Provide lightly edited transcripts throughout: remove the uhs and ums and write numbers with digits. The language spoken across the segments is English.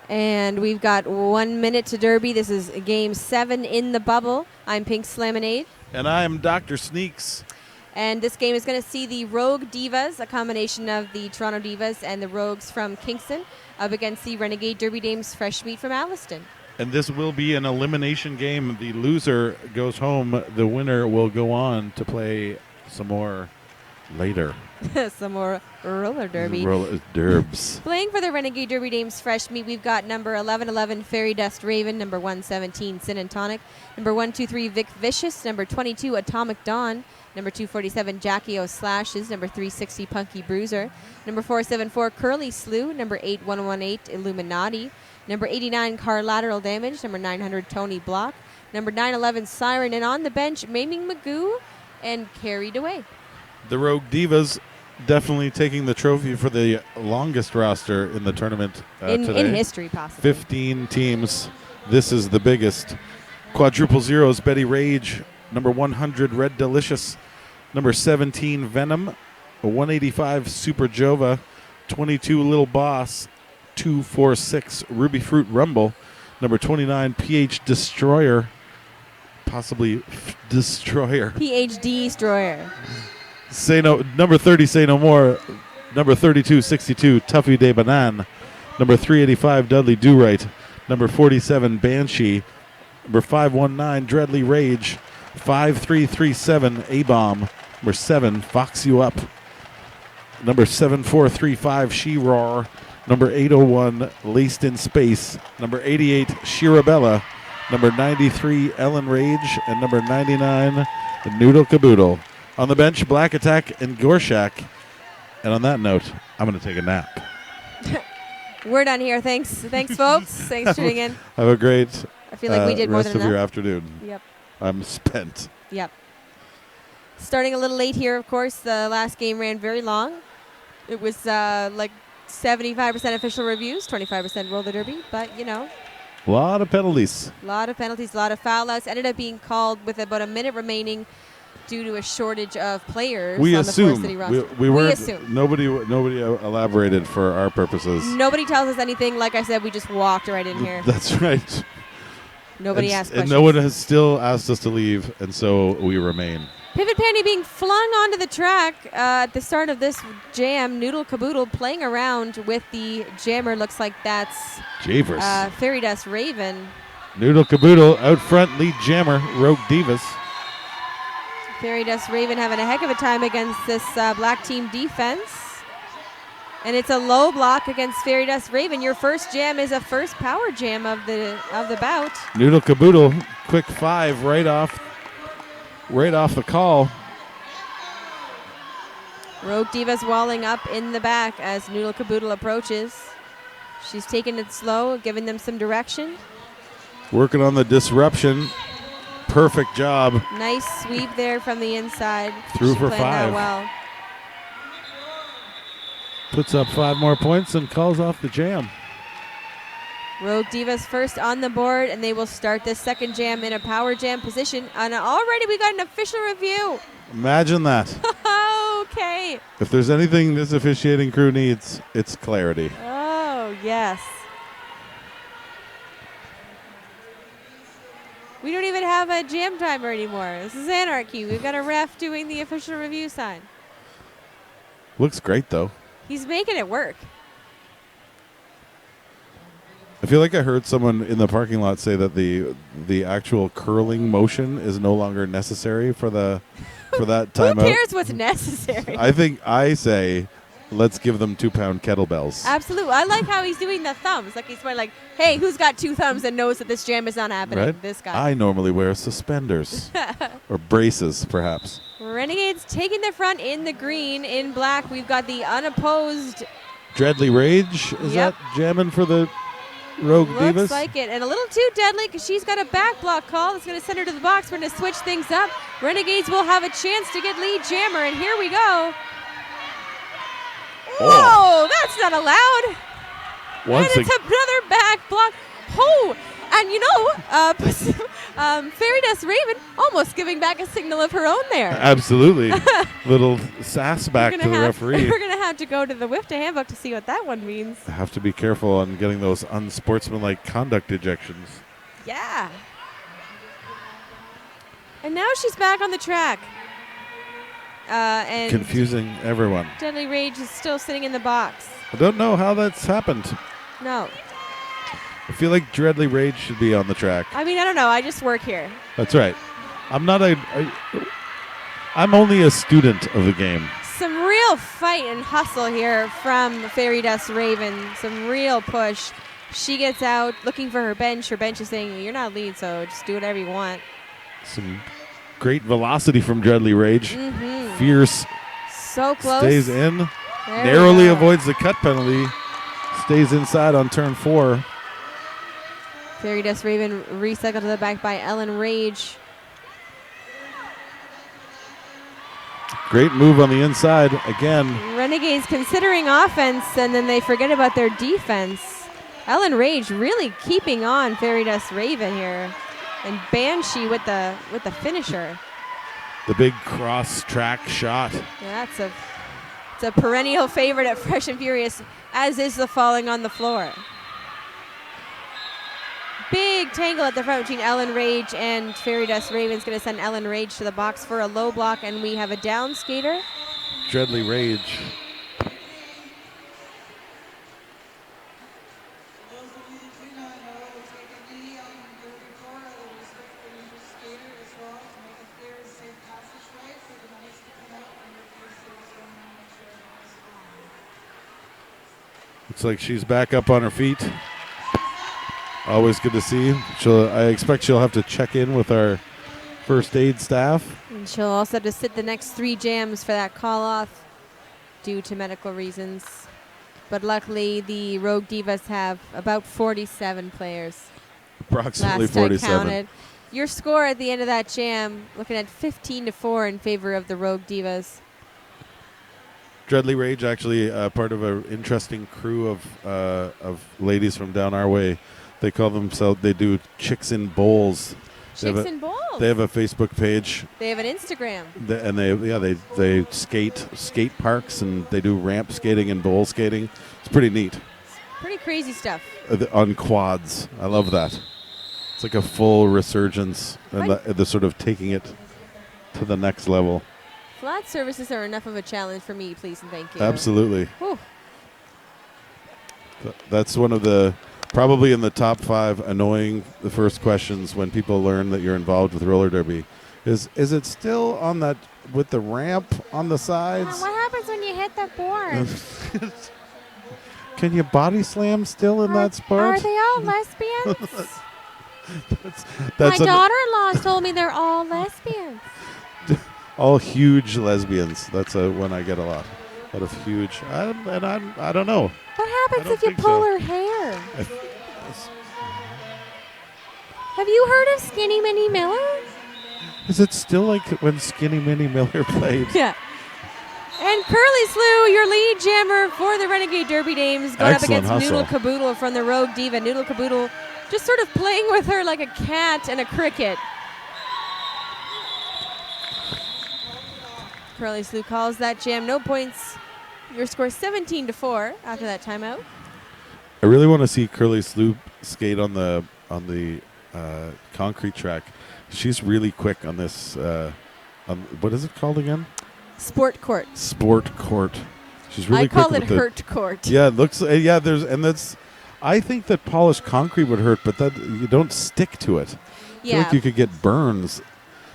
And we've got 1 minute to Derby. This is game 7 in the bubble. I'm Pink Slaminade. And I'm Dr. Sneaks. And this game is going to see the Rogue Divas, a combination of the Toronto Divas and the Rogues from Kingston, up against the Renegade Derby Dames Fresh Meat from Alliston. And this will be an elimination game. The loser goes home. The winner will go on to play some more later. Some more roller derby. Derbs. Playing for the Renegade Derby Dames Fresh Meat, we've got number 1111 Fairy Dust Raven, number 117 Sin and Tonic, number 123 Vic Vicious, number 22 Atomic Dawn, number 247 Jackie O Slashes, number 360 Punky Bruiser, number 474 Curly Slew, number 8118 Illuminati, number 89 Car Lateral Damage, number 900 Tony Block, number 911 Siren, and on the bench Maiming Magoo and Carried Away. The Rogue Divas definitely taking the trophy for the longest roster in the tournament today. In history, possibly. 15 teams. This is the biggest. Quadruple zeros, Betty Rage. Number 100, Red Delicious. Number 17, Venom. 185, Super Jova. 22, Little Boss. 246, Ruby Fruit Rumble. Number 29, PH Destroyer. Possibly Destroyer. PhD Destroyer. Say no. Number 30, Say No More. Number 32, 62, Tuffy De Banan. Number 385, Dudley Do Right. Number 47, Banshee. Number 519, Dreadly Rage. 5337, A-Bomb. Number 7, Fox You Up. Number 7435, She Roar. Number 801, Laced in Space. Number 88, Shirabella. Number 93, Ellen Rage. And number 99, Noodle Caboodle. On the bench, Black Attack and Gorshak. And on that note, I'm going to take a nap. We're done here. Thanks, folks. Thanks for tuning in. Have a great I feel like we did more rest than of your enough. afternoon. Yep. I'm spent. Yep. Starting a little late here, of course. The last game ran very long. It was like 75% official reviews, 25% roller derby. But, you know. A lot of penalties. A lot of penalties, a lot of foul outs. Ended up being called with about a minute remaining due to a shortage of players We on assume. the Forest City roster. We weren't. assume. Nobody elaborated for our purposes. Nobody tells us anything. Like I said, we just walked right in here. That's right. Nobody asked questions. And no one has still asked us to leave, and so we remain. Pivot Panty being flung onto the track at the start of this jam. Noodle Caboodle playing around with the jammer. Looks like that's Javers. Fairy Dust Raven. Noodle Caboodle out front, lead jammer, Rogue Divas. Fairy Dust Raven having a heck of a time against this black team defense. And it's a low block against Fairy Dust Raven. Your first jam is a first power jam of the bout. Noodle Caboodle, quick 5 right off the call. Rogue Divas walling up in the back as Noodle Caboodle approaches. She's taking it slow, giving them some direction. Working on the disruption. Perfect job. Nice sweep there from the inside. Through She for planned that 5. well. Puts up 5 more points and calls off the jam. Rogue Divas first on the board, and they will start this second jam in a power jam position. And already we got an official review. Imagine that. Okay. If there's anything this officiating crew needs, it's clarity. Oh, yes. We don't even have a jam timer anymore. This is anarchy. We've got a ref doing the official review sign. Looks great, though. He's making it work. I feel like I heard someone in the parking lot say that the actual curling motion is no longer necessary for that timeout. Who cares what's necessary? I say, let's give them 2-pound kettlebells. Absolutely. I like how he's doing the thumbs. Like he's like, hey, who's got 2 thumbs and knows that this jam is not happening? Right? This guy. I normally wear suspenders. Or braces, perhaps. Renegades taking the front in the green. In black, we've got the unopposed. Dreadly Rage, is that jamming for the Rogue Divas? Looks like it. And a little too deadly because she's got a back block call that's going to send her to the box. We're going to switch things up. Renegades will have a chance to get lead jammer, and here we go. Whoa, that's not allowed. And it's another back block. Oh, and you know, Fairy Dust Raven almost giving back a signal of her own there. Absolutely. Little sass back to the referee. We're going to have to go to the WIFTA handbook to see what that one means. I have to be careful on getting those unsportsmanlike conduct ejections. Yeah. And now she's back on the track. And confusing everyone. Deadly Rage is still sitting in the box. I don't know how that's happened. No. I feel like Deadly Rage should be on the track. I mean, I don't know. I just work here. That's right. I'm only a student of the game. Some real fight and hustle here from Fairy Dust Raven. Some real push. She gets out looking for her bench. Her bench is saying, you're not lead, so just do whatever you want. Some great velocity from Deadly Rage. Mm-hmm. Fierce. So close. Stays in. There Narrowly avoids the cut penalty. Stays inside on turn 4. Fairy Dust Raven recycled to the back by Ellen Rage. Great move on the inside again. Renegades considering offense, and then they forget about their defense. Ellen Rage really keeping on Fairy Dust Raven here. And Banshee with the finisher. The big cross track shot. Yeah, it's a perennial favorite at Fresh and Furious, as is the falling on the floor. Big tangle at the front between Ellen Rage and Fairy Dust Raven's going to send Ellen Rage to the box for a low block, and we have a down skater. Deadly Rage. Looks like she's back up on her feet. Always good to see. I expect she'll have to check in with our first aid staff. And she'll also have to sit the next 3 jams for that call off due to medical reasons. But luckily, the Rogue Divas have about 47 players. Approximately last 47. I counted. Your score at the end of that jam, looking at 15-4 in favor of the Rogue Divas. Deadly Rage, actually part of an interesting crew of ladies from down our way. They call themselves, they do Chicks in Bowls. Chicks in Bowls. They have a Facebook page. They have an Instagram. They skate parks, and they do ramp skating and bowl skating. It's pretty neat. Pretty crazy stuff. On quads. I love that. It's like a full resurgence and the sort of taking it to the next level. Flat surfaces are enough of a challenge for me, please and thank you. Absolutely. Whew. That's one of the, probably in the top 5 annoying the first questions when people learn that you're involved with roller derby. Is it still on that, with the ramp on the sides? What happens when you hit the board? Can you body slam still in that sport? Are they all lesbians? that's My daughter-in-law told me they're all lesbians. All huge lesbians. That's one I get a lot. A lot of huge. I don't know. What happens if you pull her hair? Have you heard of Skinny Minnie Miller? Is it still like when Skinny Minnie Miller played? Yeah. And Curly Slew, your lead jammer for the Renegade Derby Dames, going up against hustle. Noodle Caboodle from the Rogue Diva. Noodle Caboodle just sort of playing with her like a cat and a cricket. Curly Slew calls that jam. No points. Your score 17-4 after that timeout. I really want to see Curly Slew skate on the concrete track. She's really quick on this. What is it called again? Sport court. Sport court. She's really quick. I call it hurt court. Yeah, it looks. That's. I think that polished concrete would hurt, but that you don't stick to it. I feel like you could get burns.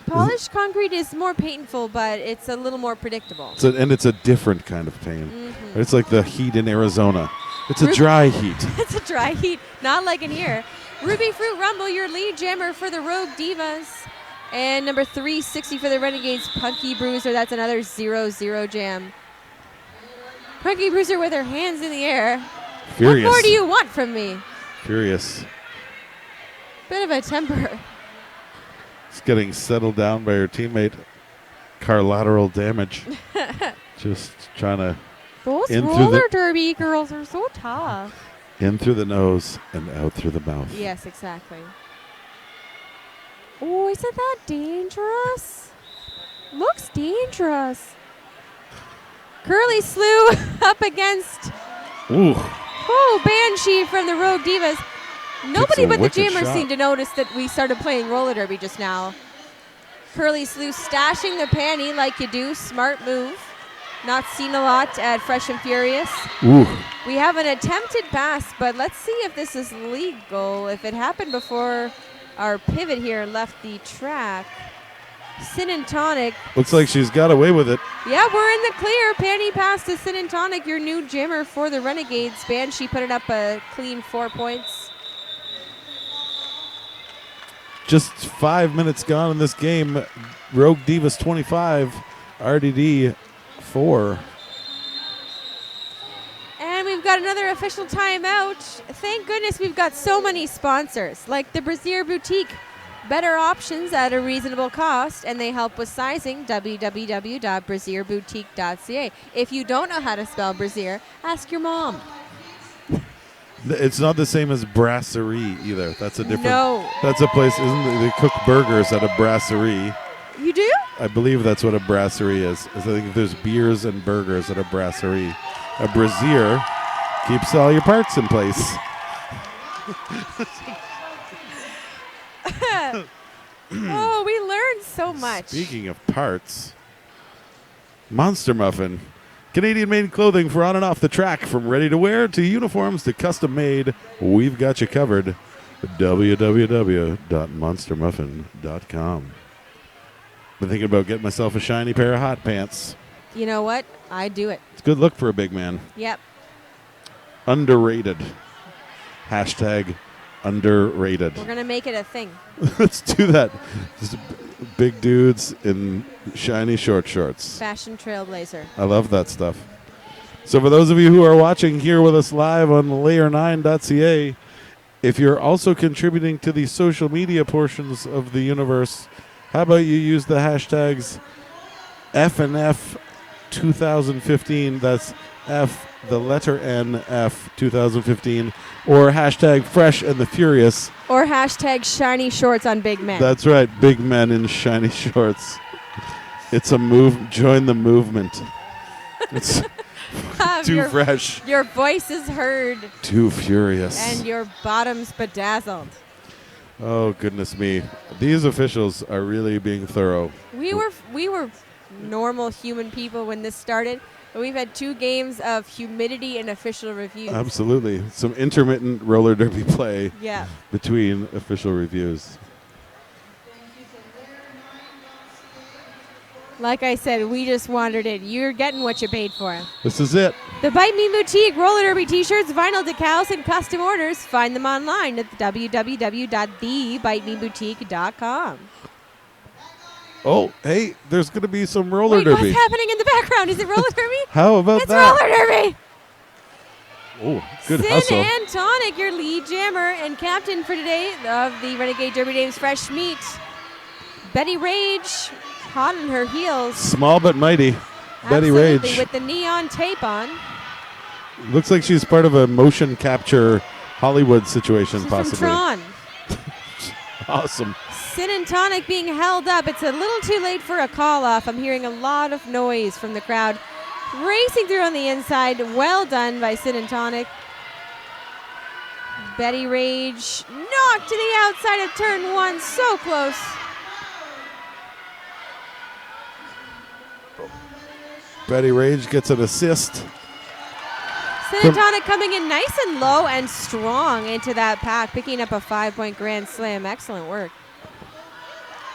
Polished concrete is more painful, but it's a little more predictable. And it's a different kind of pain. Mm-hmm. It's like the heat in Arizona. It's a dry heat. It's a dry heat, not like in here. Ruby Fruit Rumble, your lead jammer for the Rogue Divas. And number 360 for the Renegades, Punky Bruiser. That's another 0-0 jam. Punky Bruiser with her hands in the air. Furious. What more do you want from me? Furious. Bit of a temper. It's getting settled down by her teammate. Carlateral damage. Just trying to. Those roller derby girls are so tough. In through the nose and out through the mouth. Yes, exactly. Oh, isn't that dangerous? Looks dangerous. Curly Slew up against Banshee from the Rogue Divas. Nobody but the jammers seemed to notice that we started playing roller derby just now. Curly Slew stashing the panty like you do. Smart move. Not seen a lot at Fresh and Furious. Ooh. We have an attempted pass, but let's see if this is legal. If it happened before our pivot here left the track. Sin and Tonic. Looks like she's got away with it. Yeah, we're in the clear. Panty pass to Sin and Tonic, your new jammer for the Renegades. Banshee put it up a clean 4 points. Just 5 minutes gone in this game. Rogue Divas 25, RDD 4. And we've got another official timeout. Thank goodness we've got so many sponsors, like the Brazier Boutique. Better options at a reasonable cost, and they help with sizing. www.brazierboutique.ca. If you don't know how to spell Brazier, ask your mom. It's not the same as Brasserie either. That's a different. No. That's a place. They cook burgers at a brasserie. You do? I believe that's what a brasserie is. I think there's beers and burgers at a brasserie. A brazier keeps all your parts in place. Oh, we learned so much. Speaking of parts, Monster Muffin. Canadian-made clothing for on and off the track, from ready-to-wear to uniforms to custom-made. We've got you covered. www.monstermuffin.com. Been thinking about getting myself a shiny pair of hot pants. You know what? I do it. It's a good look for a big man. Yep. Underrated. Hashtag underrated. We're going to make it a thing. Let's do that. Just big dudes in shiny short shorts. Fashion trailblazer. I love that stuff. So for those of you who are watching here with us live on layer9.ca, if you're also contributing to the social media portions of the universe, how about you use the hashtags FNF 2015, that's F, the letter N, F 2015, or hashtag Fresh and the Furious. Or hashtag shiny shorts on big men. That's right, big men in shiny shorts. It's a move. Join the movement. It's too fresh. Your voice is heard. Too furious. And your bottoms bedazzled. Oh, goodness me. These officials are really being thorough. We were normal human people when this started. But we've had 2 games of humidity and official reviews. Absolutely. Some intermittent roller derby play between official reviews. Like I said, we just wandered in. You're getting what you paid for. This is it. The Bite Me Boutique roller derby t-shirts, vinyl decals, and custom orders. Find them online at www.thebitemeboutique.com. Oh, hey, there's going to be some roller derby. What's happening in the background? Is it roller derby? How about it's that? It's roller derby. Oh, good Sin hustle. and Tonic, your lead jammer and captain for today of the Renegade Derby Dames Fresh Meat. Betty Rage, hot on her heels. Small but mighty. Betty Absolutely, Rage. with the neon tape on. Looks like she's part of a motion capture Hollywood situation, She's possibly. From Tron. Awesome. Sin and Tonic being held up. It's a little too late for a call-off. I'm hearing a lot of noise from the crowd. Racing through on the inside. Well done by Sin and Tonic. Betty Rage knocked to the outside of turn 1. So close. Betty Rage gets an assist. Sin and Tonic coming in nice and low and strong into that pack, picking up a 5-point grand slam. Excellent work.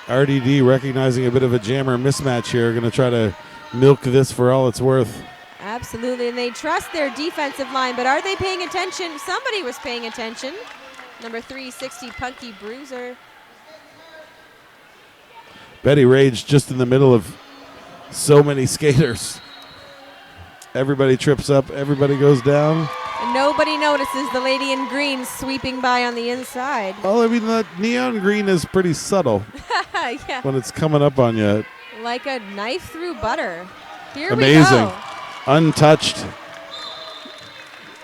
RDD recognizing a bit of a jammer mismatch here. Going to try to milk this for all it's worth. Absolutely, and they trust their defensive line, but are they paying attention? Somebody was paying attention. Number 360, Punky Bruiser. Betty Rage just in the middle of so many skaters. Everybody trips up. Everybody goes down. And nobody notices the lady in green sweeping by on the inside. Well, I mean, that neon green is pretty subtle yeah. when it's coming up on you. Like a knife through butter. Here Amazing. we go. Untouched.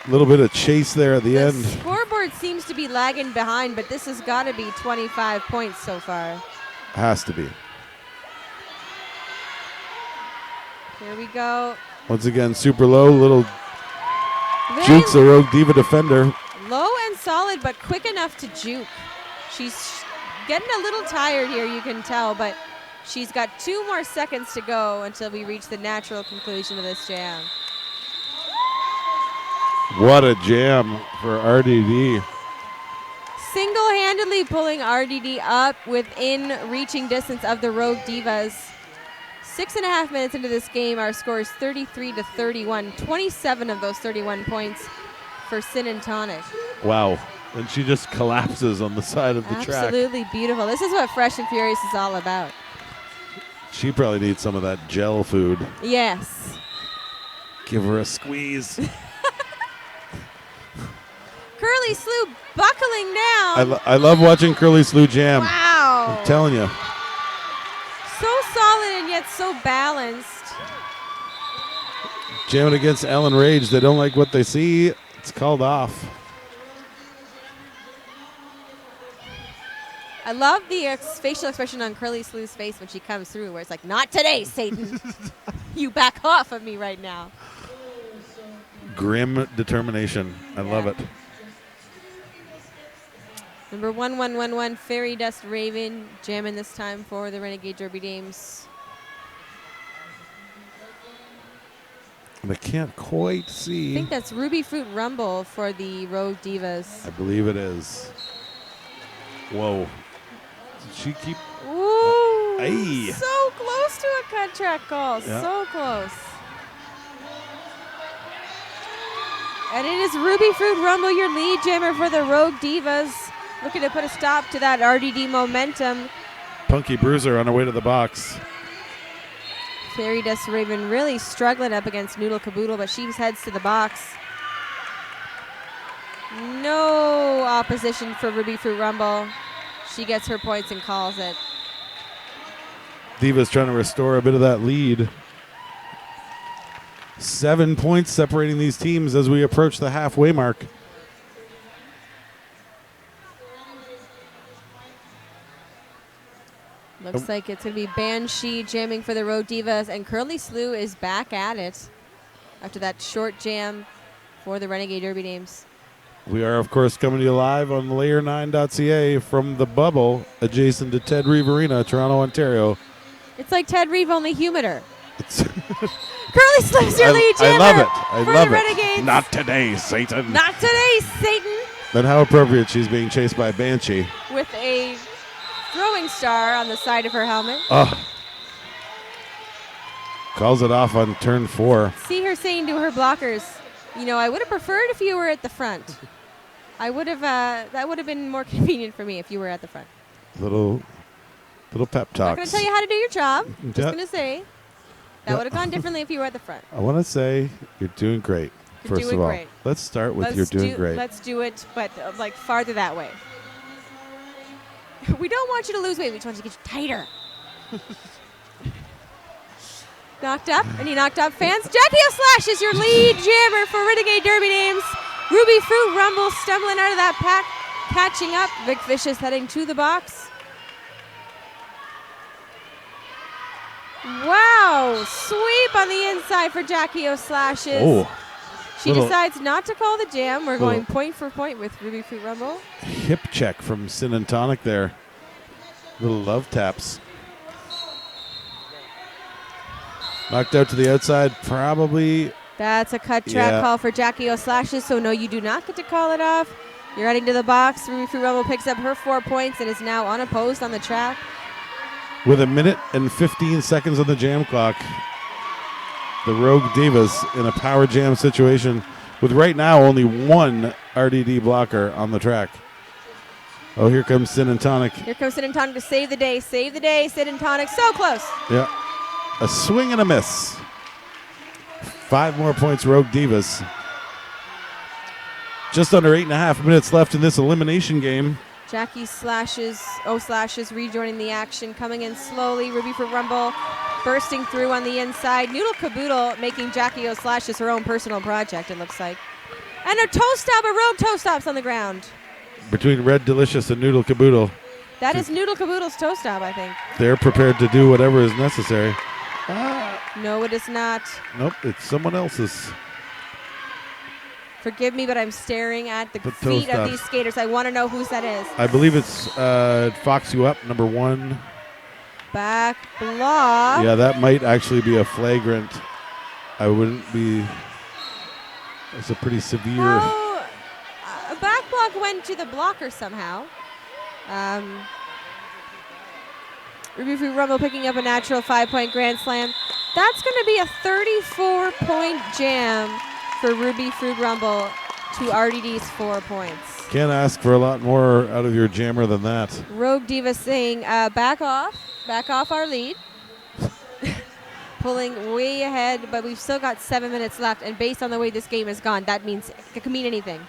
A little bit of chase there at the end. The scoreboard seems to be lagging behind, but this has got to be 25 points so far. Has to be. Here we go. Once again, super low. Little Very jukes a Rogue Diva defender. low and solid, but quick enough to juke. She's getting a little tired here, you can tell, but she's got 2 more seconds to go until we reach the natural conclusion of this jam. What a jam for RDD. Single-handedly pulling RDD up within reaching distance of the Rogue Divas. 6.5 minutes into this game, our score is 33-31. 27 of those 31 points for Sin and Tonic. Wow. And she just collapses on the side of the track. Absolutely beautiful. This is what Fresh and Furious is all about. She probably needs some of that gel food. Yes. Give her a squeeze. Curly Slew buckling down. I love watching Curly Slew jam. Wow. I'm telling you. So solid and yet so balanced. Jamming against Ellen Rage. They don't like what they see. It's called off. I love the facial expression on Curly Slew's face when she comes through, where it's like, not today, Satan. You back off of me right now. Grim determination. I love it. Number 1111, Fairy Dust Raven, jamming this time for the Renegade Derby Dames. And I can't quite see. I think that's Ruby Fruit Rumble for the Rogue Divas. I believe it is. Whoa. Did she keep? Ooh, Aye. so close to a cut track call, Yeah. so close. And it is Ruby Fruit Rumble, your lead jammer for the Rogue Divas. Looking to put a stop to that RDD momentum. Punky Bruiser on her way to the box. Fairy Dust Raven really struggling up against Noodle Caboodle, but she heads to the box. No opposition for Ruby Fruit Rumble. She gets her points and calls it. Divas trying to restore a bit of that lead. 7 points separating these teams as we approach the halfway mark. Looks like it's going to be Banshee jamming for the Rogue Divas, and Curly Slew is back at it after that short jam for the Renegade Derby Dames. We are, of course, coming to you live on layer9.ca from the bubble adjacent to Ted Reeve Arena, Toronto, Ontario. It's like Ted Reeve, only humider. Curly Slew's your lead jammer. I love it. I for love the it. Renegades. Not today, Satan. Not today, Satan. Then how appropriate she's being chased by Banshee. With a throwing star on the side of her helmet. Oh. Calls it off on turn 4. See her saying to her blockers, you know, I would have preferred if you were at the front. I would have, that would have been more convenient for me if you were at the front. Little pep talks. I'm not going to tell you how to do your job. Just Yeah. going to say that Yeah. would have gone differently if you were at the front. I want to say you're doing great, You're first doing of all. great. Let's start with you're doing great. Let's do it, but like farther that way. We don't want you to lose weight. We just want you to get you tighter. Knocked up, and he knocked up fans. Jackie O'Slash is your lead jammer for Renegade Derby Dames. Ruby Fruit Rumble stumbling out of that pack, catching up. Vic Vicious heading to the box. Wow, sweep on the inside for Jackie O'Slashes. Oh, She decides not to call the jam. We're going point for point with Ruby Fruit Rumble. hip check from Sin and Tonic there. Little love taps. Knocked out to the outside, probably. That's a cut track call for Jackie O'Slashes, so no, you do not get to call it off. You're heading to the box. Ruby Fruit Rumble picks up her 4 points and is now unopposed on the track. With 1 minute and 15 seconds on the jam clock, the Rogue Divas in a power jam situation with right now only one RDD blocker on the track. Oh, here comes Sin and Tonic. Here comes Sin and Tonic to save the day. Save the day, Sin and Tonic. So close. Yeah. A swing and a miss. 5 more points, Rogue Divas. Just under 8.5 minutes left in this elimination game. Jackie O'Slashes rejoining the action, coming in slowly. Ruby Fruit Rumble bursting through on the inside. Noodle Caboodle making Jackie O'Slashes her own personal project, it looks like. And a toe stop, a rogue toe stops on the ground. Between Red Delicious and Noodle Caboodle. That is Noodle Caboodle's toe stop, I think. They're prepared to do whatever is necessary. No, it is not. Nope, it's someone else's. Forgive me, but I'm staring at the toe feet of stops. these skaters. I want to know whose that is. I believe it's Fox You Up, number 1. Back block. Yeah, that might actually be a flagrant. I wouldn't be. It's a pretty severe. Oh, a back block went to the blocker somehow. Ruby Fruit Rumble picking up a natural 5-point Grand Slam. That's going to be a 34-point jam for Ruby Fruit Rumble to RDD's 4 points. Can't ask for a lot more out of your jammer than that. Rogue Diva saying, back off our lead. Pulling way ahead, but we've still got 7 minutes left, and based on the way this game has gone, that means it could mean anything.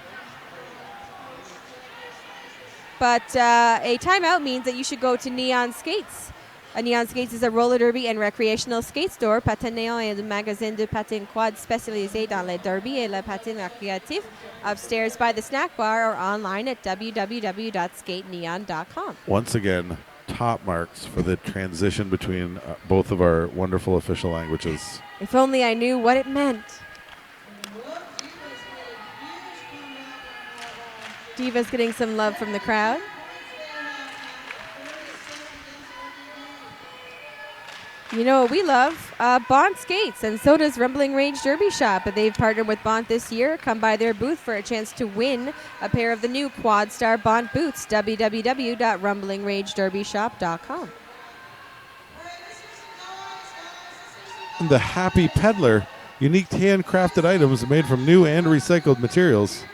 But a timeout means that you should go to Neon Skates. Neon Skates is a roller derby and recreational skate store. Patin Néon est un magasin de patins quad spécialisé dans les derby et le patin récréatif. Upstairs by the snack bar or online at www.skateneon.com. Once again, top marks for the transition between both of our wonderful official languages. If only I knew what it meant. Divas getting some love from the crowd. You know what we love? Bont Skates, and so does Rumbling Rage Derby Shop. They've partnered with Bont this year. Come by their booth for a chance to win a pair of the new Quad Star Bont boots. www.rumblingragederbyshop.com. The Happy Peddler, unique handcrafted items made from new and recycled materials.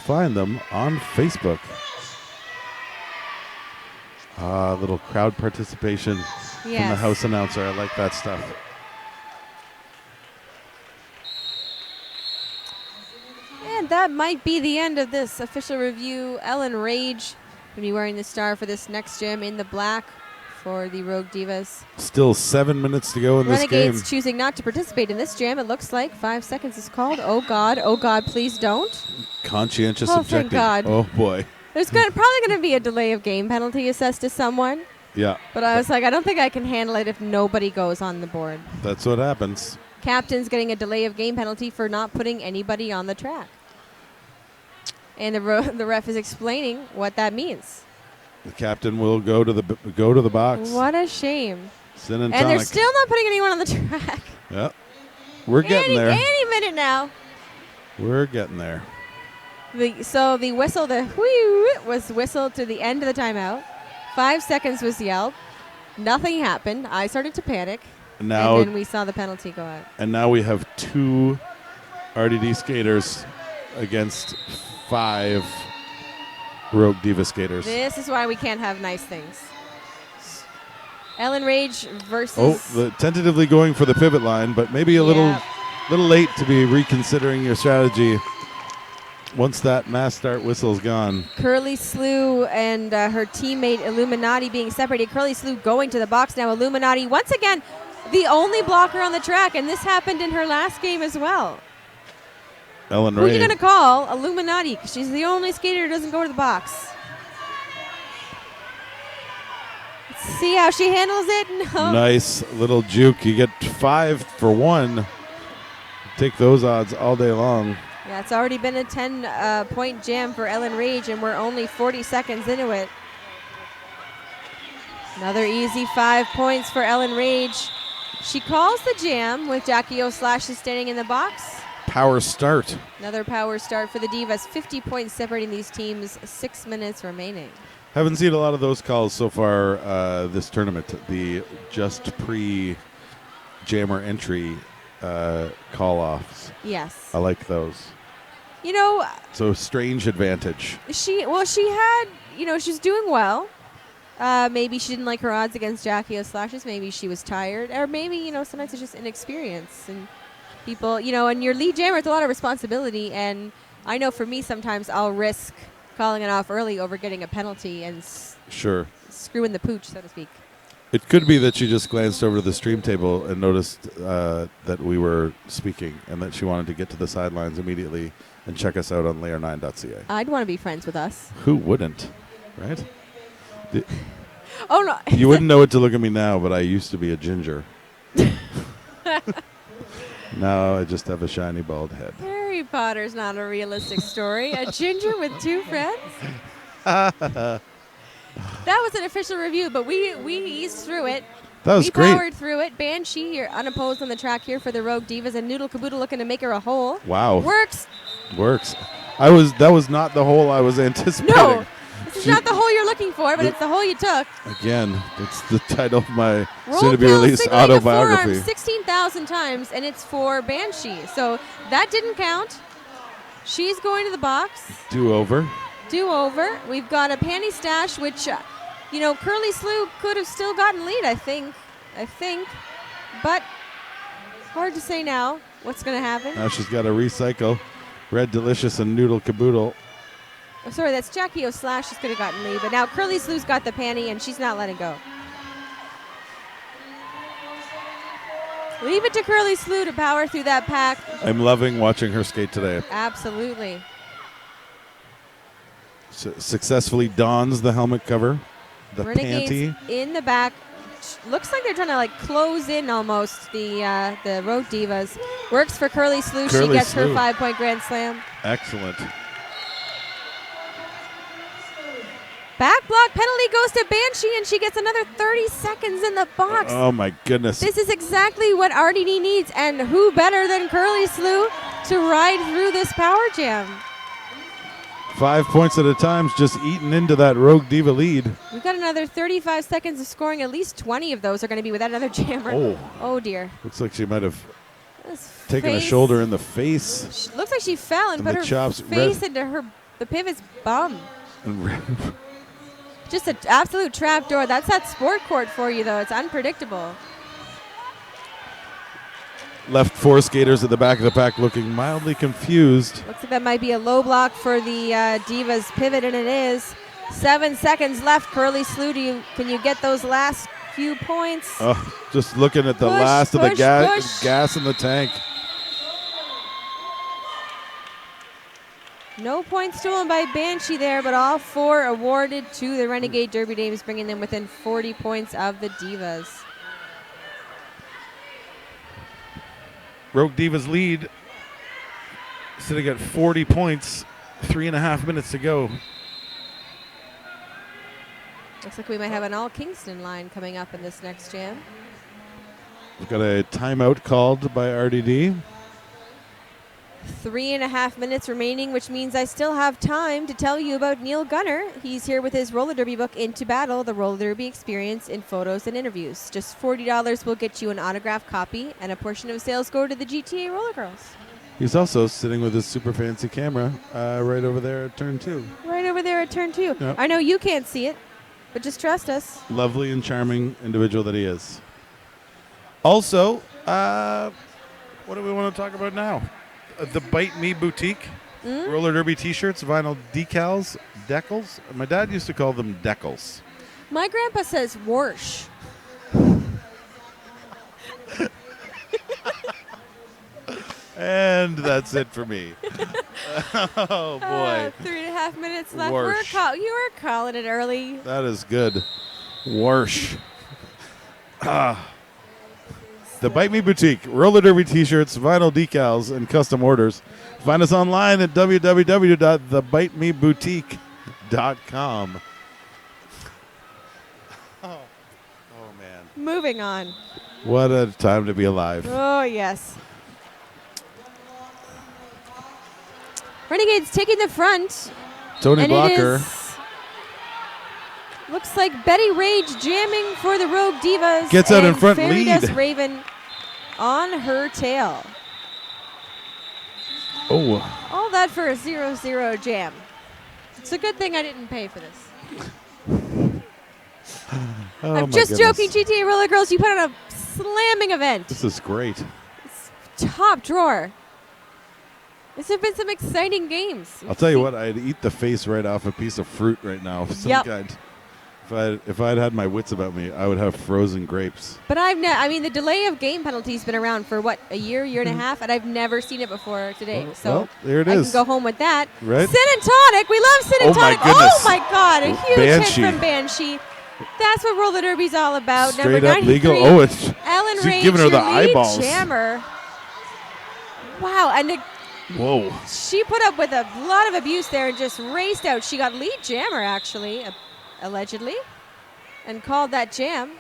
Find them on Facebook. Little crowd participation from the house announcer. I like that stuff. And that might be the end of this official review. Ellen Rage going to be wearing the star for this next gym in the black for the Rogue Divas. Still 7 minutes to go in this game. Renegades choosing not to participate in this jam. It looks like 5 seconds is called. Oh, God, please don't. Conscientious Thank objecting. God. Oh, boy. There's probably going to be a delay of game penalty assessed to someone. Yeah. But I was like, I don't think I can handle it if nobody goes on the board. That's what happens. Captain's getting a delay of game penalty for not putting anybody on the track. And the ref is explaining what that means. The captain will go to the box. What a shame. Sin and they're tonic. still not putting anyone on the track. Yep. We're getting there. Any minute now. We're getting there. So the whistle, the whee was whistled to the end of the timeout. 5 seconds was yelled. Nothing happened. I started to panic. And then we saw the penalty go out. And now we have 2 RDD skaters against 5 Rogue Diva skaters. This is why we can't have nice things. Ellen Rage versus... Tentatively going for the pivot line, but maybe a little late to be reconsidering your strategy once that mass start whistle's gone. Curly Slew and her teammate Illuminati being separated. Curly Slew going to the box now. Illuminati, once again, the only blocker on the track, and this happened in her last game as well. Ellen Who Ray. are you going to call? Illuminati, because she's the only skater who doesn't go to the box. Let's see how she handles it. No. Nice little juke. You get 5 for 1. Take those odds all day long. Yeah, it's already been a 10-point jam for Ellen Rage, and we're only 40 seconds into it. Another easy 5 points for Ellen Rage. She calls the jam with Jackie O'Slash is standing in the box. Power start. Another power start for the Divas. 50 points separating these teams. 6 minutes remaining. Haven't seen a lot of those calls so far this tournament. The just pre-jammer entry call-offs. Yes. I like those. You know, so strange advantage. She had, she's doing well. Maybe she didn't like her odds against Jackie O'Slashes. Maybe she was tired. Or maybe, sometimes it's just inexperience. And people, and your lead jammer, it's a lot of responsibility. And I know for me, sometimes I'll risk calling it off early over getting a penalty and screwing the pooch, so to speak. It could be that she just glanced over to the stream table and noticed that we were speaking and that she wanted to get to the sidelines immediately and check us out on layer9.ca. I'd want to be friends with us. Who wouldn't, right? Oh, no. You wouldn't know it to look at me now, but I used to be a ginger. Now I just have a shiny bald head. Harry Potter's not a realistic story. A ginger with 2 friends? That was an official review, but we eased through it. That was we great. powered through it. Banshee, you're unopposed on the track here for the Rogue Divas, and Noodle Caboodle looking to make her a hole. Wow. Works. That was not the hole I was anticipating. No, this is not the hole you're looking for, but it's the hole you took. Again, it's the title of my Roll soon-to-be-released kill signaling autobiography. a forearm 16,000 times, and it's for Banshee. So that didn't count. She's going to the box. Do-over. We've got a panty stash, which, Curly Slew could have still gotten lead, I think. But hard to say now what's going to happen. Now she's got to recycle Red Delicious and Noodle Caboodle. Oh, sorry, that's Jackie O'Slash who's could have gotten lead, but now Curly Slew's got the panty, and she's not letting go. Leave it to Curly Slew to power through that pack. I'm loving watching her skate today. Absolutely. Successfully dons the helmet cover, the Renegades panty. in the back. Looks like they're trying to close in almost the Rogue Divas. Works for Curly Slew. She gets her 5-point grand slam. Excellent. Back block penalty goes to Banshee, and she gets another 30 seconds in the box. Oh my goodness. This is exactly what RDD needs, and who better than Curly Slew to ride through this power jam? 5 points at a time, just eating into that Rogue Diva lead. We've got another 35 seconds of scoring. At least 20 of those are going to be without another jammer. Oh dear. Looks like she might have This taken a face- shoulder in the face. Looks like she fell and And put the her chops face into the pivot's bum. And Just an absolute trap door. That's that sport court for you, though. It's unpredictable. left 4 skaters at the back of the pack looking mildly confused. Looks like that might be a low block for the Divas pivot, and it is. 7 seconds left. Curly Slew, can you get those last few points? Just looking at the Push, last of the push, push. gas in the tank. No points stolen by Banshee there, but all 4 awarded to the Renegade Derby Dames, bringing them within 40 points of the Divas. Rogue Divas lead, sitting at 40 points, 3.5 minutes to go. Looks like we might have an all Kingston line coming up in this next jam. We've got a timeout called by RDD. 3.5 minutes remaining, which means I still have time to tell you about Neil Gunner. He's here with his roller derby book, Into Battle, the roller derby experience in photos and interviews. Just $40 will get you an autographed copy, and a portion of sales go to the GTA RollerGirls. He's also sitting with his super fancy camera right over there at turn 2. Right over there at turn 2. Yep. I know you can't see it, but just trust us. Lovely and charming individual that he is. Also, what do we want to talk about now? The Bite Me Boutique, roller derby t-shirts, vinyl decals, decals. My dad used to call them decals. My grandpa says warsh. And that's it for me. Oh, boy. 3.5 minutes left. Warsh. You were calling it early. That is good. Warsh. The Bite Me Boutique, roller derby t-shirts, vinyl decals, and custom orders. Find us online at www.thebitemeboutique.com. Oh, man. Moving on. What a time to be alive. Oh, yes. Renegades taking the front. Tony and Blocker. Looks like Betty Rage jamming for the Rogue Divas. Gets out in front, Fairy lead. Dust Raven on her tail. Oh. All that for a 0-0 jam. It's a good thing I didn't pay for this. Oh, I'm my just goodness. joking, GTA RollerGirls. You put on a slamming event. This is great. It's top drawer. This have been some exciting games. I'll tell you what, I'd eat the face right off a piece of fruit right now of some Yep. kind. If I'd had my wits about me, I would have frozen grapes. But the delay of game penalty's been around for what, a year and a half, and I've never seen it before today. So there it I is. can go home with that. Right? Sin and tonic. We love sin and Oh, my tonic. goodness. Oh my God, a huge Banshee. hit from Banshee. That's what Roller Derby's all about. Straight Number up 93. legal. Oh, it's Ellen she's Rage, giving her the your lead eyeballs. jammer. Wow, and whoa. she put up with a lot of abuse there and just raced out. She got lead jammer, actually, allegedly, and called that jam.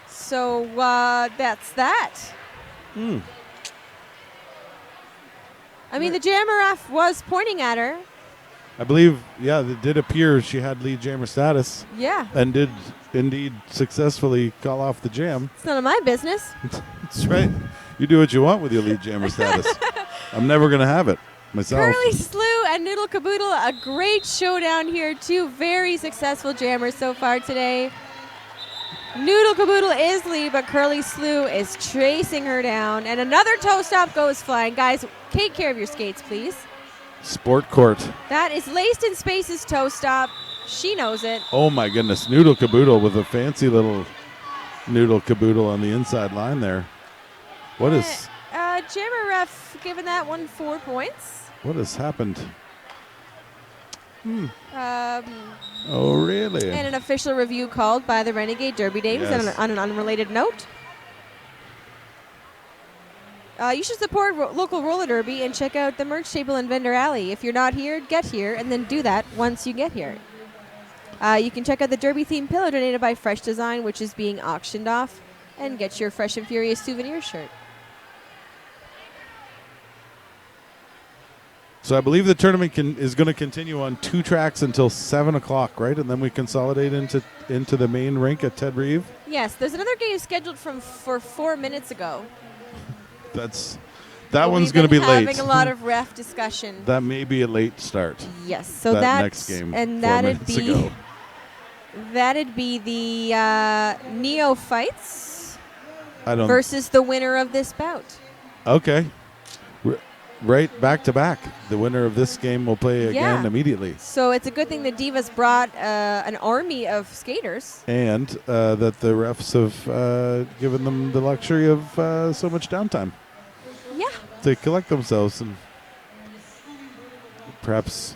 So that's that. Hmm. I mean, the jammer ref was pointing at her. I believe, it did appear she had lead jammer status Yeah, and did indeed successfully call off the jam. it's none of my business. That's right. You do what you want with your lead jammer status. I'm never going to have it myself. Curly Slew and Noodle Caboodle, a great showdown here. Two very successful jammers so far today. Noodle Caboodle is lead, but Curly Slew is chasing her down. And another toe stop goes flying. Guys, take care of your skates, please. Sport court. That is Laced in Space's toe stop. She knows it. Oh, my goodness. Noodle Caboodle with a fancy little Noodle Caboodle on the inside line there. What is... Jammer ref giving that one 4 points. What has happened? Um, Oh, really? and an official review called by the Renegade Derby Dames. Yes. And on an unrelated note, you should support local roller derby and check out the merch table in Vendor Alley. If you're not here, get here, and then do that once you get here. You can check out the derby themed pillow donated by Fresh Design, which is being auctioned off, and get your Fresh and Furious souvenir shirt. So I believe the tournament is going to continue on 2 tracks until 7 o'clock, right? And then we consolidate into the main rink at Ted Reeve. Yes, there's another game scheduled for 4 minutes ago. That one's going to be late. Having a lot of ref discussion. That may be a late start. Yes, so that next game, and 4 that'd minutes be ago. that'd be the neophytes I don't. versus the winner of this bout. Okay. Right, back to back. The winner of this game will play again Yeah. immediately. So it's a good thing the Divas brought an army of skaters. And that the refs have given them the luxury of so much downtime Yeah. to collect themselves and perhaps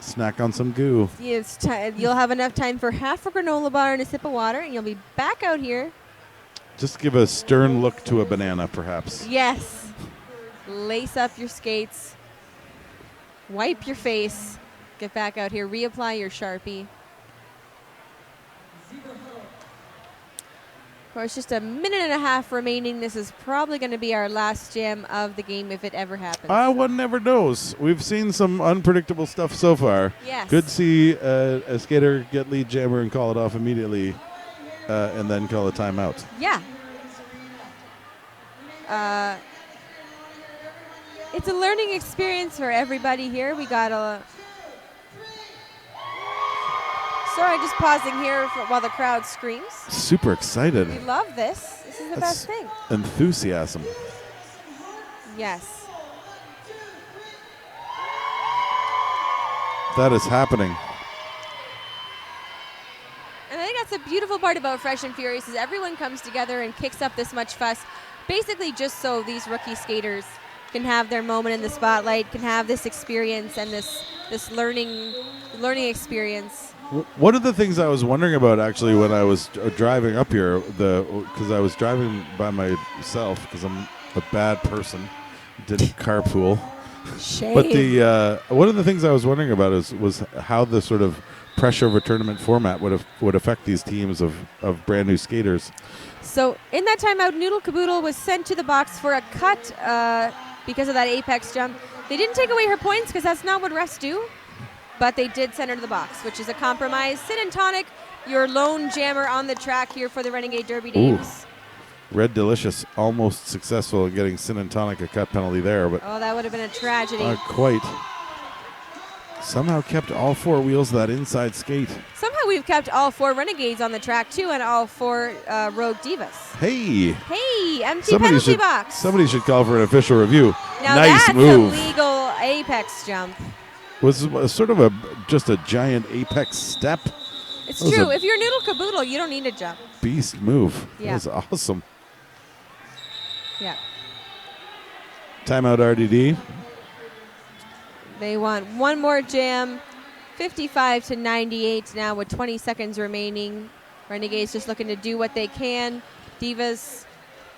snack on some goo. You'll have enough time for half a granola bar and a sip of water, and you'll be back out here. Just give a stern look to a banana, perhaps. Yes. Lace up your skates. Wipe your face. Get back out here. Reapply your Sharpie. Of course, just a minute and a half remaining. This is probably going to be our last jam of the game if it ever happens. One never knows. We've seen some unpredictable stuff so far. Yes. Could see a skater get lead jammer and call it off immediately and then call a timeout. Yeah. It's a learning experience for everybody here. We got a... Sorry, just pausing here while the crowd screams. Super excited. We love this. This is the best thing. Enthusiasm. Yes. That is happening. And I think that's the beautiful part about Fresh and Furious is everyone comes together and kicks up this much fuss, basically just so these rookie skaters can have their moment in the spotlight, can have this experience and this learning experience. One of the things I was wondering about actually when I was driving up here, because I was driving by myself because I'm a bad person, didn't carpool. Shame. But one of the things I was wondering about was how the sort of pressure of a tournament format would affect these teams of brand new skaters. So in that timeout, Noodle Caboodle was sent to the box for a cut because of that apex jump. They didn't take away her points because that's not what refs do, but they did send her to the box, which is a compromise. Sin and Tonic, your lone jammer on the track here for the Renegade Derby Dames. Red Delicious almost successful in getting Sin and Tonic a cut penalty there, but Oh, that would have been a tragedy. not quite. Somehow kept all 4 wheels of that inside skate. Somehow we've kept all 4 Renegades on the track too, and all 4 Rogue Divas. Hey, Hey, empty penalty box. somebody should call for an official review. Now Nice that's move. a legal apex jump. Was sort of just a giant apex step It's That was true. a If you're noodle caboodle, you don't need to jump. beast move. Yeah. That was awesome. Yeah. Timeout RDD. They want one more jam. 55-98 now with 20 seconds remaining. Renegades just looking to do what they can. Divas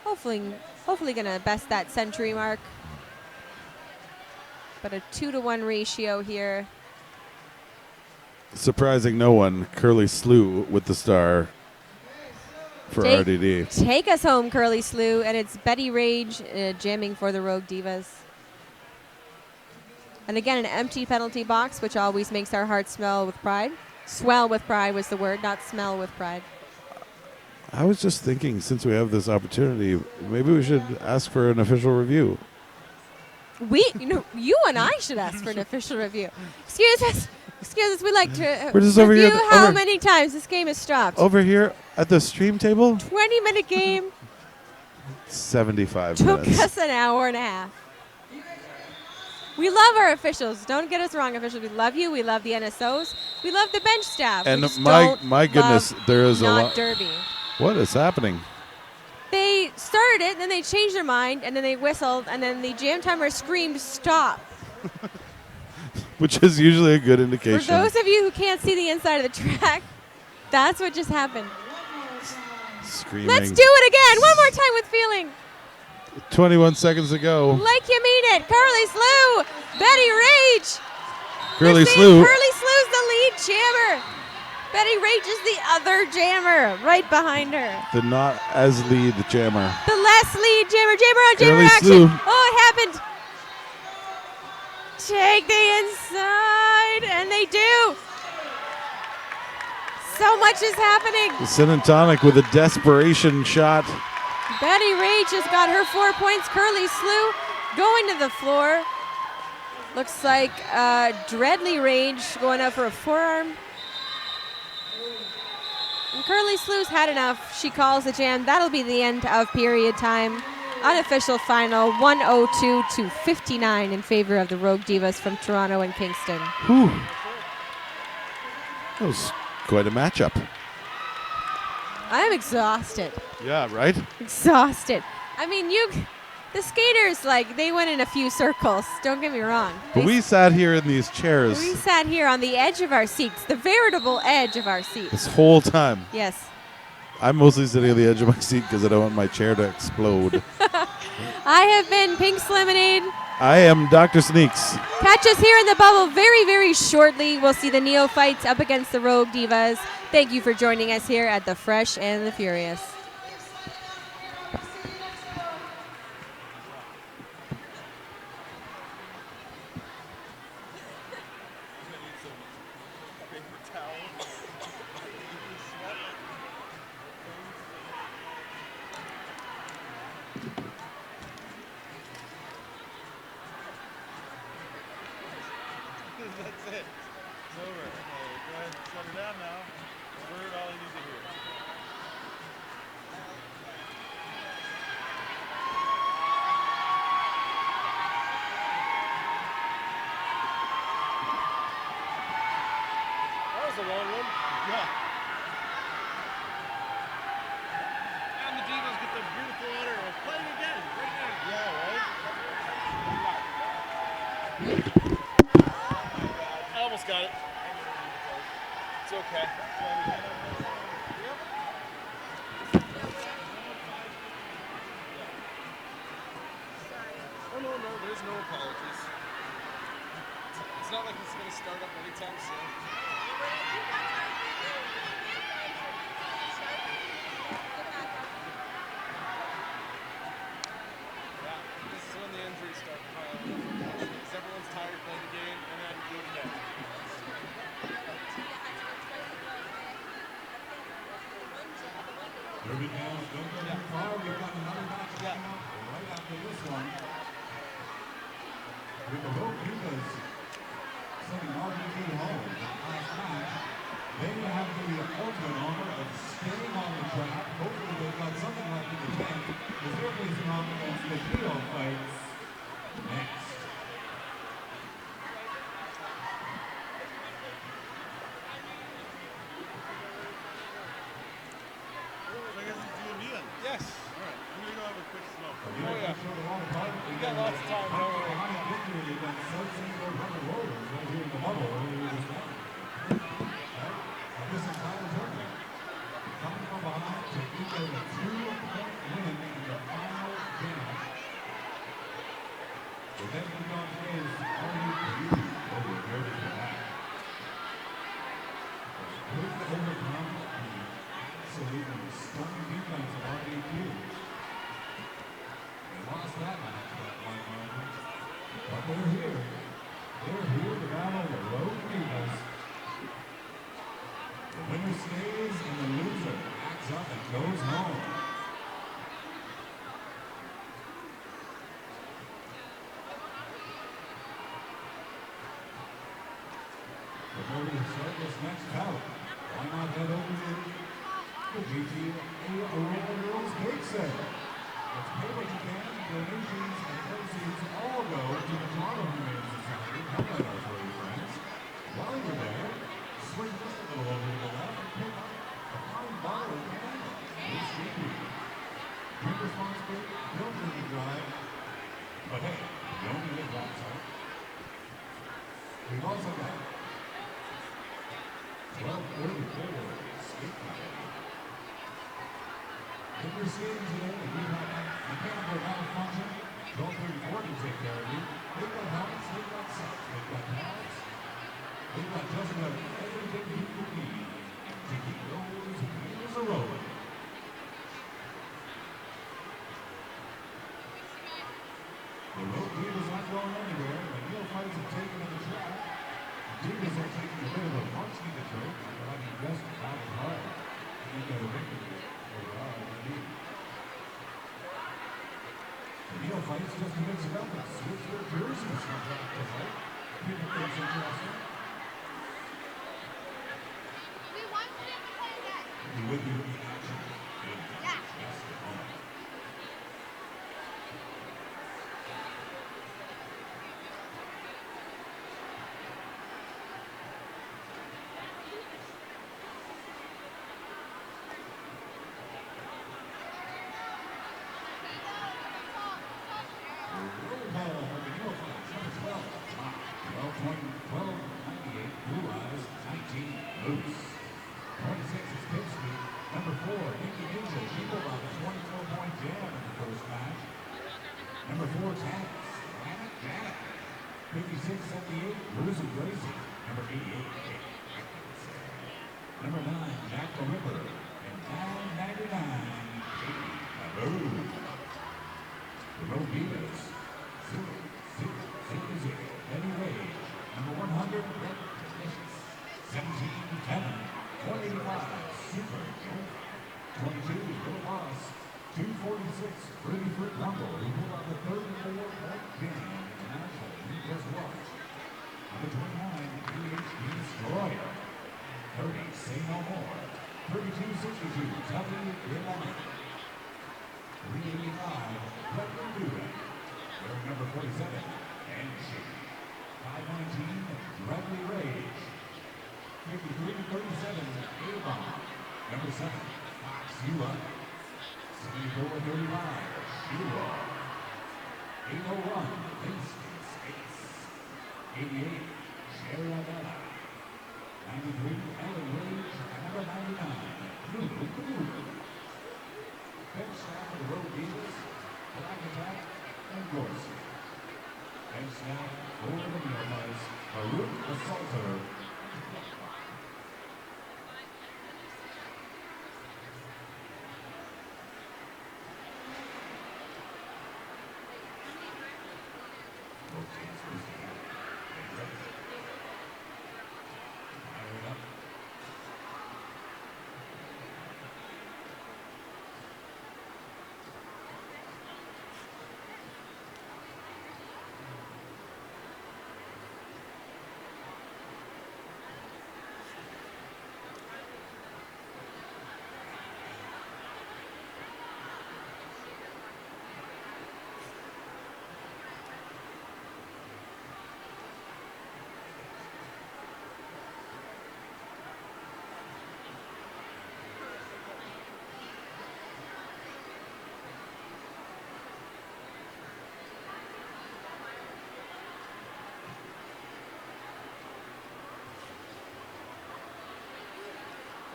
hopefully going to best that century mark. But a 2-to-1 ratio here. Surprising no one, Curly Slew with the star for RDD. Take us home, Curly Slew. And it's Betty Rage jamming for the Rogue Divas. And again, an empty penalty box, which always makes our hearts smell with pride. Swell with pride was the word, not smell with pride. I was just thinking, since we have this opportunity, maybe we should ask for an official review. You and I should ask for an official review. Excuse us. We'd like to We're just over review here how many times this game has stopped. Over here at the stream table? 20-minute game. 75 Took minutes. us an hour and a half. We love our officials. Don't get us wrong, officials. We love you. We love the NSOs. We love the bench staff. And we just my goodness, there is a lot. Derby. What is happening? They started it, then they changed their mind, and then they whistled, and then the jam timer screamed, "Stop." Which is usually a good indication. For those of you who can't see the inside of the track, that's what just happened. Screaming. Let's do it again. One more time with feeling. 21 seconds to go. Like you mean it. Curly Slew. Betty Rage. Curly Slew. Curly Slew's the lead jammer. Betty Rage is the other jammer right behind her. The not as lead jammer. The less lead jammer. Jammer on jammer Curly action. Slew. Oh, it happened. Take the inside. And they do. So much is happening. The Sin and Tonic with a desperation shot. Betty Rage has got her 4 points. Curly Slew going to the floor. Looks like Dreadly Rage going up for a forearm. And Curly Slew's had enough. She calls the jam. That'll be the end of period time. Unofficial final 102-59 in favor of the Rogue Divas from Toronto and Kingston. Whew. That was quite a matchup. I'm exhausted. Yeah, right? Exhausted. I mean, the skaters, they went in a few circles. Don't get me wrong. But we sat here in these chairs We sat here on the edge of our seats, the veritable edge of our seats. this whole time. Yes. I'm mostly sitting on the edge of my seat because I don't want my chair to explode. I have been Pink's Lemonade. I am Dr. Sneaks. Catch us here in the bubble very, very shortly. We'll see the Neophytes up against the Rogue Divas. Thank you for joining us here at the Fresh and the Furious. That's it. It's over. Go ahead and shut her down now. I've heard all you need to hear. That was a long one. Yeah. And the Divas get the beautiful honor of playing again. Right again. Yeah, right? I almost got it. It's okay. Oh, no, there's no apologies. It's not like it's going to start up anytime soon. Yeah, this is when the injuries start piling up. Because everyone's tired playing the game and then do it again. Derby Gals, don't go too far. We've got another match coming up right after this one. With the Rogue Divas sending RBG home that last match, they have the ultimate honor of staying on the track. Hopefully they've got something left in the tank as they're facing off against the Neophytes next. Who's to overcome the absolutely stunning defense of RDQ? They lost that match by 1 margin. But they're here. They're here to battle the Road Divas. The winner stays and the loser backs up and goes home. Before we start this next bout, why not head over to the GTAR RollerGirls Cake Sale? Let's pay what you can. Donations and proceeds all go to the Toronto Humane Society. Help out our furry friends. While you're there, swing just a little over to the left and pick up a fine bottle of candy. It's cheap. Drink responsibly, don't drink and drive. But hey, you only live once, right? We've also got 12:34 skate time. If you're skating today and you have a mechanical malfunction, 12:34 can take care of you. They've got helmets, they've got socks, they've got pads. They've got just about everything you could need to keep those wheels a-rolling. The Road Divas aren't going anywhere. The neophytes have taken to the track. Divas are taking a bit of a marching to trade, but I mean, just battle hard. You got a victory overall, indeed. The neophytes just mix it up and switch their jerseys from track to fight. People think it's interesting. We want them to play again. You would be with the action. Yeah. Just a moment. Number 9, Jack the Ripper, and down 99, Katie. The Road Divas, 0-0-0-0, Heavy Rage, number 100, Red Delicious, 17, Kevin, 185, Super Joe, 22, Little Boss, 246, Rudy Fruit Rumble, who pulled out the 34-point game in the national you just watched. Number 29, PhD Destroyer. 30, Say No More. 32-62, Tuffy B11. 385, Let Me Do It. Wearing number 47, Banshee. 519, Bradley Rage. 53-37, A-Bomb. Number 7, Fox You Up. 74-35, Shiro. 801, Instant Space. 88, Sherry Adela. 93, Ellen Rage, and number 99, Lulu Kulu. Bench staff of the Road Divas, Black Attack, and Gorse. Bench staff for the neophytes, Baruch Assaulter.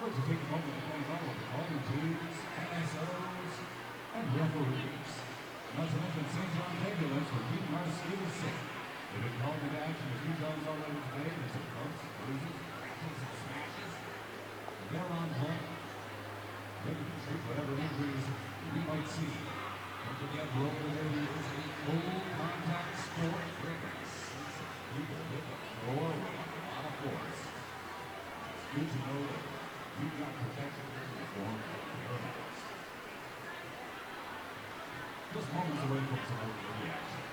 I'd like to take a moment to thank all the teams, NSOs, and referees. Not to mention St. John's Ambulance for keeping our skaters safe. They've been called into action a few times already today. There's some bumps, bruises, scratches, and smashes. they're on home. Ready to treat whatever injuries we might see. Don't forget, roller derby is a full contact sport. People hit the floor with a lot of force. It's good to know that you've got protection in the form of parameters. Just moments away from some of the reaction.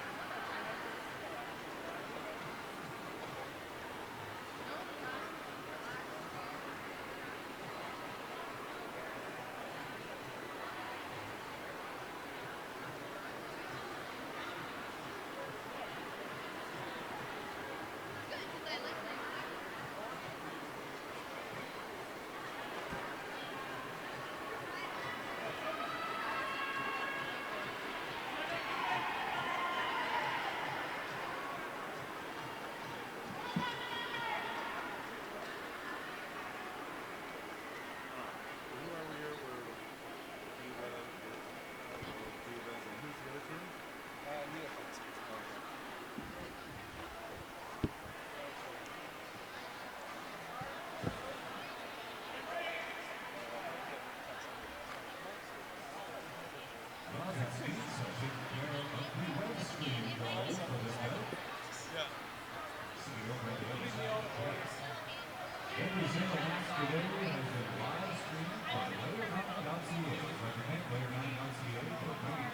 Every single match today has been live streamed by RollerGirls.ca. Represent Player9.ca for bringing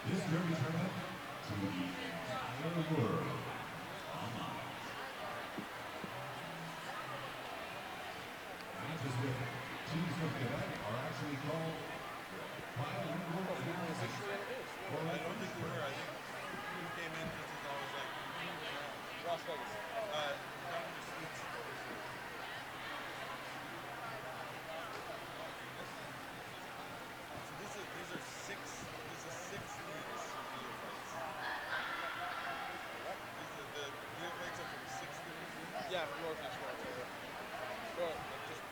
this derby tournament to the entire world online. Matches with teams from Quebec are actually called bilingual analysis. Or I don't think we were. I think we came in because it's always like Las Vegas. So these are six leagues for neophytes. The neophytes are from 6 different leagues? Yeah, from Northeast America. Well, just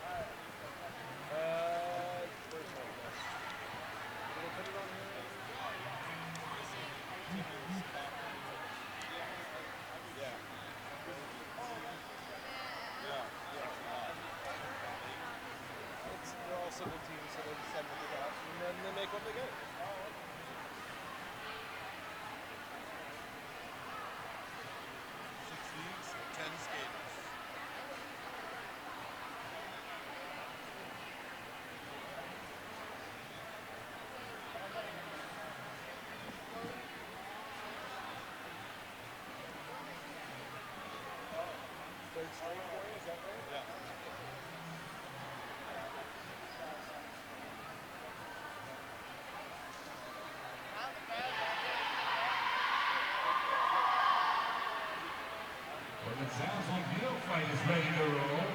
where's one? Did I put it on here? They're all single teams, so they decide what they got, and then they make what they get. 6 leagues, 10 skaters. Third straight for you, is that right? Yeah. Well, it sounds like Neophyte is ready to roll.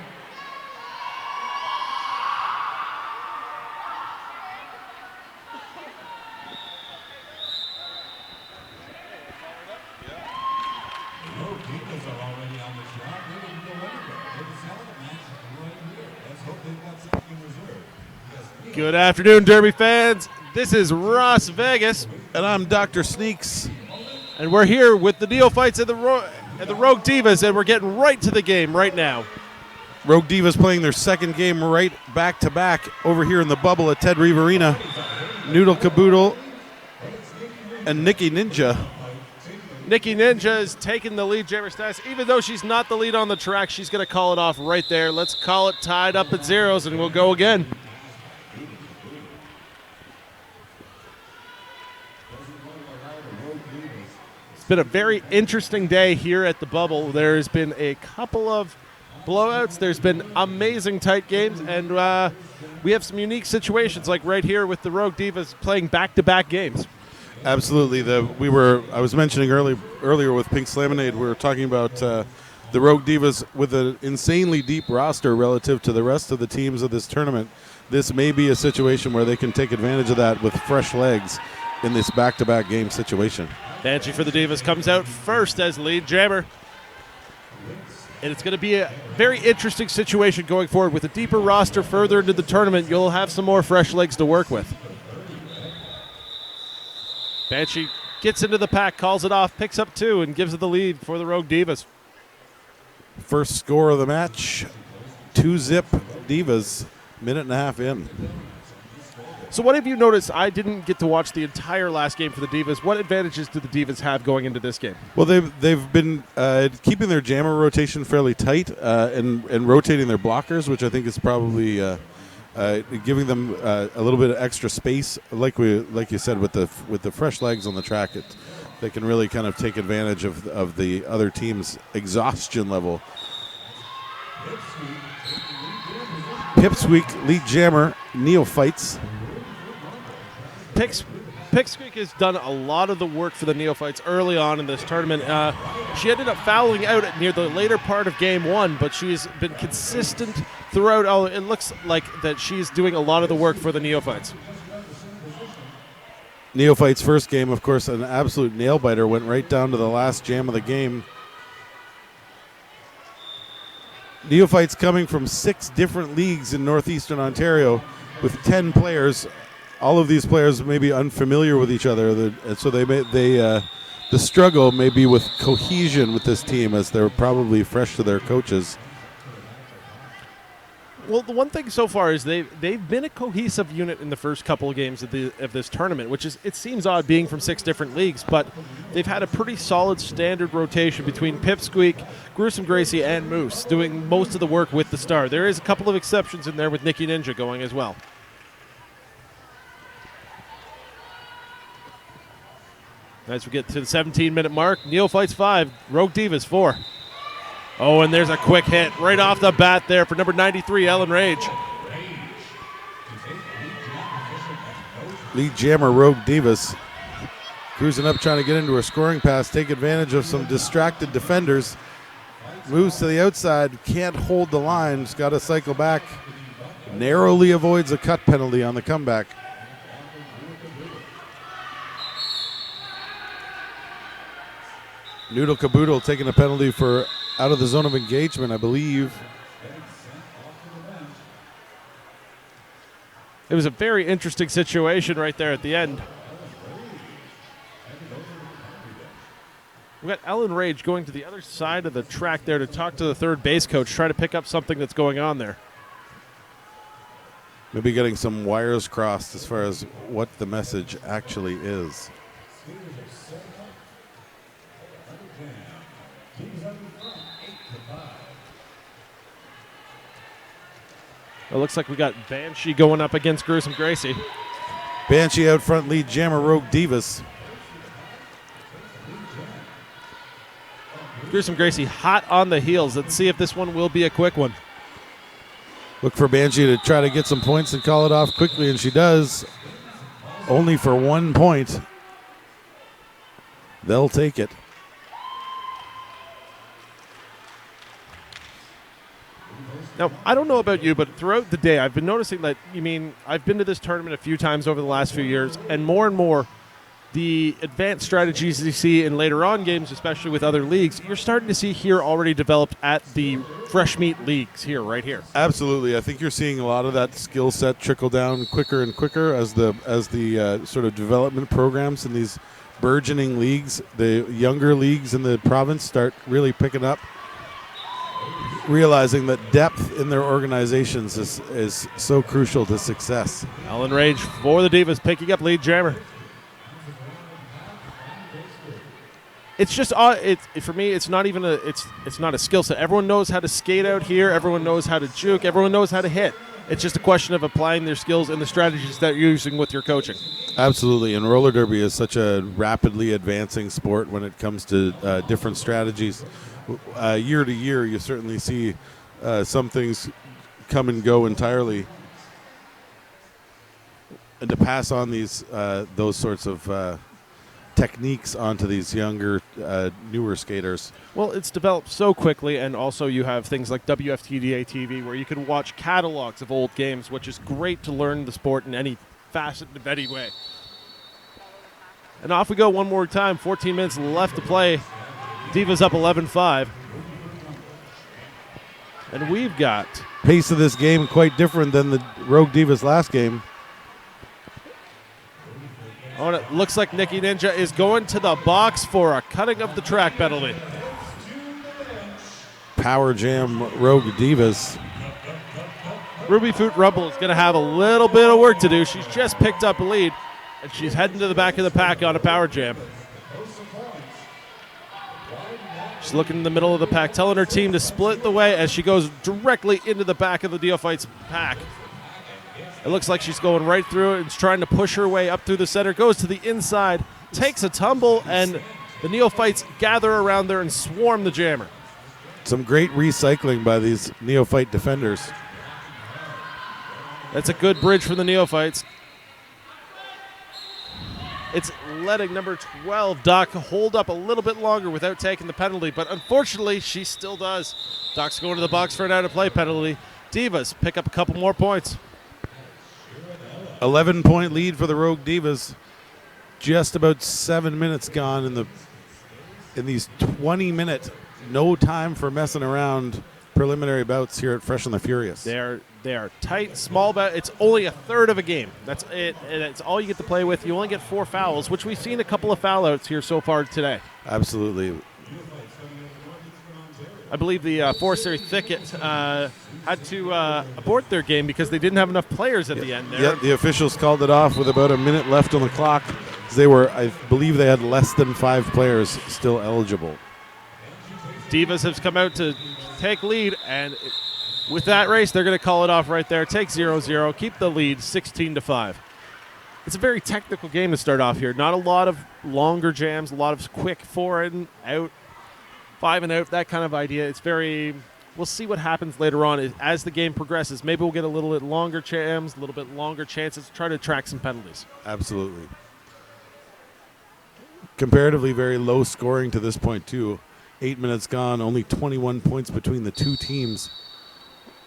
The Rogue Divas are already on the track, ready to go anywhere. There's a hell of a match right here. Let's hope they've got something in reserve. Yes, Good afternoon, Derby fans. This is Las Vegas, And I'm Dr. Sneaks. and we're here with the neophytes and the Rogue Divas, and we're getting right to the game right now. Rogue Divas playing their second game right back to back over here in the bubble at Ted Reeve Arena. Noodle Caboodle and Nikki Ninja. Nikki Ninja is taking the lead, Jammer Sass. Even though she's not the lead on the track, she's going to call it off right there. Let's call it tied up at zeros, and we'll go again. It's been a very interesting day here at the bubble. There's been a couple of blowouts. There's been amazing tight games, and we have some unique situations, like right here with the Rogue Divas playing back-to-back games. Absolutely. I was mentioning earlier with Pink Slaminade, we were talking about the Rogue Divas with an insanely deep roster relative to the rest of the teams of this tournament. This may be a situation where they can take advantage of that with fresh legs in this back-to-back game situation. Banshee for the Divas comes out first as lead jammer. And it's going to be a very interesting situation going forward. With a deeper roster further into the tournament, you'll have some more fresh legs to work with. Banshee gets into the pack, calls it off, picks up 2, and gives it the lead for the Rogue Divas. First score of the match, 2-zip Divas. Minute and a half in. So what have you noticed? I didn't get to watch the entire last game for the Divas. What advantages do the Divas have going into this game? Well, they've been keeping their jammer rotation fairly tight and rotating their blockers, which I think is probably giving them a little bit of extra space. Like you said, with the fresh legs on the track, they can really kind of take advantage of the other team's exhaustion level. Pipsqueak, lead jammer, neophytes. Pipsqueak has done a lot of the work for the neophytes early on in this tournament. She ended up fouling out near the later part of game 1, but she's been consistent throughout. It looks like that she's doing a lot of the work for the neophytes. Neophytes' first game, of course, an absolute nail-biter, went right down to the last jam of the game. Neophytes coming from 6 different leagues in northeastern Ontario with 10 players. All of these players may be unfamiliar with each other, so the struggle may be with cohesion with this team, as they're probably fresh to their coaches. Well, the one thing so far is they've been a cohesive unit in the first couple of games of this tournament, which is, it seems odd being from 6 different leagues, but they've had a pretty solid standard rotation between Pipsqueak, Gruesome Gracie, and Moose, doing most of the work with the star. There is a couple of exceptions in there with Nikki Ninja going as well. As we get to the 17-minute mark, Neophytes 5, Rogue Divas 4. Oh, and there's a quick hit right off the bat there for number 93, Ellen Rage. Lead jammer, Rogue Divas, cruising up, trying to get into her scoring pass, take advantage of some distracted defenders. Moves to the outside, can't hold the line, just got to cycle back. Narrowly avoids a cut penalty on the comeback. Noodle Caboodle taking a penalty for out of the zone of engagement, I believe. It was a very interesting situation right there at the end. We've got Ellen Rage going to the other side of the track there to talk to the third base coach, try to pick up something that's going on there. Maybe getting some wires crossed as far as what the message actually is. It looks like we got Banshee going up against Gruesome Gracie. Banshee out front, lead jammer, Rogue Divas. Gruesome Gracie hot on the heels. Let's see if this one will be a quick one. Look for Banshee to try to get some points and call it off quickly, and she does. Only for 1 point. They'll take it. Now, I don't know about you, but throughout the day, I've been noticing that, I've been to this tournament a few times over the last few years, and more, the advanced strategies you see in later on games, especially with other leagues, you're starting to see here already developed at the fresh meat leagues here, right here. Absolutely. I think you're seeing a lot of that skill set trickle down quicker and quicker as the sort of development programs in these burgeoning leagues, the younger leagues in the province, start really picking up, realizing that depth in their organizations is so crucial to success. Ellen Rage for the Divas, picking up lead jammer. It's just for me. It's not even it's not a skill set. Everyone knows how to skate out here. Everyone knows how to juke. Everyone knows how to hit. It's just a question of applying their skills and the strategies that you're using with your coaching. Absolutely, and roller derby is such a rapidly advancing sport when it comes to different strategies. Year to year, you certainly see some things come and go entirely, and to pass on those sorts of techniques onto these younger, newer skaters. Well, it's developed so quickly, and also you have things like WFTDA TV where you can watch catalogs of old games, which is great to learn the sport in any facet of any way. And off we go one more time. 14 minutes left to play. Divas up 11-5. And we've got... Pace of this game quite different than the Rogue Divas last game. Oh, and it looks like Nikki Ninja is going to the box for a cutting of the track penalty. Power jam Rogue Divas. Ruby Foot Rumble is going to have a little bit of work to do. She's just picked up a lead, and she's heading to the back of the pack on a power jam. She's looking in the middle of the pack, telling her team to split the way as she goes directly into the back of the Neophytes pack. It looks like she's going right through it and trying to push her way up through the center, goes to the inside, takes a tumble, and the Neophytes gather around there and swarm the jammer. Some great recycling by these Neophyte defenders. That's a good bridge for the Neophytes. It's letting number 12, Doc, hold up a little bit longer without taking the penalty, but unfortunately, she still does. Doc's going to the box for an out-of-play penalty. Divas pick up a couple more points. 11-point lead for the Rogue Divas. Just about 7 minutes gone in these 20-minute, no time for messing around preliminary bouts here at Fresh and the Furious. They are tight, small bout. It's only a third of a game. That's it. And it's all you get to play with. You only get 4 fouls, which we've seen a couple of foul outs here so far today. Absolutely. I believe the Forestry Thicket had to abort their game because they didn't have enough players at the end there. Yep, the officials called it off with about a minute left on the clock. I believe they had less than 5 players still eligible. Divas have come out to take lead, and with that race, they're going to call it off right there. Take 0-0, keep the lead 16-5. It's a very technical game to start off here. Not a lot of longer jams, a lot of quick 4 and out, 5 and out, that kind of idea. It's very, we'll see what happens later on as the game progresses. Maybe we'll get a little bit longer jams, a little bit longer chances, try to track some penalties. Absolutely. Comparatively very low scoring to this point, too. 8 minutes gone, only 21 points between the two teams.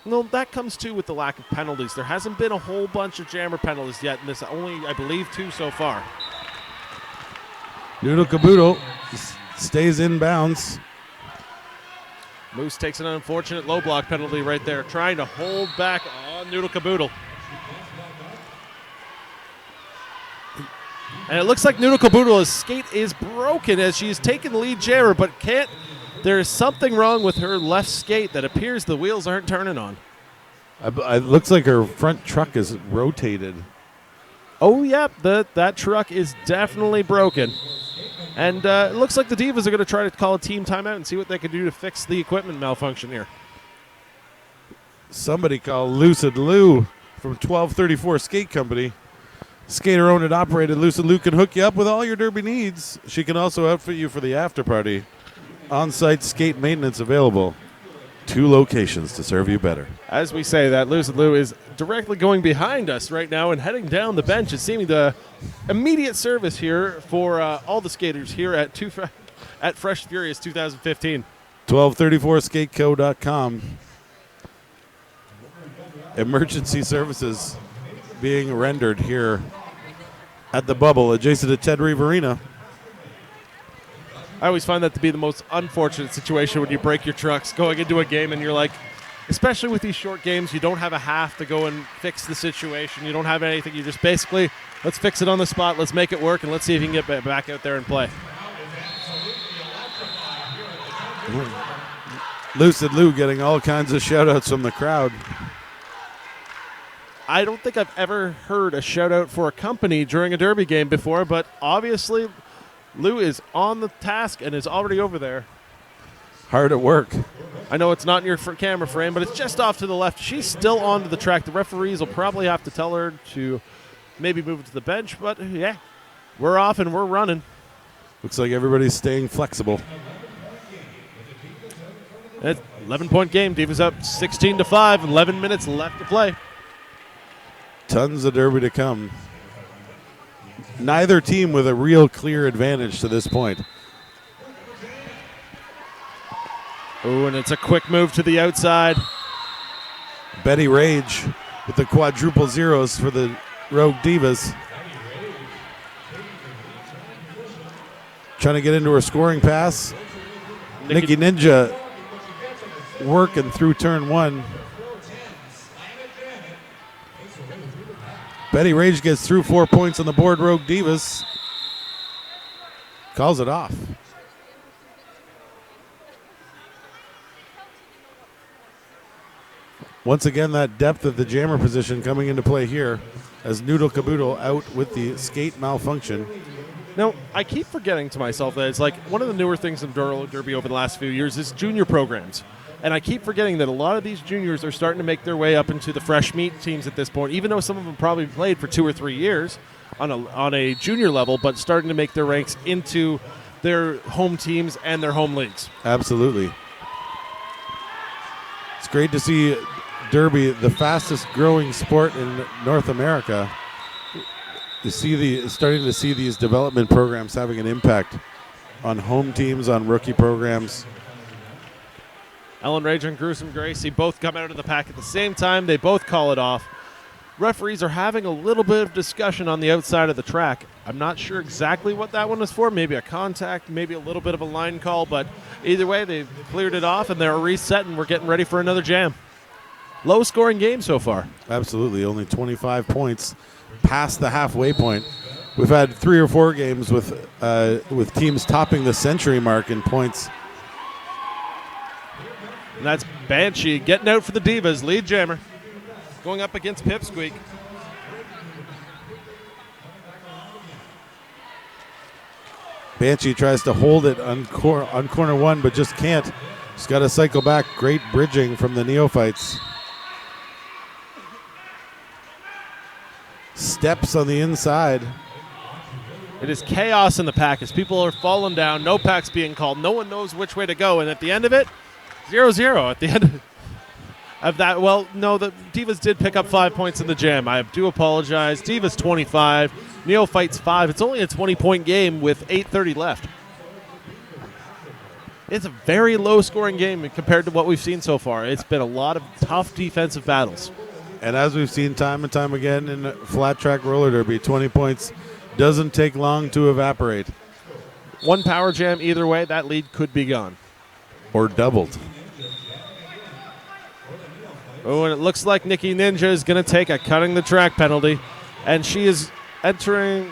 No, that comes too with the lack of penalties. There hasn't been a whole bunch of jammer penalties yet, and there's only, I believe, 2 so far. Noodle Caboodle stays in bounds. Moose takes an unfortunate low block penalty right there, trying to hold back on Noodle Caboodle. And it looks like Noodle Caboodle's skate is broken as she's taken the lead jammer, but can't. There is something wrong with her left skate that appears the wheels aren't turning on. It looks like her front truck is rotated. Oh, yep, that truck is definitely broken. And it looks like the Divas are going to try to call a team timeout and see what they can do to fix the equipment malfunction here. Somebody call Lucid Lou from 1234 Skate Company. Skater owned and operated, Lucid Lou can hook you up with all your derby needs. She can also outfit you for the after party. On-site skate maintenance available. 2 locations to serve you better. As we say that, Lucid Lou is directly going behind us right now and heading down the bench and seeming the immediate service here for all the skaters here at Fresh Furious 2015. 1234skateco.com. Emergency services being rendered here at the Bubble, adjacent to Ted Reeve Arena. I always find that to be the most unfortunate situation when you break your trucks going into a game and you're like, especially with these short games, you don't have a half to go and fix the situation. You don't have anything. You just basically, let's fix it on the spot, let's make it work, and let's see if you can get back out there and play. Lucid Lou getting all kinds of shout-outs from the crowd. I don't think I've ever heard a shout-out for a company during a derby game before, but obviously Lou is on the task and is already over there. Hard at work. I know it's not in your camera frame, but it's just off to the left. She's still onto the track. The referees will probably have to tell her to maybe move to the bench, but yeah, we're off and we're running. Looks like everybody's staying flexible. It's 11-point game. Divas up 16-5, 11 minutes left to play. Tons of derby to come. Neither team with a real clear advantage to this point. Oh, and it's a quick move to the outside. Betty Rage with the quadruple zeros for the Rogue Divas. Trying to get into her scoring pass. Nikki Ninja working through turn 1. Betty Rage gets through 4 points on the board. Rogue Divas calls it off. Once again, that depth of the jammer position coming into play here as Noodle Caboodle out with the skate malfunction. Now, I keep forgetting to myself that it's like one of the newer things in roller derby over the last few years is junior programs. And I keep forgetting that a lot of these juniors are starting to make their way up into the fresh meat teams at this point, even though some of them probably played for 2 or 3 years on a junior level, but starting to make their ranks into their home teams and their home leagues. Absolutely. It's great to see derby, the fastest growing sport in North America, starting to see these development programs having an impact on home teams, on rookie programs. Ellen Rager and Gruesome Gracie both come out of the pack at the same time. They both call it off. Referees are having a little bit of discussion on the outside of the track. I'm not sure exactly what that one is for. Maybe a contact, maybe a little bit of a line call, but either way, they've cleared it off and they're reset and we're getting ready for another jam. Low scoring game so far. Absolutely, only 25 points past the halfway point. We've had 3 or 4 games with teams topping the century mark in points. And that's Banshee getting out for the Divas, lead jammer, going up against Pipsqueak. Banshee tries to hold it on corner 1, but just can't. She's got to cycle back. Great bridging from the neophytes. Steps on the inside. It is chaos in the pack as people are falling down. No packs being called. No one knows which way to go. And at the end of it, 0-0 at the end of that. Well, no, the Divas did pick up 5 points in the jam. I do apologize. Divas 25, Neophytes 5. It's only a 20-point game with 8:30 left. It's a very low-scoring game compared to what we've seen so far. It's been a lot of tough defensive battles. And as we've seen time and time again in flat track roller derby, 20 points doesn't take long to evaporate. One power jam either way, that lead could be gone. Or doubled. Oh, and it looks like Nikki Ninja is going to take a cutting the track penalty. And she is entering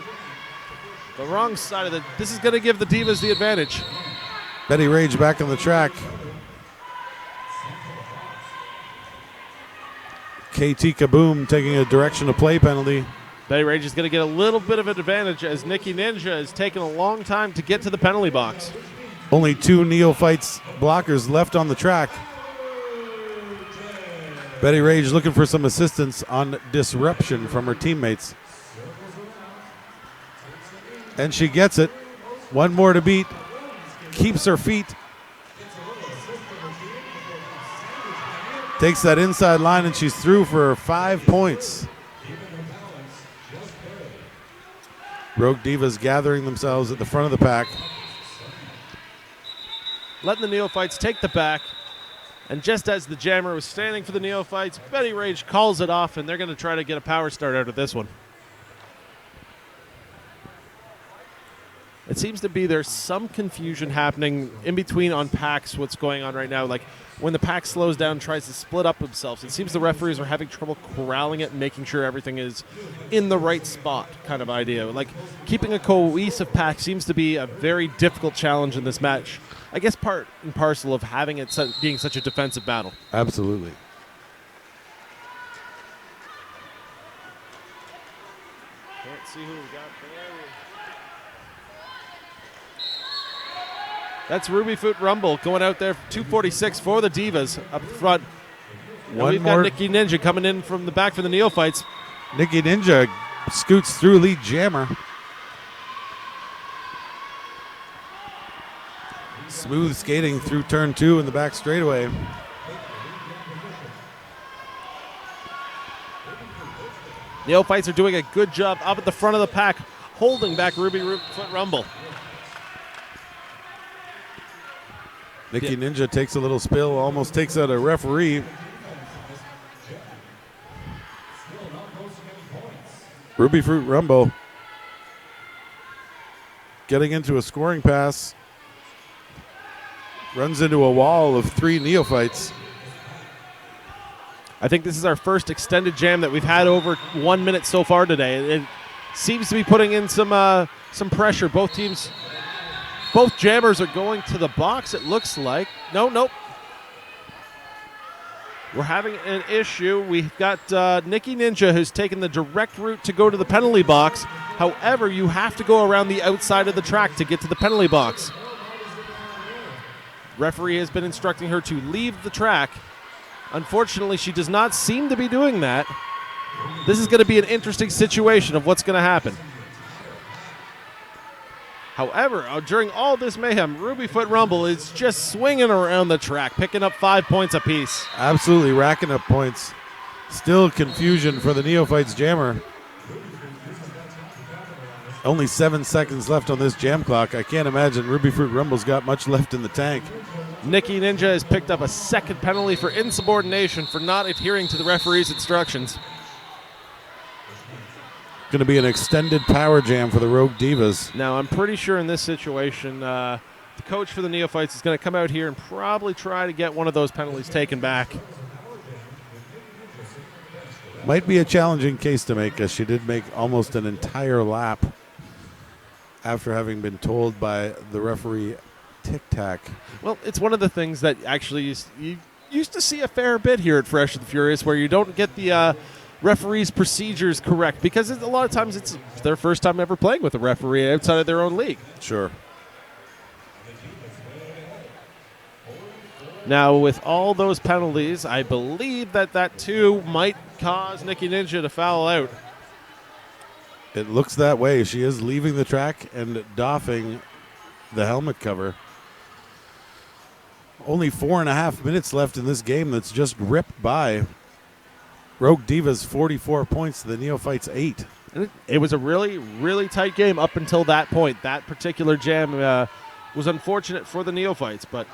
the wrong side of the... This is going to give the Divas the advantage. Betty Rage back on the track. KT Kaboom taking a direction to play penalty. Betty Rage is going to get a little bit of an advantage as Nikki Ninja is taking a long time to get to the penalty box. Only 2 neophytes blockers left on the track. Betty Rage looking for some assistance on disruption from her teammates. And she gets it. 1 more to beat. Keeps her feet. Takes that inside line and she's through for 5 points. Rogue Divas gathering themselves at the front of the pack. Letting the Neophytes take the back. And just as the jammer was standing for the Neophytes, Betty Rage calls it off, and they're going to try to get a power start out of this one. It seems to be there's some confusion happening in between on packs, what's going on right now. Like when the pack slows down, tries to split up themselves, it seems the referees are having trouble corralling it and making sure everything is in the right spot kind of idea. Like keeping a cohesive pack seems to be a very difficult challenge in this match. I guess part and parcel of having it being such a defensive battle. Absolutely. Can't see who we got there. That's Ruby Foot Rumble going out there, 246 for the Divas up front. And we've got Nikki Ninja coming in from the back for the Neophytes. Nikki Ninja scoots through lead jammer. Smooth skating through turn 2 in the back straightaway. Neophytes are doing a good job up at the front of the pack, holding back Ruby Foot Rumble. Nikki Ninja takes a little spill, almost takes out a referee. Ruby Fruit Rumble getting into a scoring pass. Runs into a wall of 3 neophytes. I think this is our first extended jam that we've had over 1 minute so far today. It seems to be putting in some pressure. Both jammers are going to the box, it looks like. Nope. We're having an issue. We've got Nikki Ninja, who's taken the direct route to go to the penalty box. However, you have to go around the outside of the track to get to the penalty box. Referee has been instructing her to leave the track. Unfortunately, she does not seem to be doing that. This is going to be an interesting situation of what's going to happen. However, during all this mayhem, Rubyfoot Rumble is just swinging around the track, picking up 5 points apiece. Absolutely racking up points. Still confusion for the Neophytes jammer. Only 7 seconds left on this jam clock. I can't imagine Ruby Fruit Rumble's got much left in the tank. Nikki Ninja has picked up a second penalty for insubordination for not adhering to the referee's instructions. Going to be an extended power jam for the Rogue Divas. Now, I'm pretty sure in this situation, the coach for the Neophytes is going to come out here and probably try to get one of those penalties taken back. Might be a challenging case to make, as she did make almost an entire lap after having been told by the referee tic-tac. Well, it's one of the things that actually you used to see a fair bit here at Fresh and Furious, where you don't get the referees' procedures correct, because a lot of times it's their first time ever playing with a referee outside of their own league. Sure. Now, with all those penalties, I believe that too might cause Nikki Ninja to foul out. It looks that way. She is leaving the track and doffing the helmet cover. Only 4.5 minutes left in this game that's just ripped by. Rogue Divas 44 points to the Neophytes 8. It was a really, really tight game up until that point. That particular jam was unfortunate for the Neophytes, but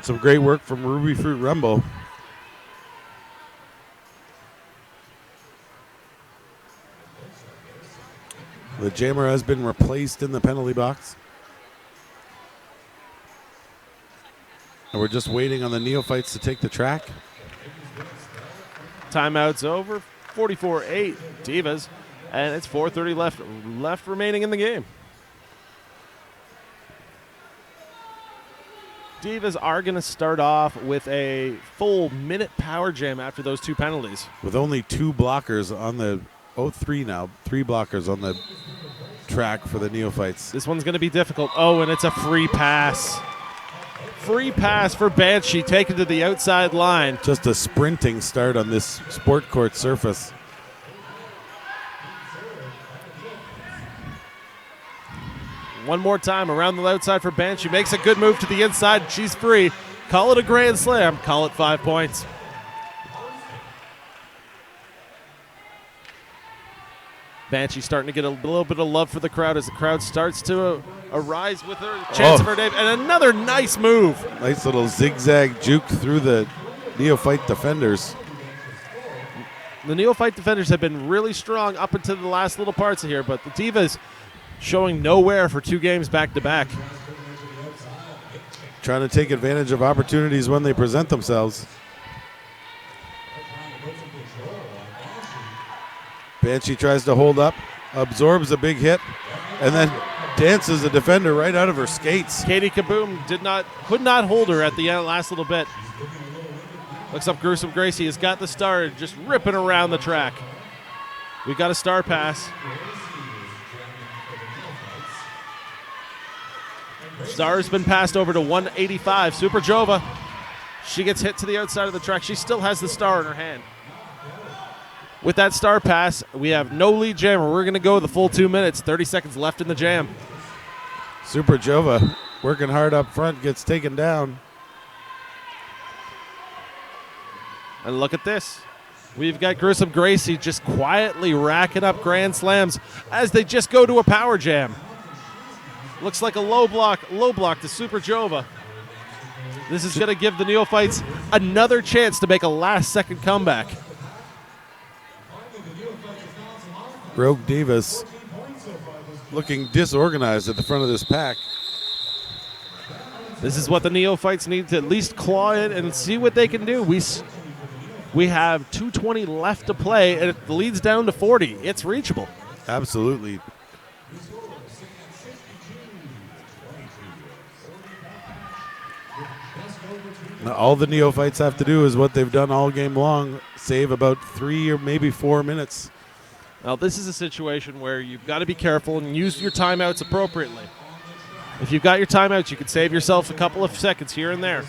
some great work from Ruby Fruit Rumble. The jammer has been replaced in the penalty box. And we're just waiting on the Neophytes to take the track. Timeout's over. 44-8 Divas, and it's 4:30 left remaining in the game. Divas are going to start off with a full minute power jam after those 2 penalties. With only 2 blockers on the 3 now. 3 blockers on the track for the Neophytes. This one's going to be difficult. Oh, and it's a free pass. Free pass for Banshee, taken to the outside line. Just a sprinting start on this sport court surface. One more time around the outside for Banshee. Makes a good move to the inside. She's free. Call it a grand slam. Call it 5 points. Banshee starting to get a little bit of love for the crowd as the crowd starts to arise with her chance of her name. And another nice move. Nice little zigzag juke through the Neophyte defenders. The Neophyte defenders have been really strong up until the last little parts of here, but the Divas showing nowhere for 2 games back-to-back. Trying to take advantage of opportunities when they present themselves. Banshee tries to hold up, absorbs a big hit, and then dances the defender right out of her skates. Katie Kaboom could not hold her at the end, last little bit. Looks up Gruesome Gracie has got the star just ripping around the track. We got a star pass. Star's been passed over to 185. Super Jova. She gets hit to the outside of the track. She still has the star in her hand. With that star pass, we have no lead jammer. We're going to go the full 2 minutes. 30 seconds left in the jam. Super Jova working hard up front, gets taken down. And look at this. We've got Gruesome Gracie just quietly racking up grand slams as they just go to a power jam. Looks like a low block to Super Jova. This is going to give the Neophytes another chance to make a last-second comeback. Rogue Divas looking disorganized at the front of this pack. This is what the Neophytes need to at least claw in and see what they can do. We have 2:20 left to play, and it leads down to 40. It's reachable. Absolutely. Now, all the neophytes have to do is what they've done all game long, save about 3 or maybe 4 minutes. Now, this is a situation where you've got to be careful and use your timeouts appropriately. If you've got your timeouts, you can save yourself a couple of seconds here and there.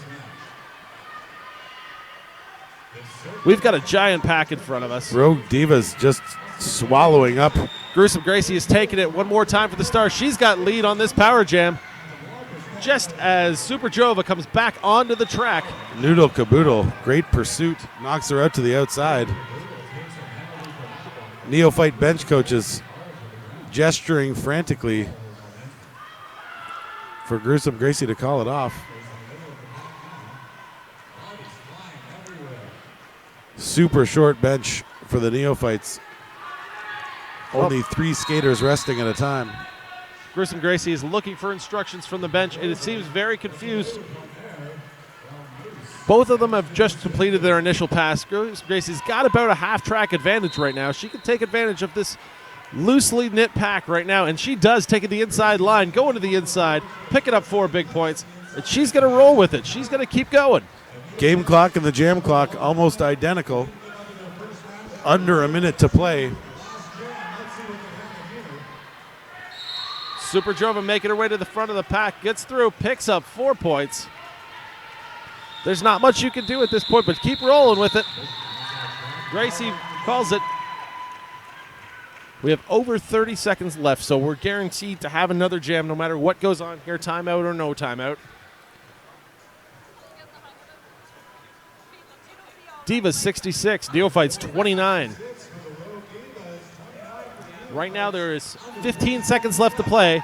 We've got a giant pack in front of us. Rogue Divas just swallowing up. Gruesome Gracie is taking it one more time for the star. She's got lead on this power jam. Just as Super Jova comes back onto the track. Noodle Caboodle, great pursuit, knocks her out to the outside. Neophyte bench coaches gesturing frantically for Gruesome Gracie to call it off. Super short bench for the neophytes. Only 3 skaters resting at a time. Gruesome Gracie is looking for instructions from the bench, and it seems very confused. Both of them have just completed their initial pass. Gruesome Gracie's got about a half-track advantage right now. She can take advantage of this loosely knit pack right now, and she does take it the inside line, go into the inside, picking up 4 big points, and she's going to roll with it. She's going to keep going. Game clock and the jam clock almost identical. Under a minute to play. Super Jova making her way to the front of the pack, gets through, picks up 4 points. There's not much you can do at this point, but keep rolling with it. Gracie calls it. We have over 30 seconds left, so we're guaranteed to have another jam no matter what goes on here, timeout or no timeout. Divas 66, Neophytes 29. Right now there is 15 seconds left to play.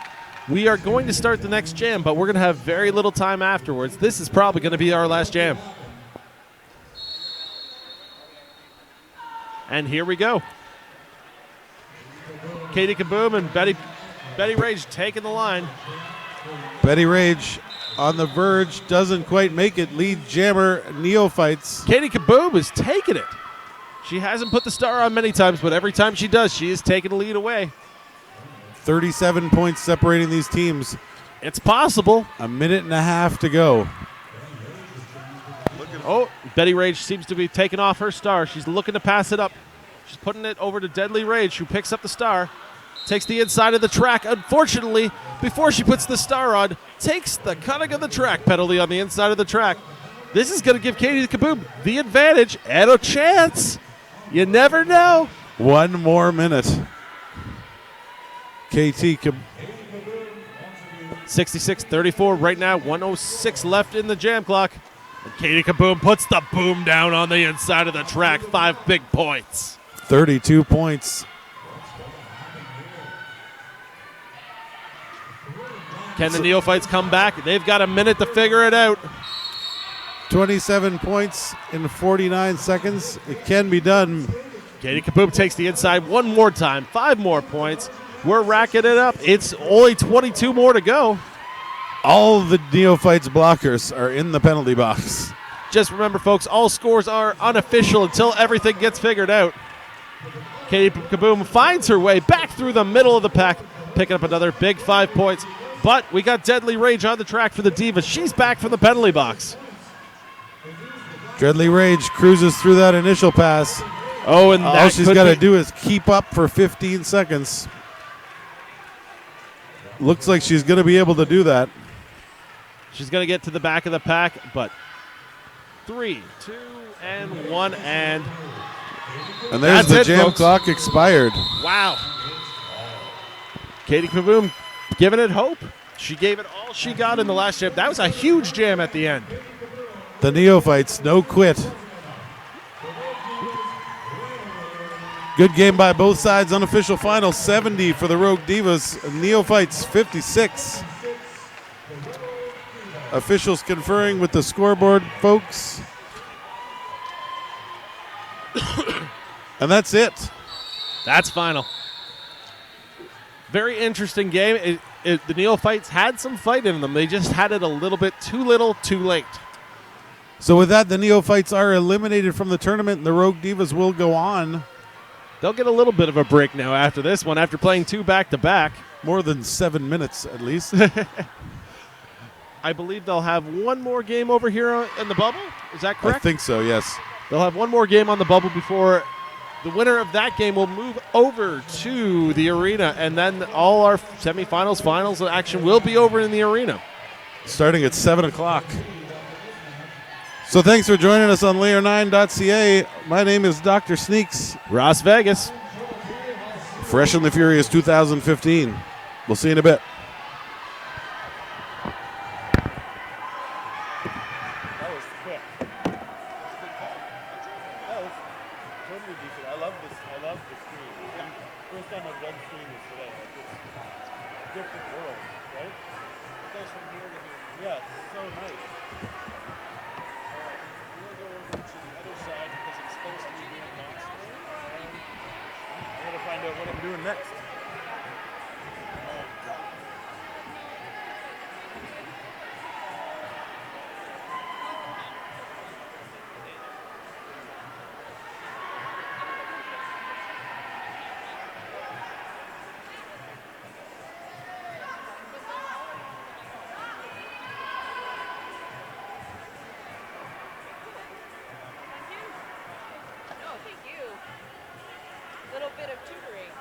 We are going to start the next jam, but we're going to have very little time afterwards. This is probably going to be our last jam. And here we go. Katie Kaboom and Betty Rage taking the line. Betty Rage on the verge, doesn't quite make it. Lead jammer, Neophytes. Katie Kaboom is taking it. She hasn't put the star on many times, but every time she does, she is taking the lead away. 37 points separating these teams. It's possible. A minute and a half to go. Oh, Betty Rage seems to be taking off her star. She's looking to pass it up. She's putting it over to Deadly Rage, who picks up the star. Takes the inside of the track. Unfortunately, before she puts the star on, takes the cutting of the track penalty on the inside of the track. This is going to give Katie Kaboom the advantage and a chance. You never know. 1 more minute. KT 66-34 right now. 1:06 left in the jam clock. And Katie Kaboom puts the boom down on the inside of the track. 5 big points. 32 points. Can the Neophytes come back? They've got a minute to figure it out. 27 points in 49 seconds. It can be done. Katie Kaboom takes the inside one more time. 5 more points. We're racking it up. It's only 22 more to go. All the Neophytes blockers are in the penalty box. Just remember, folks, all scores are unofficial until everything gets figured out. Katie Kaboom finds her way back through the middle of the pack, picking up another big 5 points. But we got Deadly Rage on the track for the Divas. She's back from the penalty box. Deadly Rage cruises through that initial pass. Oh, and all she's got to do is keep up for 15 seconds. Looks like she's going to be able to do that. She's going to get to the back of the pack, but 3, 2, and 1, and there's the jam folks. clock expired. Wow. Katie Kaboom giving it hope. She gave it all she got in the last jam. That was a huge jam at the end. The Neophytes, no quit. Good game by both sides. Unofficial final 70 for the Rogue Divas. Neophytes 56. Officials conferring with the scoreboard, folks. And that's it. That's final. Very interesting game. The Neophytes had some fight in them. They just had it a little bit too little, too late. So with that, the Neophytes are eliminated from the tournament, and the Rogue Divas will go on. They'll get a little bit of a break now after this one, after playing 2 back-to-back. More than 7 minutes, at least. I believe they'll have one more game over here in the bubble. Is that correct? I think so, yes. They'll have one more game on the bubble before the winner of that game will move over to the arena, and then all our semifinals, finals action will be over in the arena. Starting at 7 o'clock. So thanks for joining us on layer9.ca. My name is Dr. Sneaks. Las Vegas. Fresh and the Furious 2015. We'll see you in a bit. That was quick. That was totally decent. I love this. I love the screen. First time I've done screens today. Like it's a different world, right? It goes from here to here. Yeah, it's so nice. We'll go over to the other side because it's supposed to be doing monster. I'm gonna find out what I'm doing next. Oh, thank you. Little bit of tutoring.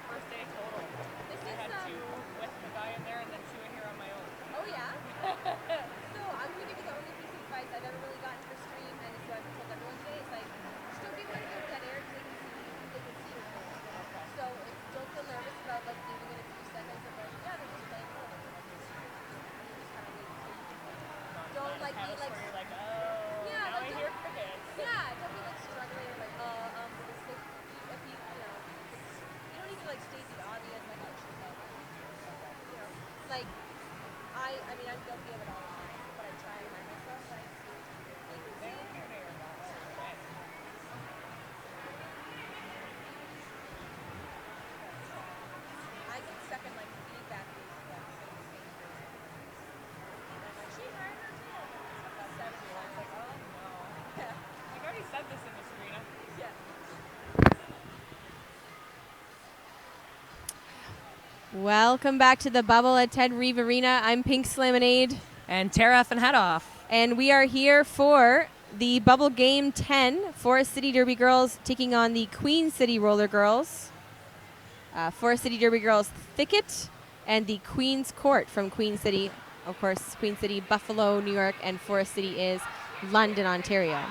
first day total. I had 2 with the guy in there and then 2 in here on my own. Oh yeah? So I'm gonna give you the only piece of advice I've ever really gotten for stream, and it's what I've told everyone today. It's like, just don't be worried about dead air because they can see your face. So don't feel nervous about like leaving in a few seconds of like, yeah, they're just playing for them. Don't like be like, Where you're like, oh, yeah, now like, I don't- hear crickets. yeah, don't be like struggling or like, if you know, you don't need to like state the obvious like, oh, she's not, you know, like. I mean, I'm guilty of it all the time, but I try and remind myself, like, I get stuck in, like, feedback loops of, like, saying the same thing. And I'm like, she's right, her too. About 7 times, like, oh, no. Yeah. Like, I already said this in this arena. Yeah. Welcome back to the Bubble at Ted Reeve Arena. I'm Pink Slamonade. And tear off and head off. And we are here for the Bubble Game 10, Forest City Derby Girls taking on the Queen City Roller Girls. Forest City Derby Girls Thicket and the Queen's Court from Queen City. Of course, Queen City, Buffalo, New York, and Forest City is London, Ontario.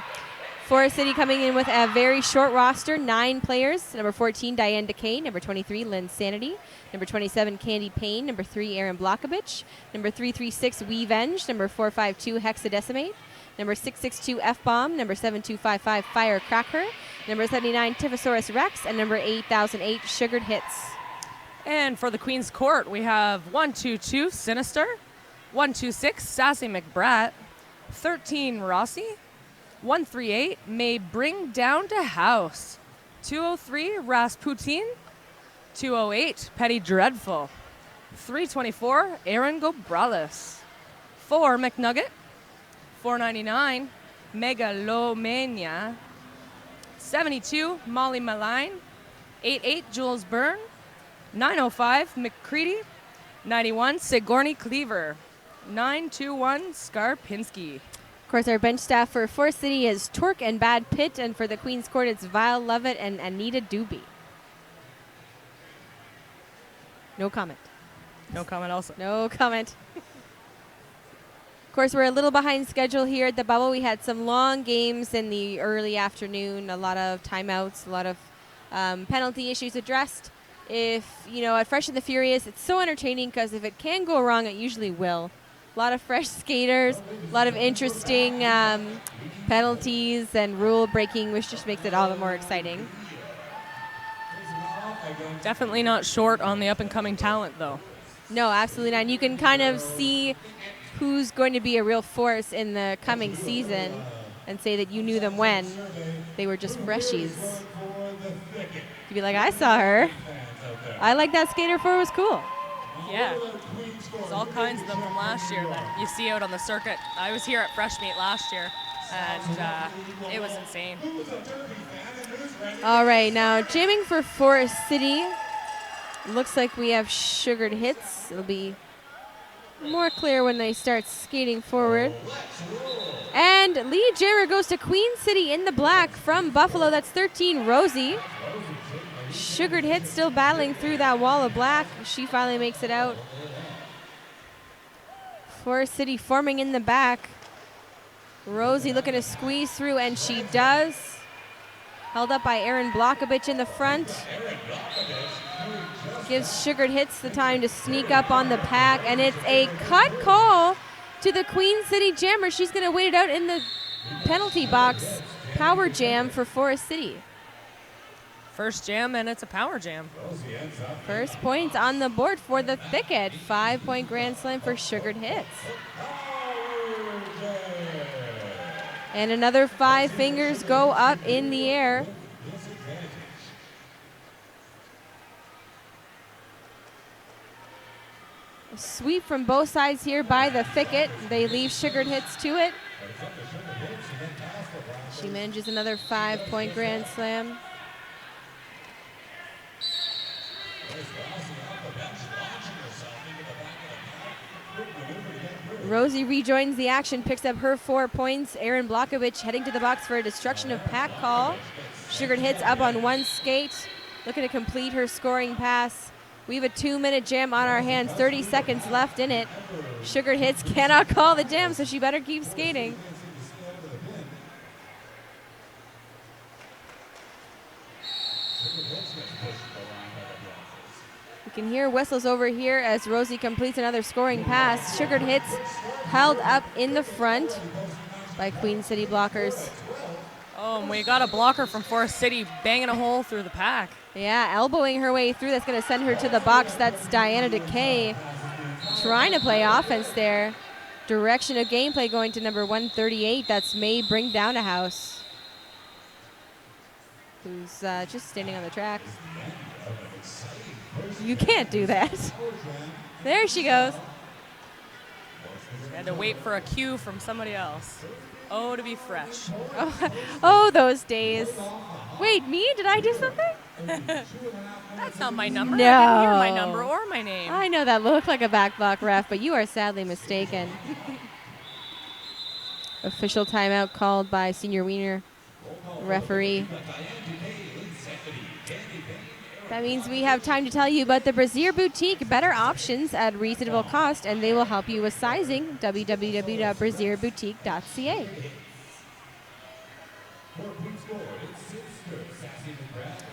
Forest City coming in with a very short roster, 9 players. Number 14, Diane Decay. Number 23, Lynn Sanity. Number 27, Candy Payne. Number 3, Erin Blockovich. Number 336, Weavenge. Number 452, Hexadecimate. Number 662, F-Bomb. Number 7255, Firecracker. Number 79, Typhosaurus Rex. And number 8008, Sugared Hits. And for the Queen's Court, we have 122 Sinister, 126 Sassy McBrat, 13 Rossi, 138 May Bring Down to House, 203 Rasputin, 208 Petty Dreadful, 324 Erin Gobrales, 4 McNugget, 499 Megalomania, 72 Molly Malign, 88 Jules Byrne, 905 McCready, 91 Sigourney Cleaver, 921 Skarpinski. Of course, our bench staff for Forest City is Torque and Bad Pitt, and for the Queen's Court, it's Vile Lovett and Anita Doobie. No comment. No comment also. No comment. Of course, we're a little behind schedule here at the Bubble. We had some long games in the early afternoon, a lot of timeouts, a lot of penalty issues addressed. If, you know, at Fresh and the Furious, it's so entertaining because if it can go wrong, it usually will. A lot of fresh skaters, a lot of interesting penalties and rule breaking, which just makes it all the more exciting. Definitely not short on the up-and-coming talent, though. No, absolutely not. And you can kind of see who's going to be a real force in the coming season and say that you knew them when they were just freshies. You'd be like, I saw her. I like that skater 4 was cool. Yeah. There's all kinds of them from last year that you see out on the circuit. I was here at Fresh Meet last year, and it was insane. All right, now jamming for Forest City. Looks like we have Sugared Hits. It'll be more clear when they start skating forward. And lead jammer goes to Queen City in the black from Buffalo. That's 13, Rosie. Sugared Hits still battling through that wall of black. She finally makes it out. Forest City forming in the back. Rosie looking to squeeze through, and she does. Held up by Erin Blockovich in the front. Gives Sugared Hits the time to sneak up on the pack, and it's a cut call to the Queen City Jammer. She's going to wait it out in the penalty box. Power jam for Forest City. First jam, and it's a power jam. First points on the board for the Thicket. 5-point grand slam for Sugared Hits. And another 5 fingers go up in the air. A sweep from both sides here by the Thicket. They leave Sugared Hits to it. She manages another 5-point grand slam. Rosie rejoins the action, picks up her 4 points. Erin Blockovich heading to the box for a destruction of pack call. Sugared Hits up on one skate. looking to complete her scoring pass. We have a 2-minute jam on our hands, 30 seconds left in it. Sugar Hits cannot call the jam, so she better keep skating. You can hear whistles over here as Rosie completes another scoring pass. Sugared Hits held up in the front by Queen City blockers. Oh, and we got a blocker from Forest City banging a hole through the pack. Yeah, elbowing her way through. That's going to send her to the box. That's Diana DeKay trying to play offense there. Direction of gameplay going to number 138. That's May Bring Down a House, who's just standing on the track. You can't do that. There she goes. I had to wait for a cue from somebody else. Oh, to be fresh. Oh, those days. Wait, me? Did I do something? That's not my number. No. I didn't hear my number or my name. I know that looked like a back block ref, but you are sadly mistaken. Official timeout called by Senior Wiener referee. That means we have time to tell you about the Brazier Boutique, better options at reasonable cost, and they will help you with sizing. www.brazierboutique.ca.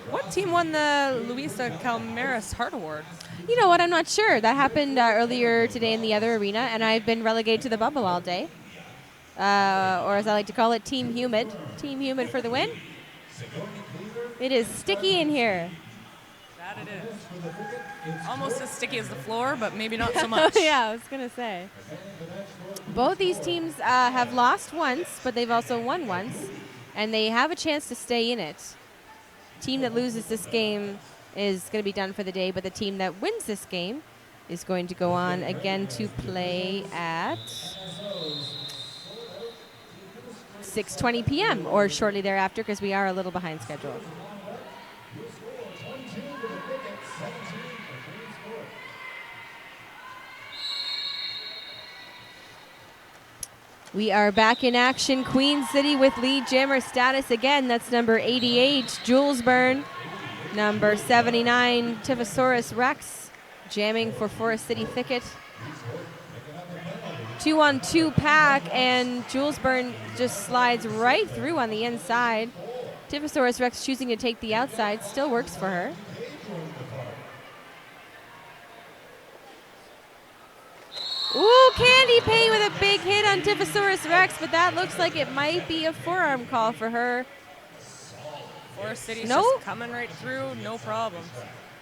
What team won the Luisa Calmeras Heart Award? You know what? I'm not sure. That happened earlier today in the other arena, and I've been relegated to the bubble all day. Or as I like to call it, Team Humid. Team Humid for the win. It is sticky in here. That it is. Almost as sticky as the floor, but maybe not so much. Yeah, I was going to say. Both these teams have lost once, but they've also won once, and they have a chance to stay in it. Team that loses this game is going to be done for the day, but the team that wins this game is going to go on again to play at 6:20 p.m. or shortly thereafter, because we are a little behind schedule. We are back in action. Queen City with lead jammer status again. That's number 88, Jules Byrne. Number 79, Tifosaurus Rex, jamming for Forest City Thicket. 2-on-2 pack, and Jules Byrne just slides right through on the inside. Tifosaurus Rex choosing to take the outside, still works for her. Ooh, Candy Payne with a big hit on Tifosaurus Rex, but that looks like it might be a forearm call for her. Forest City's Nope. just coming right through, no problem.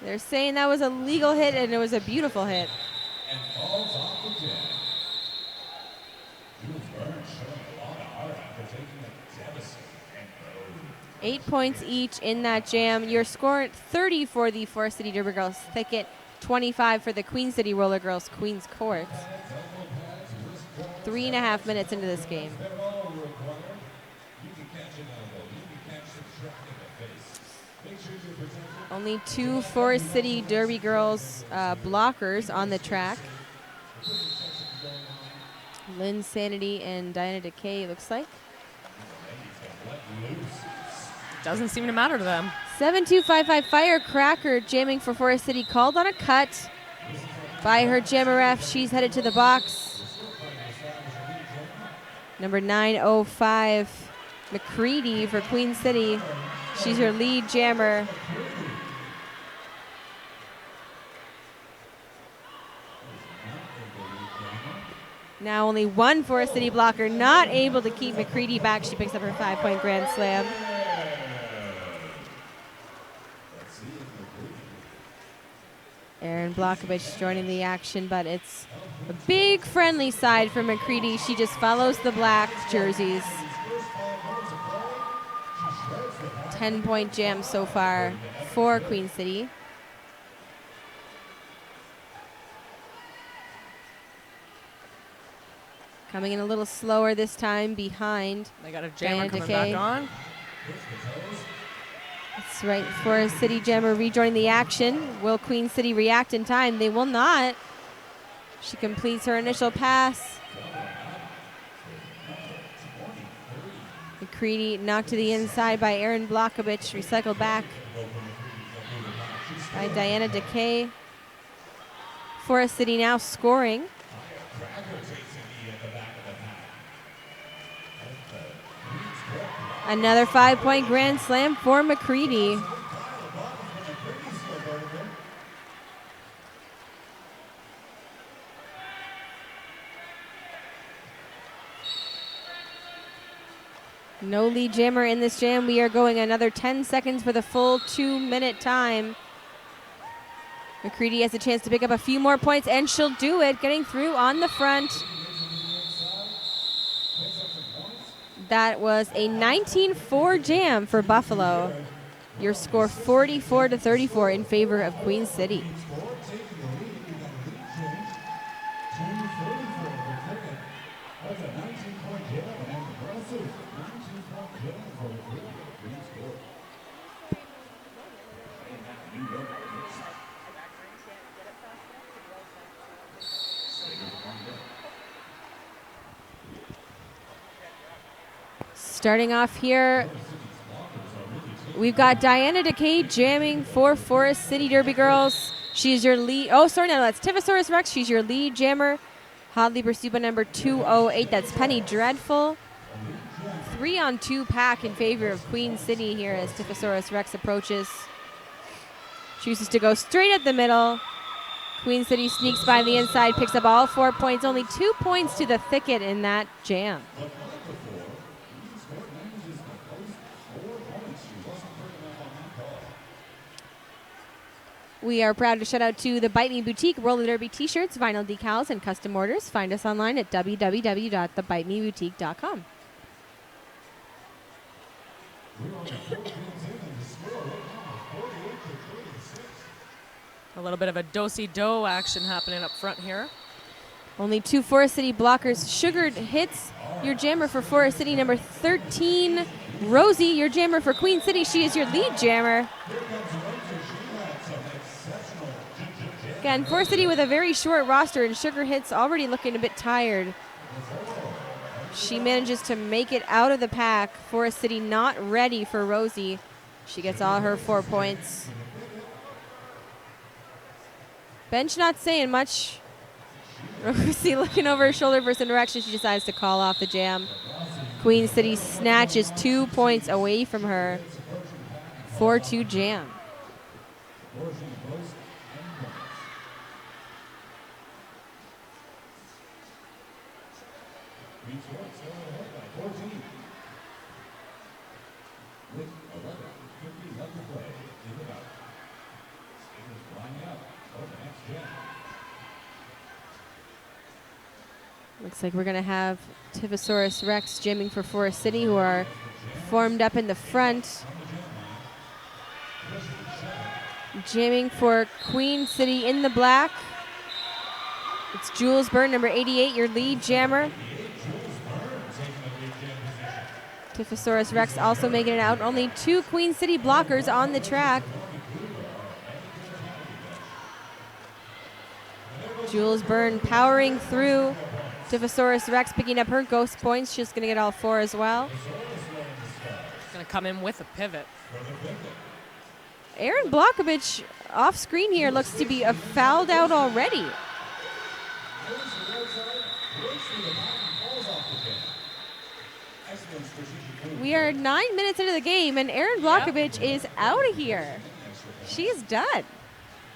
They're saying that was a legal hit, and it was a beautiful hit. And falls off the jet. Jules Byrne showing a lot of heart after taking a devastating blow. 8 points each in that jam. Your score 30 for the Forest City Derby Girls Thicket, 25 for the Queen City Roller Girls Queens Court. 3.5 minutes into this game. Only 2 Forest City Derby Girls blockers on the track. Lynn Sanity and Diana DeKay, it looks like. Doesn't seem to matter to them. 7255 Firecracker jamming for Forest City, called on a cut by her jammer ref. She's headed to the box. Number 905 McCready for Queen City. She's your lead jammer. Now only one Forest City blocker, not able to keep McCready back. She picks up her 5-point grand slam. Erin Blockovich joining the action, but it's a big friendly side for McCready. She just follows the black jerseys. 10-point jam so far for Queen City. Coming in a little slower this time behind. They got a jammer Diana coming DeKay. back on. That's right, Forest City jammer rejoining the action. Will Queen City react in time? They will not. She completes her initial pass. McCready knocked to the inside by Erin Blockovich, recycled back. by Diana Decay. Forest City now scoring. Another 5-point grand slam for McCready. No lead jammer in this jam. We are going another 10 seconds for the full 2-minute time. McCready has a chance to pick up a few more points, and she'll do it, getting through on the front. That was a 19-4 jam for Buffalo. Your score 44-34 in favor of Queen City. Starting off here, we've got Diana Decay jamming for Forest City Derby Girls. She's your lead. Oh, sorry, no, that's Tivosaurus Rex. She's your lead jammer. Hotly pursued by number 208. That's Penny Dreadful. 3-on-2 pack in favor of Queen City here as Tivosaurus Rex approaches. Chooses to go straight at the middle. Queen City sneaks by the inside, picks up all 4 points. Only 2 points to the thicket in that jam. We are proud to shout out to the Bite Me Boutique, roller derby t-shirts, vinyl decals, and custom orders. Find us online at www.thebitemeboutique.com. A little bit of a do-si-do action happening up front here. Only 2 Forest City blockers. Sugared hits your jammer for Forest City, number 13. Rosie, your jammer for Queen City. She is your lead jammer. Again, Forest City with a very short roster, and Sugar Hits already looking a bit tired. She manages to make it out of the pack. Forest City not ready for Rosie. She gets all her 4 points. Bench not saying much. Rosie looking over her shoulder for some direction. She decides to call off the jam. Queen City snatches 2 points away from her. 4-2 jam. Looks like we're going to have Tivosaurus Rex jamming for Forest City, who are formed up in the front. Jamming for Queen City in the black. It's Jules Byrne, number 88, your lead jammer. Tivosaurus Rex also making it out. Only 2 Queen City blockers on the track. Jules Byrne powering through. Tivosaurus Rex picking up her ghost points. She's going to get all 4 as well. Going to come in with a pivot. Erin Blokovich off screen here looks to be fouled out already. We are 9 minutes into the game, and Erin Blokovich is out of here. She's done.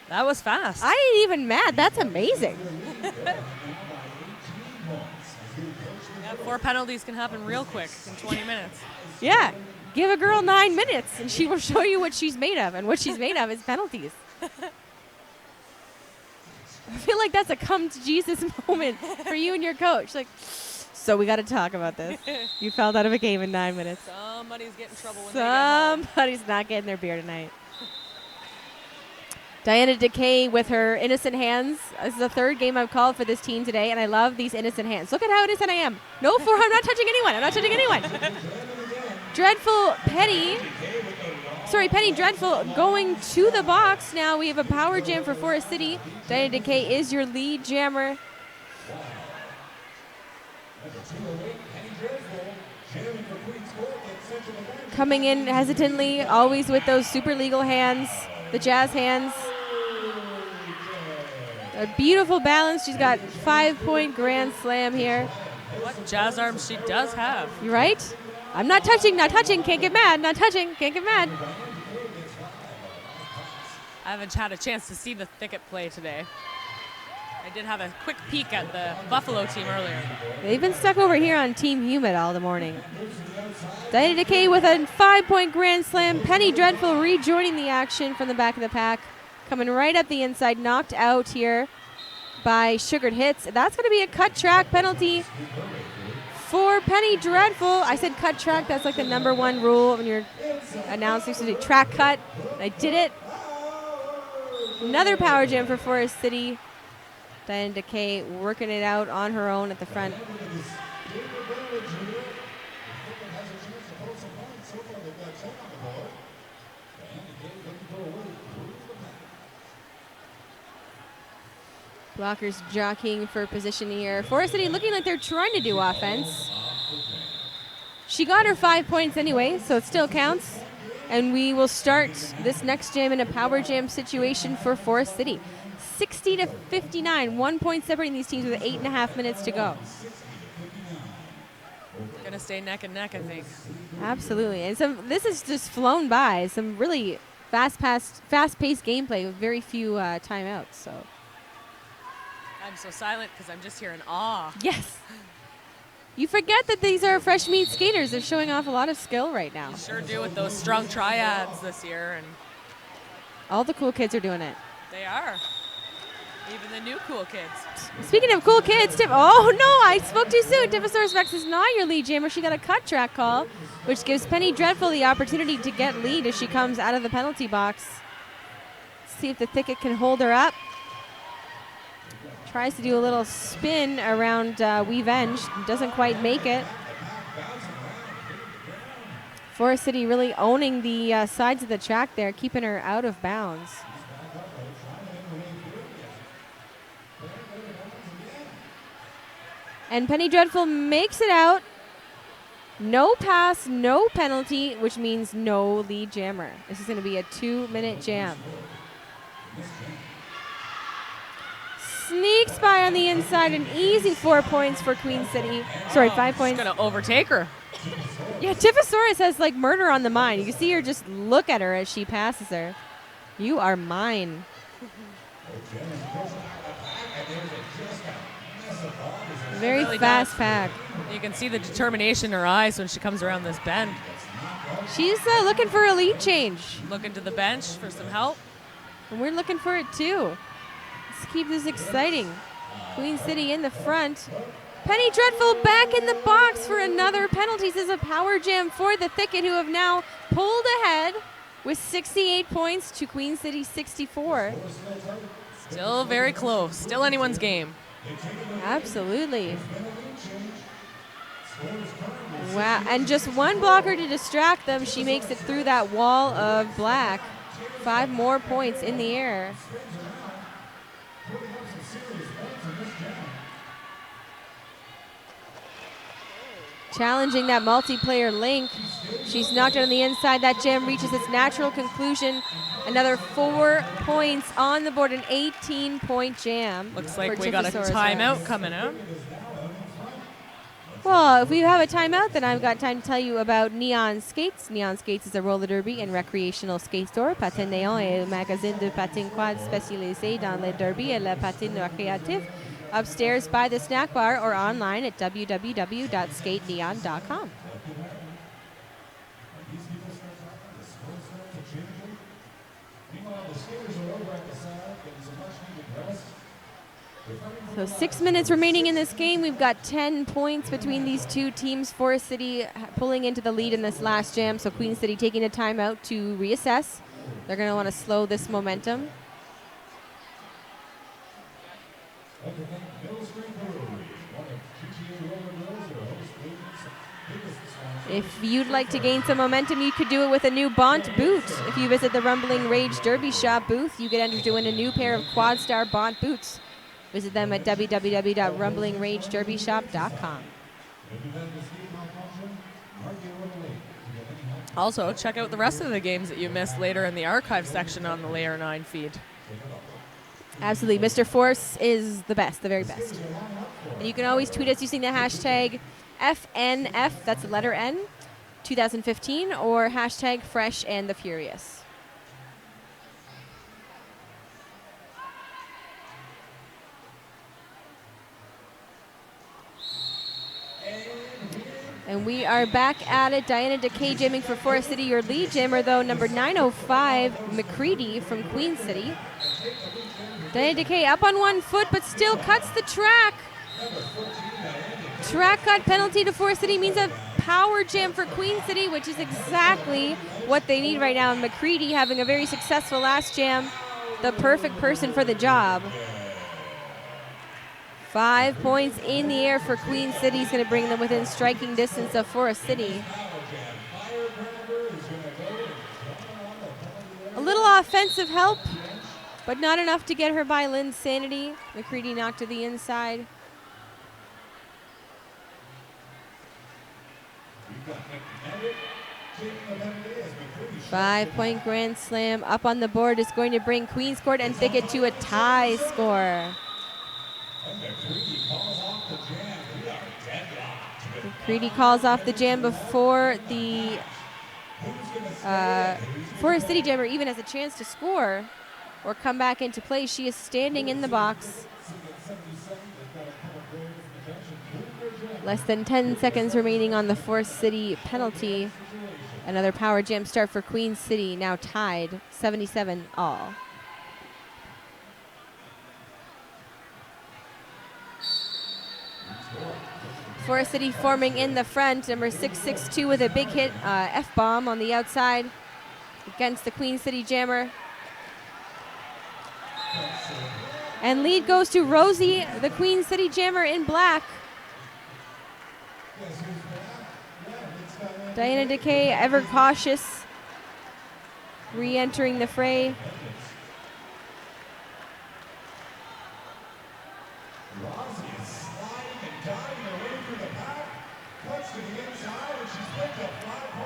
That was fast. I ain't even mad. That's amazing. Yeah, 4 penalties can happen real quick in 20 minutes. Yeah. Give a girl 9 minutes, and she will show you what she's made of, and what she's made of is penalties. I feel like that's a come to Jesus moment for you and your coach. Like, so we got to talk about this. You fouled out of a game in 9 minutes. Somebody's getting trouble when they get home. Somebody's not getting their beer tonight. Diana Decay with her innocent hands. This is the 3rd game I've called for this team today, and I love these innocent hands. Look at how innocent I am. No, I'm not touching anyone. I'm not touching anyone. Dreadful Penny Dreadful going to the box. Now we have a power jam for Forest City. Diana Decay is your lead jammer. Coming in hesitantly, always with those super legal hands, the jazz hands. A beautiful balance. She's got 5-point grand slam here. What jazz arms she does have. You right? I'm not touching, can't get mad, not touching, can't get mad. I haven't had a chance to see the thicket play today. I did have a quick peek at the Buffalo team earlier. They've been stuck over here on Team Humid all the morning. Diana Decay with a 5-point grand slam. Penny Dreadful rejoining the action from the back of the pack. Coming right up the inside, knocked out here by Sugared Hits. That's going to be a cut track penalty for Penny Dreadful. I said cut track. That's like the #1 rule when you're announcing to do track cut. I did it. Another power jam for Forest City. Diana Decay working it out on her own at the front. Blockers jockeying for position here. Forest City looking like they're trying to do offense. She got her 5 points anyway, so it still counts. And we will start this next jam in a power jam situation for Forest City. 60-59, 1 point separating these teams with 8.5 minutes to go. Gonna stay neck and neck, I think. Absolutely, and this has just flown by. Some really fast-paced gameplay with very few timeouts. So I'm so silent because I'm just here in awe. yes, you forget that these are fresh meat skaters. They're showing off a lot of skill right now. You sure do with those strong triads this year, and All the cool kids are doing it. they are. Even the new cool kids. Speaking of cool kids, oh no, I spoke too soon. Tifosaurus Rex is not your lead jammer. She got a cut track call, which gives Penny Dreadful the opportunity to get lead as she comes out of the penalty box. See if the thicket can hold her up. Tries to do a little spin around Weavenge. Doesn't quite make it. Forest City really owning the sides of the track there, keeping her out of bounds. And Penny Dreadful makes it out. No pass, no penalty, which means no lead jammer. This is going to be a 2-minute jam. Sneaks by on the inside, an easy 4 points for Queen City. Sorry, 5 points. Gonna overtake her. Yeah, Tifosaurus has like murder on the mind. You can see her just look at her as she passes her. You are mine. Very Really fast does. pack. You can see the determination in her eyes when she comes around this bend. She's looking for a lead change. Looking to the bench for some help. And we're looking for it too. Let's keep this exciting. Queen City in the front. Penny Dreadful back in the box for another penalty. This is a power jam for the Thicket, who have now pulled ahead with 68 points to Queen City 64. Still very close. Still anyone's game. Absolutely. Wow, and just one blocker to distract them. She makes it through that wall of black. 5 more points in the air. Challenging that multiplayer link. She's knocked out on the inside. That jam reaches its natural conclusion. Another 4 points on the board, an 18-point jam. Looks like for we got a Tifosaurus timeout Rex. coming out. Well, if we have a timeout, then I've got time to tell you about Neon Skates. Neon Skates is a roller derby and recreational skate store. Patin Néon est un magazine de patins quad spécialisé dans les derby et la patine récréative. Upstairs by the snack bar or online at www.skateneon.com. So 6 minutes remaining in this game. We've got 10 points between these two teams. Forest City pulling into the lead in this last jam. So Queen City taking a timeout to reassess. They're going to want to slow this momentum. If you'd like to gain some momentum, you could do it with a new Bont boot. If you visit the Rumbling Rage Derby Shop booth, you get entered to win a new pair of Quadstar Bont boots. Visit them at www.rumblingRageDerbyShop.com. Also, check out the rest of the games that you missed later in the archive section on the Layer 9 feed. Absolutely. Mr. Force is the best, the very best. And you can always tweet us using the hashtag FNF, that's the letter N, 2015, or hashtag Fresh and the Furious. And we are back at it. Diana DeKay jamming for Forest City. Your lead jammer, though, number 905, McCready from Queen City. Diana DeKay up on 1 foot, but still cuts the track. Track cut penalty to Forest City means a power jam for Queen City, which is exactly what they need right now. And McCready having a very successful last jam, the perfect person for the job. 5 points in the air for Queen City is going to bring them within striking distance of Forest City. A little offensive help, but not enough to get her by Lynn's sanity. McCready knocked to the inside. Five-point grand slam up on the board is going to bring Queen's Court and Thicket to a tie score. McCready calls off the jam before the Forest City jammer even has a chance to score or come back into play. She is standing in the box. Less than 10 seconds remaining on the Forest City penalty. Another power jam start for Queen City, now tied 77 all. Forest City forming in the front, number 662 with a big hit, F-bomb on the outside against the Queen City jammer. And lead goes to Rosie, the Queen City jammer in black. Diana DeKay, ever cautious, re-entering the fray.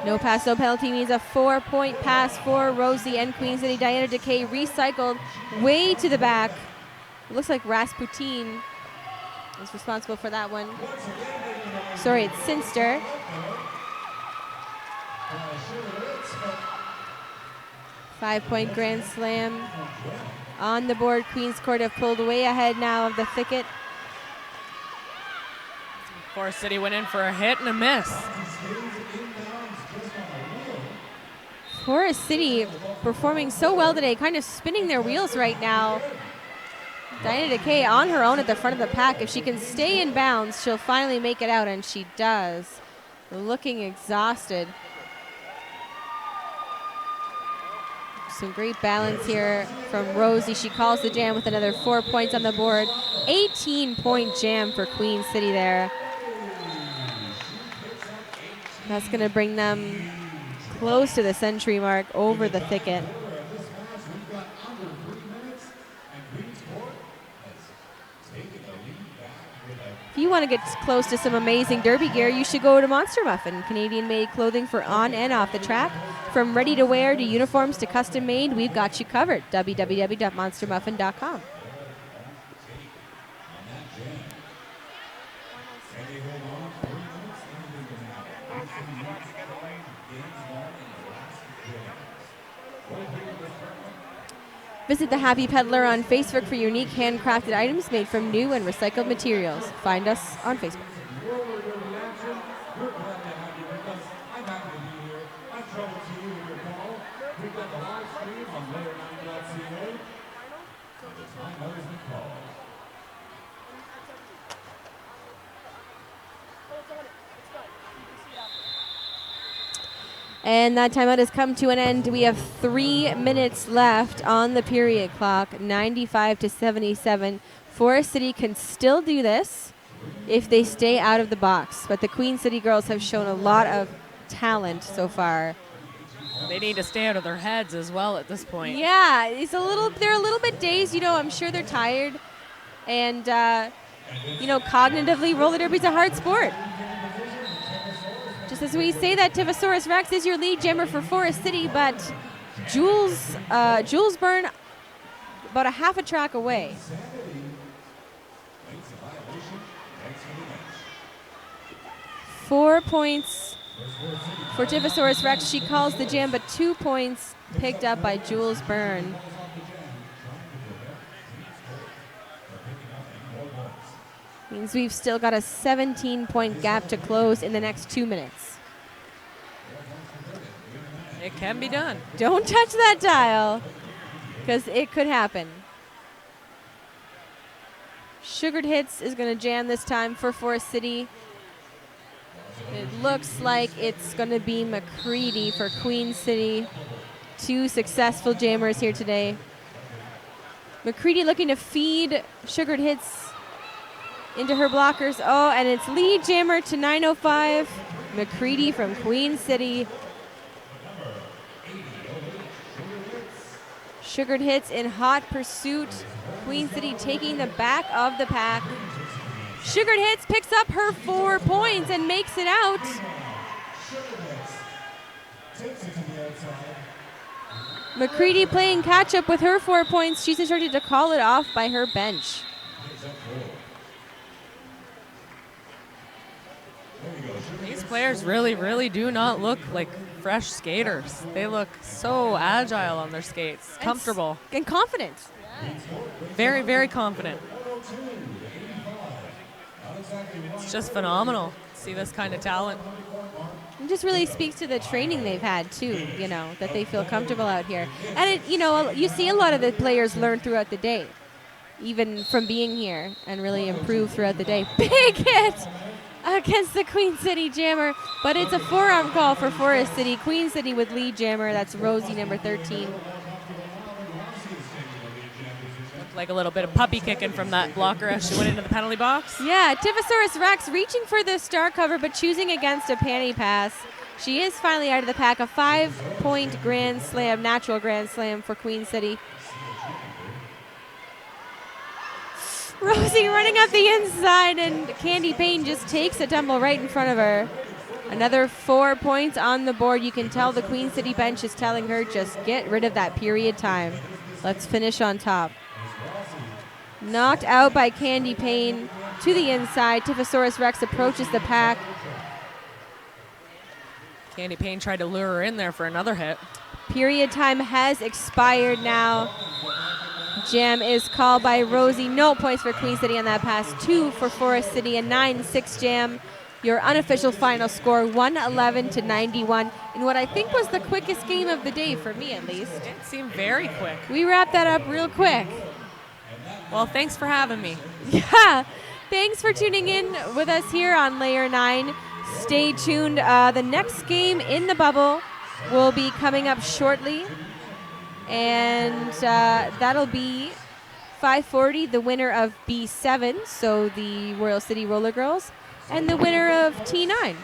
No pass, no penalty means a 4-point pass for Rosie and Queen City. Diana DeKay recycled way to the back. It looks like Rasputin is responsible for that one. Sorry, it's Sinster. Five-point grand slam on the board. Queen's Court have pulled way ahead now of the Thicket. Forest City went in for a hit and a miss. Forest City performing so well today, kind of spinning their wheels right now. Diana DeKay on her own at the front of the pack. If she can stay in bounds, she'll finally make it out, and she does. Looking exhausted. Some great balance here from Rosie. She calls the jam with another 4 points on the board. 18-point jam for Queen City there. That's going to bring them close to the century mark over the Thicket. If you want to get close to some amazing derby gear, you should go to Monster Muffin, Canadian-made clothing for on and off the track. From ready-to-wear to uniforms to custom-made, we've got you covered. www.monstermuffin.com. Visit The Happy Peddler on Facebook for unique handcrafted items made from new and recycled materials. Find us on Facebook. And that timeout has come to an end. We have 3 minutes left on the period clock, 95-77. Forest City can still do this if they stay out of the box. But the Queen City girls have shown a lot of talent so far. They need to stay out of their heads as well at this point. Yeah, they're a little bit dazed. You know, I'm sure they're tired. And, cognitively, roller derby's a hard sport. Just as we say that, Tivosaurus Rex is your lead jammer for Forest City, but Jules Byrne about a half a track away. Insanity. Makes a violation. Next to the bench. 4 points for Divosaurus Rex. She calls the jam, but 2 points picked up by Jules Byrne. Means we've still got a 17-point gap to close in the next 2 minutes. It can be done. Don't touch that dial, because it could happen. Sugared Hits is going to jam this time for Forest City. It looks like it's going to be McCready for Queen City. 2 successful jammers here today. McCready looking to feed Sugared Hits into her blockers. Oh, and it's lead jammer to 905. McCready from Queen City. Sugared Hits in hot pursuit. Queen City taking the back of the pack. Sugared Hits picks up her 4 points and makes it out. McCready playing catch up with her 4 points. She's instructed to call it off by her bench. These players really, really do not look like fresh skaters. They look so agile on their skates, comfortable. And confident. Very, very confident. It's just phenomenal to see this kind of talent. It just really speaks to the training they've had too, you know, that they feel comfortable out here. And it, you know, you see a lot of the players learn throughout the day, even from being here, and really improve throughout the day. Big hit against the Queen City jammer, but it's a forearm call for Forest City. Queen City with lead jammer, that's Rosie, number 13. Looked like a little bit of puppy kicking from that blocker as she went into the penalty box. Yeah, Divosaurus Rex reaching for the star cover, but choosing against a panty pass. She is finally out of the pack. A 5-point grand slam, natural grand slam for Queen City. Rosie running up the inside, and Candy Payne just takes a tumble right in front of her. Another 4 points on the board. You can tell the Queen City bench is telling her, just get rid of that period time. Let's finish on top. Knocked out by Candy Payne to the inside. Divosaurus Rex approaches the pack. Candy Payne tried to lure her in there for another hit. Period time has expired now. Jam is called by Rosie. No points for Queen City on that pass. 2 for Forest City. A 9-6 jam. Your unofficial final score, 111-91, in what I think was the quickest game of the day, for me at least. It seemed very quick. We wrapped that up real quick. Well, thanks for having me. Yeah. Thanks for tuning in with us here on Layer 9. Stay tuned. The next game in the bubble will be coming up shortly. And that'll be 540, the winner of B7, so the Royal City RollerGirls, and the winner of T9,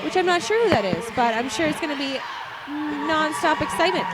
which I'm not sure who that is, but I'm sure it's going to be non-stop excitement.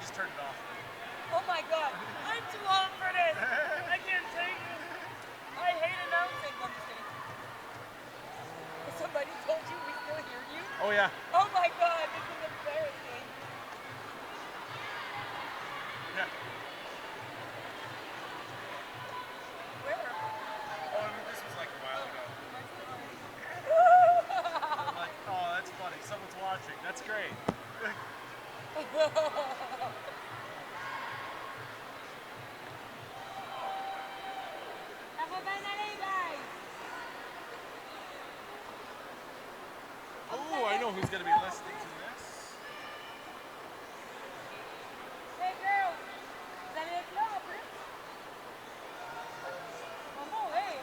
just turned it off. Oh my God, I'm too old for this. I can't take it. I hate announcing. I'm just kidding. Somebody told you we still hear you? Oh yeah. Oh my God, this is embarrassing. Yeah. Where? Oh, I mean, this was like a while ago. I'm like, oh, that's funny. Someone's watching. That's great. Oh, I know who's going to be listening to this. Hey girls, vous allez être là en plus? Maman, hey!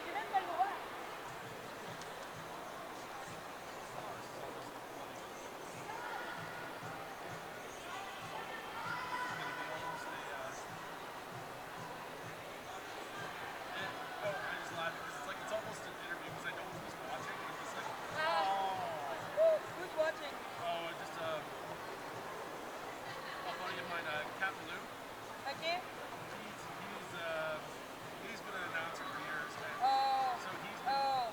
J'ai même pas le droit. I just laugh because it's like it's almost an interview because I know who's watching. And it's like, Who's watching? oh, just a buddy of mine, Captain Lou. Okay. He's been an announcer for years, and Oh. so he's Oh.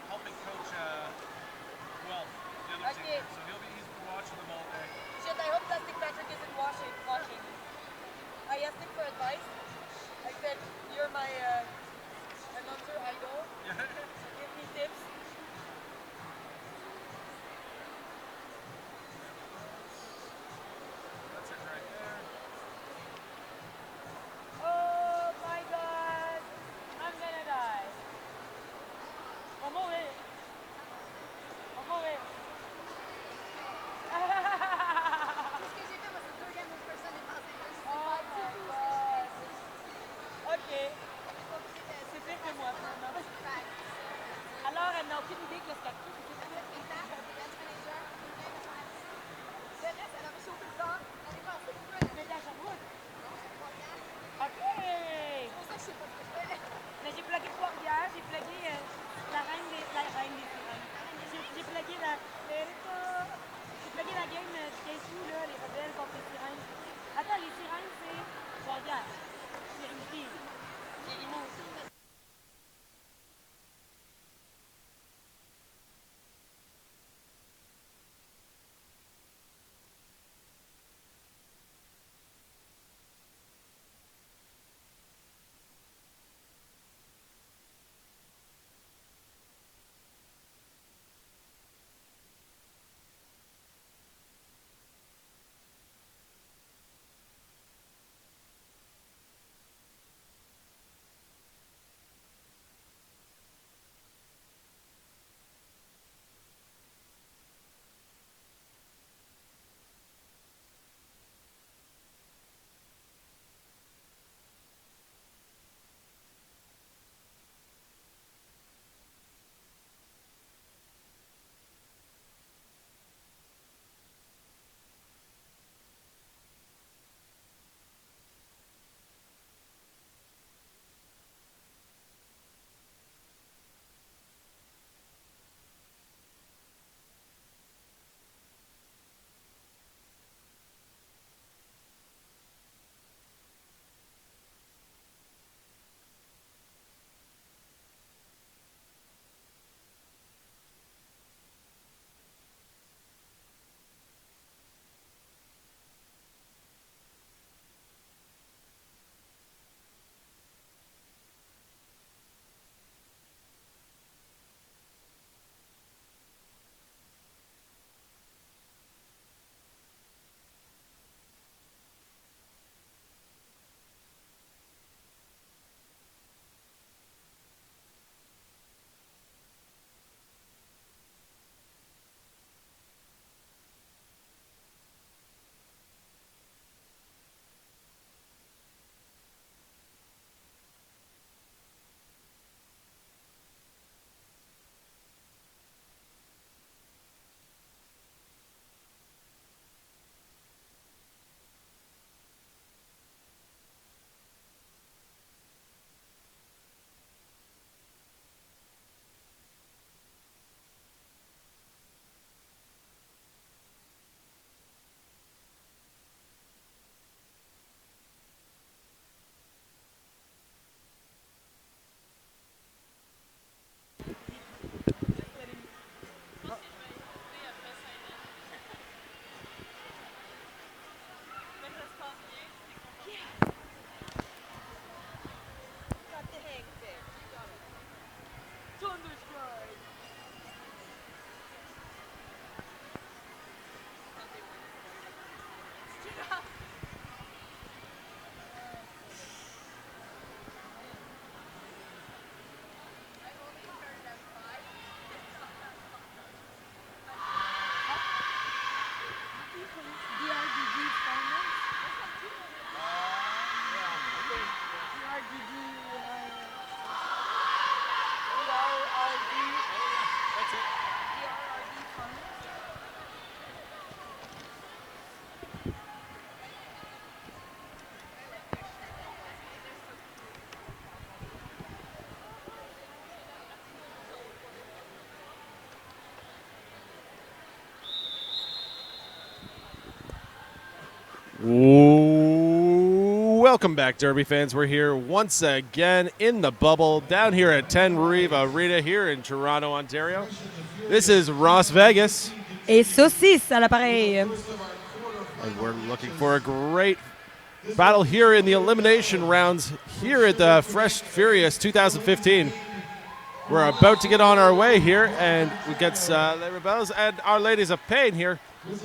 helping coach well the other Okay. team. So he's been watching them all day. Shit, I hope Plastic Patrick isn't watching. I asked him for advice. I said, you're my announcer idol. Yeah. Give me tips. That's it right there. Oh my God. I'm gonna die. On va mourir. On va mourir. Tout ce que j'ai fait, moi, c'est 2 games où personne n'est passé. Je sais Oh pas du my tout. God. Ok. C'est pire que moi, finalement. Fact. Alors, elle n'a aucune idée que le statut, c'est ça? Exact. Event manager. Le reste, elle avait chauffé le corps. Elle est passée pour elle. Mais t'as Sherbrooke. Non, c'est pas bien. Ok. C'est pour ça que je sais pas ce que je fais. Mais j'ai plugué Trois-Rivières, j'ai plugué la reine des sirènes. J'ai plugué j'ai plugué la game du 15 août, là, les rebelles contre les sirènes. Attends, les sirènes, c'est Trois-Rivières. C'est Reeve. C'est Ridinghood. Welcome back, Derby fans. We're here once again in the bubble down here at 10 Reeve Arena here in Toronto, Ontario. This is Las Vegas, Et saucisse à l'appareil. and we're looking for a great battle here in the elimination rounds here at the Fresh Furious 2015. We're about to get on our way here, and we get les Rebels and Our Ladies of Pain here,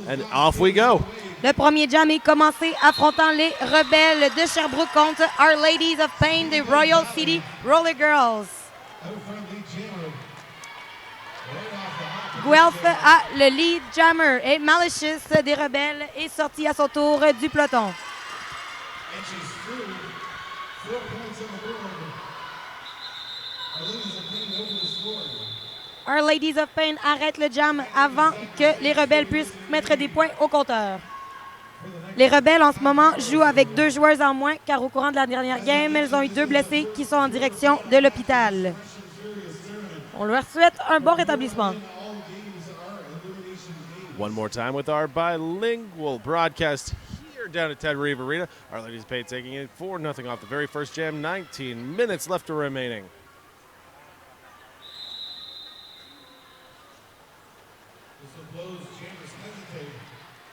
and off we go. Le premier jam est commencé affrontant les rebelles de Sherbrooke contre Our Ladies of Pain des Royal City RollerGirls. Guelph a le lead jammer et Malicious des rebelles est sorti à son tour du peloton. Our Ladies of Pain arrête le jam avant que les rebelles puissent mettre des points au compteur. Les rebelles, en ce moment, jouent avec 2 joueurs en moins, car au courant de la dernière game, elles ont eu 2 blessés qui sont en direction de l'hôpital. On leur souhaite un bon rétablissement. One more time with our bilingual broadcast here down at Ted Reeve Arena. Our Ladies of Pain taking it 4-0 off the very first jam. 19 minutes left remaining.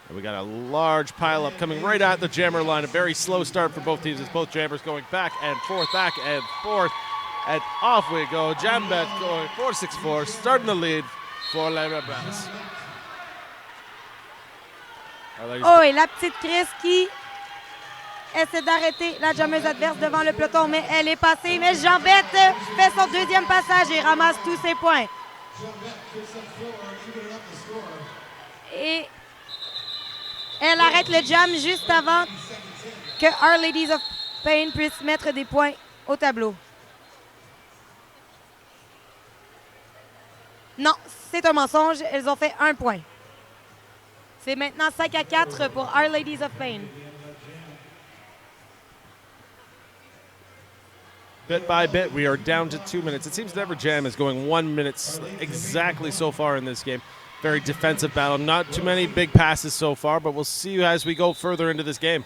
And we got a large pileup coming right at the jammer line. A very slow start for both teams as both jammers going back and forth. And off we go. Jam bet going 4-6-4, starting the lead for Les Rebels. Oh, et la petite Chris qui essaie d'arrêter la jammeuse adverse devant le peloton, mais elle est passée. Mais Jean-Beth fait son deuxième passage et ramasse tous ses points. Et elle arrête le jam juste avant que Our Ladies of Pain puisse mettre des points au tableau. Non, c'est un mensonge. Elles ont fait 1 point. C'est maintenant 5-4 pour Our Ladies of Pain. Bit by bit, we are down to 2 minutes. It seems never jam is going 1 minute exactly so far in this game. Very defensive battle. Not too many big passes so far, but we'll see you as we go further into this game.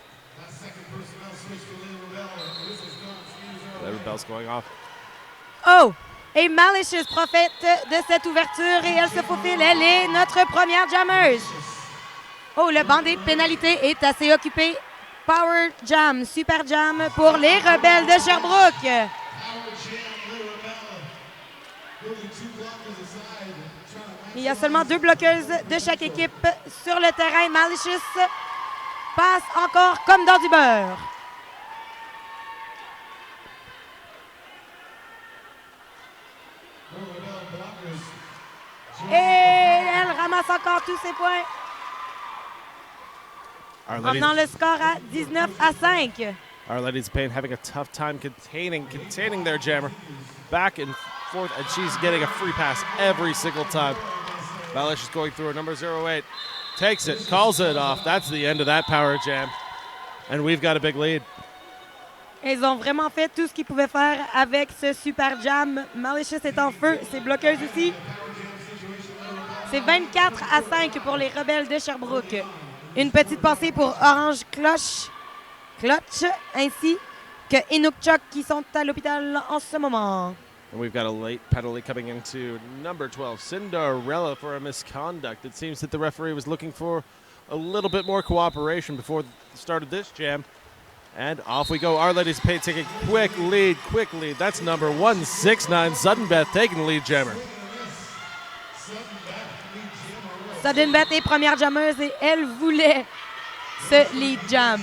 The Rebels going off. Oh! Et Malicious profite de cette ouverture et elle se faufile. Elle est notre première jammeuse. Oh, le banc des pénalités est assez occupé. Power Jam, Super Jam pour les rebelles de Sherbrooke. Il y a seulement 2 bloqueuses de chaque équipe sur le terrain. Malicious passe encore comme dans du beurre. Et elle ramasse encore tous ses points. Emmenant le score à 19-5. Our Ladies of Pain having a tough time containing their jammer. Back and forth, and she's getting a free pass every single time. Malicious going through her number 08. Takes it, calls it off. That's the end of that power jam. And we've got a big lead. Ils ont vraiment fait tout ce qu'ils pouvaient faire avec ce super jam. Malicious est en feu, ses bloqueuses aussi. C'est 24-5 pour les rebelles de Sherbrooke. Une petite pensée pour Orange Clutch, ainsi que Inukchuk qui sont à l'hôpital en ce moment. And we've got a late penalty coming into number 12, Cinderella, for a misconduct. It seems that the referee was looking for a little bit more cooperation before the start of this jam. And off we go. Our Ladies of Pain taking quick lead. That's number 169, Suddenbeth, taking the lead jammer. Suddenbeth est première jammeuse et elle voulait ce lead jam.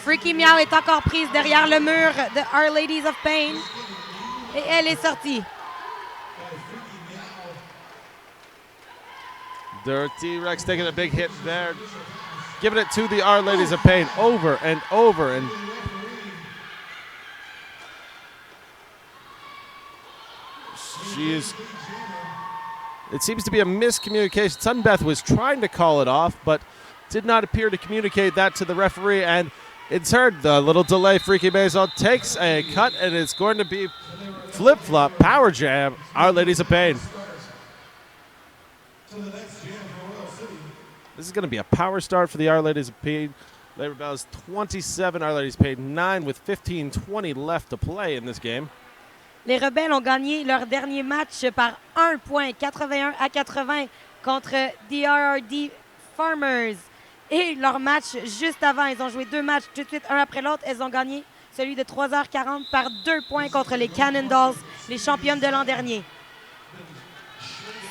Freaky Meow est encore prise derrière le mur de Our Ladies of Pain et elle est sortie. Dirty Rex taking a big hit there. Giving it to the Our Ladies of Pain over and over. And it seems to be a miscommunication. Suddenbeth was trying to call it off, but did not appear to communicate that to the referee. And it's heard the little delay. Freaky Maison takes a cut, and it's going to be flip-flop power jam. Our Ladies of Pain. This is going to be a power start for the Our Ladies of Pain. Labor Bells 27, Our Ladies Paid 9 with 15:20 left to play in this game. Les Rebelles ont gagné leur dernier match par 1 point, 81-80 contre DRRD Farmers. Et leur match juste avant, ils ont joué 2 matchs tout de suite, un après l'autre. Elles ont gagné celui de 3h40 par 2 points contre les Cannondalls, les championnes de l'an dernier.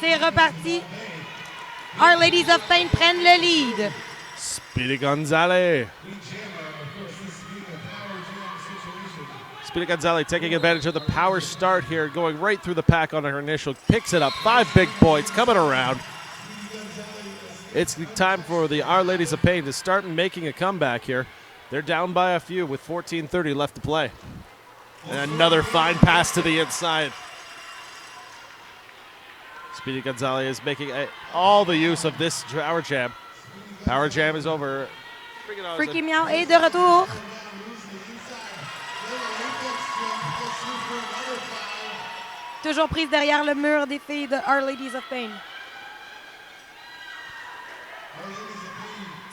C'est reparti. Our Ladies of Pain prennent le lead. Speedy Gonzalez. Speedy Gonzalez taking advantage of the power start here, going right through the pack on her initial. Picks it up. 5 big points coming around. It's time for the Our Ladies of Pain to start making a comeback here. They're down by a few with 14:30 left to play. And another fine pass to the inside. Speedy Gonzalez is making all the use of this power jam. Power jam is over. Freaky Meow est de retour. Toujours prise derrière le mur des filles de Our Ladies of Pain.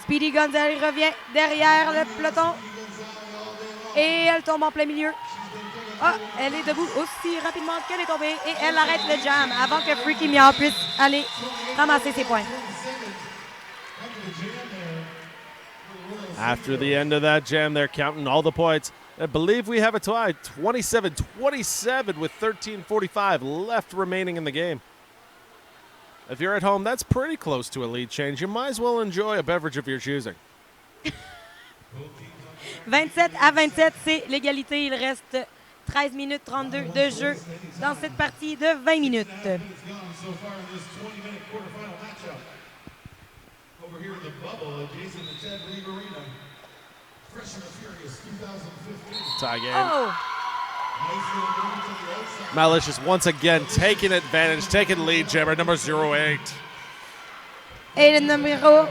Speedy Gonzalez revient derrière le peloton. Et elle tombe en plein milieu. Ah, elle est debout aussi rapidement qu'elle est tombée. Et elle arrête le jam avant que Freaky Meow puisse aller ramasser ses points. After the end of that jam, they're counting all the points. I believe we have a tie, 27-27 with 13:45 left remaining in the game. If you're at home, that's pretty close to a lead change. You might as well enjoy a beverage of your choosing. 27-27, c'est l'égalité. Il reste 13 minutes 32 de jeu dans cette partie de 20 minutes. Over here in the bubble, adjacent to Ted Reeve Arena. Fresh and Furious 2015. Tie game. Oh! Malicious once again taking advantage, taking lead jammer, number 08. Et le numéro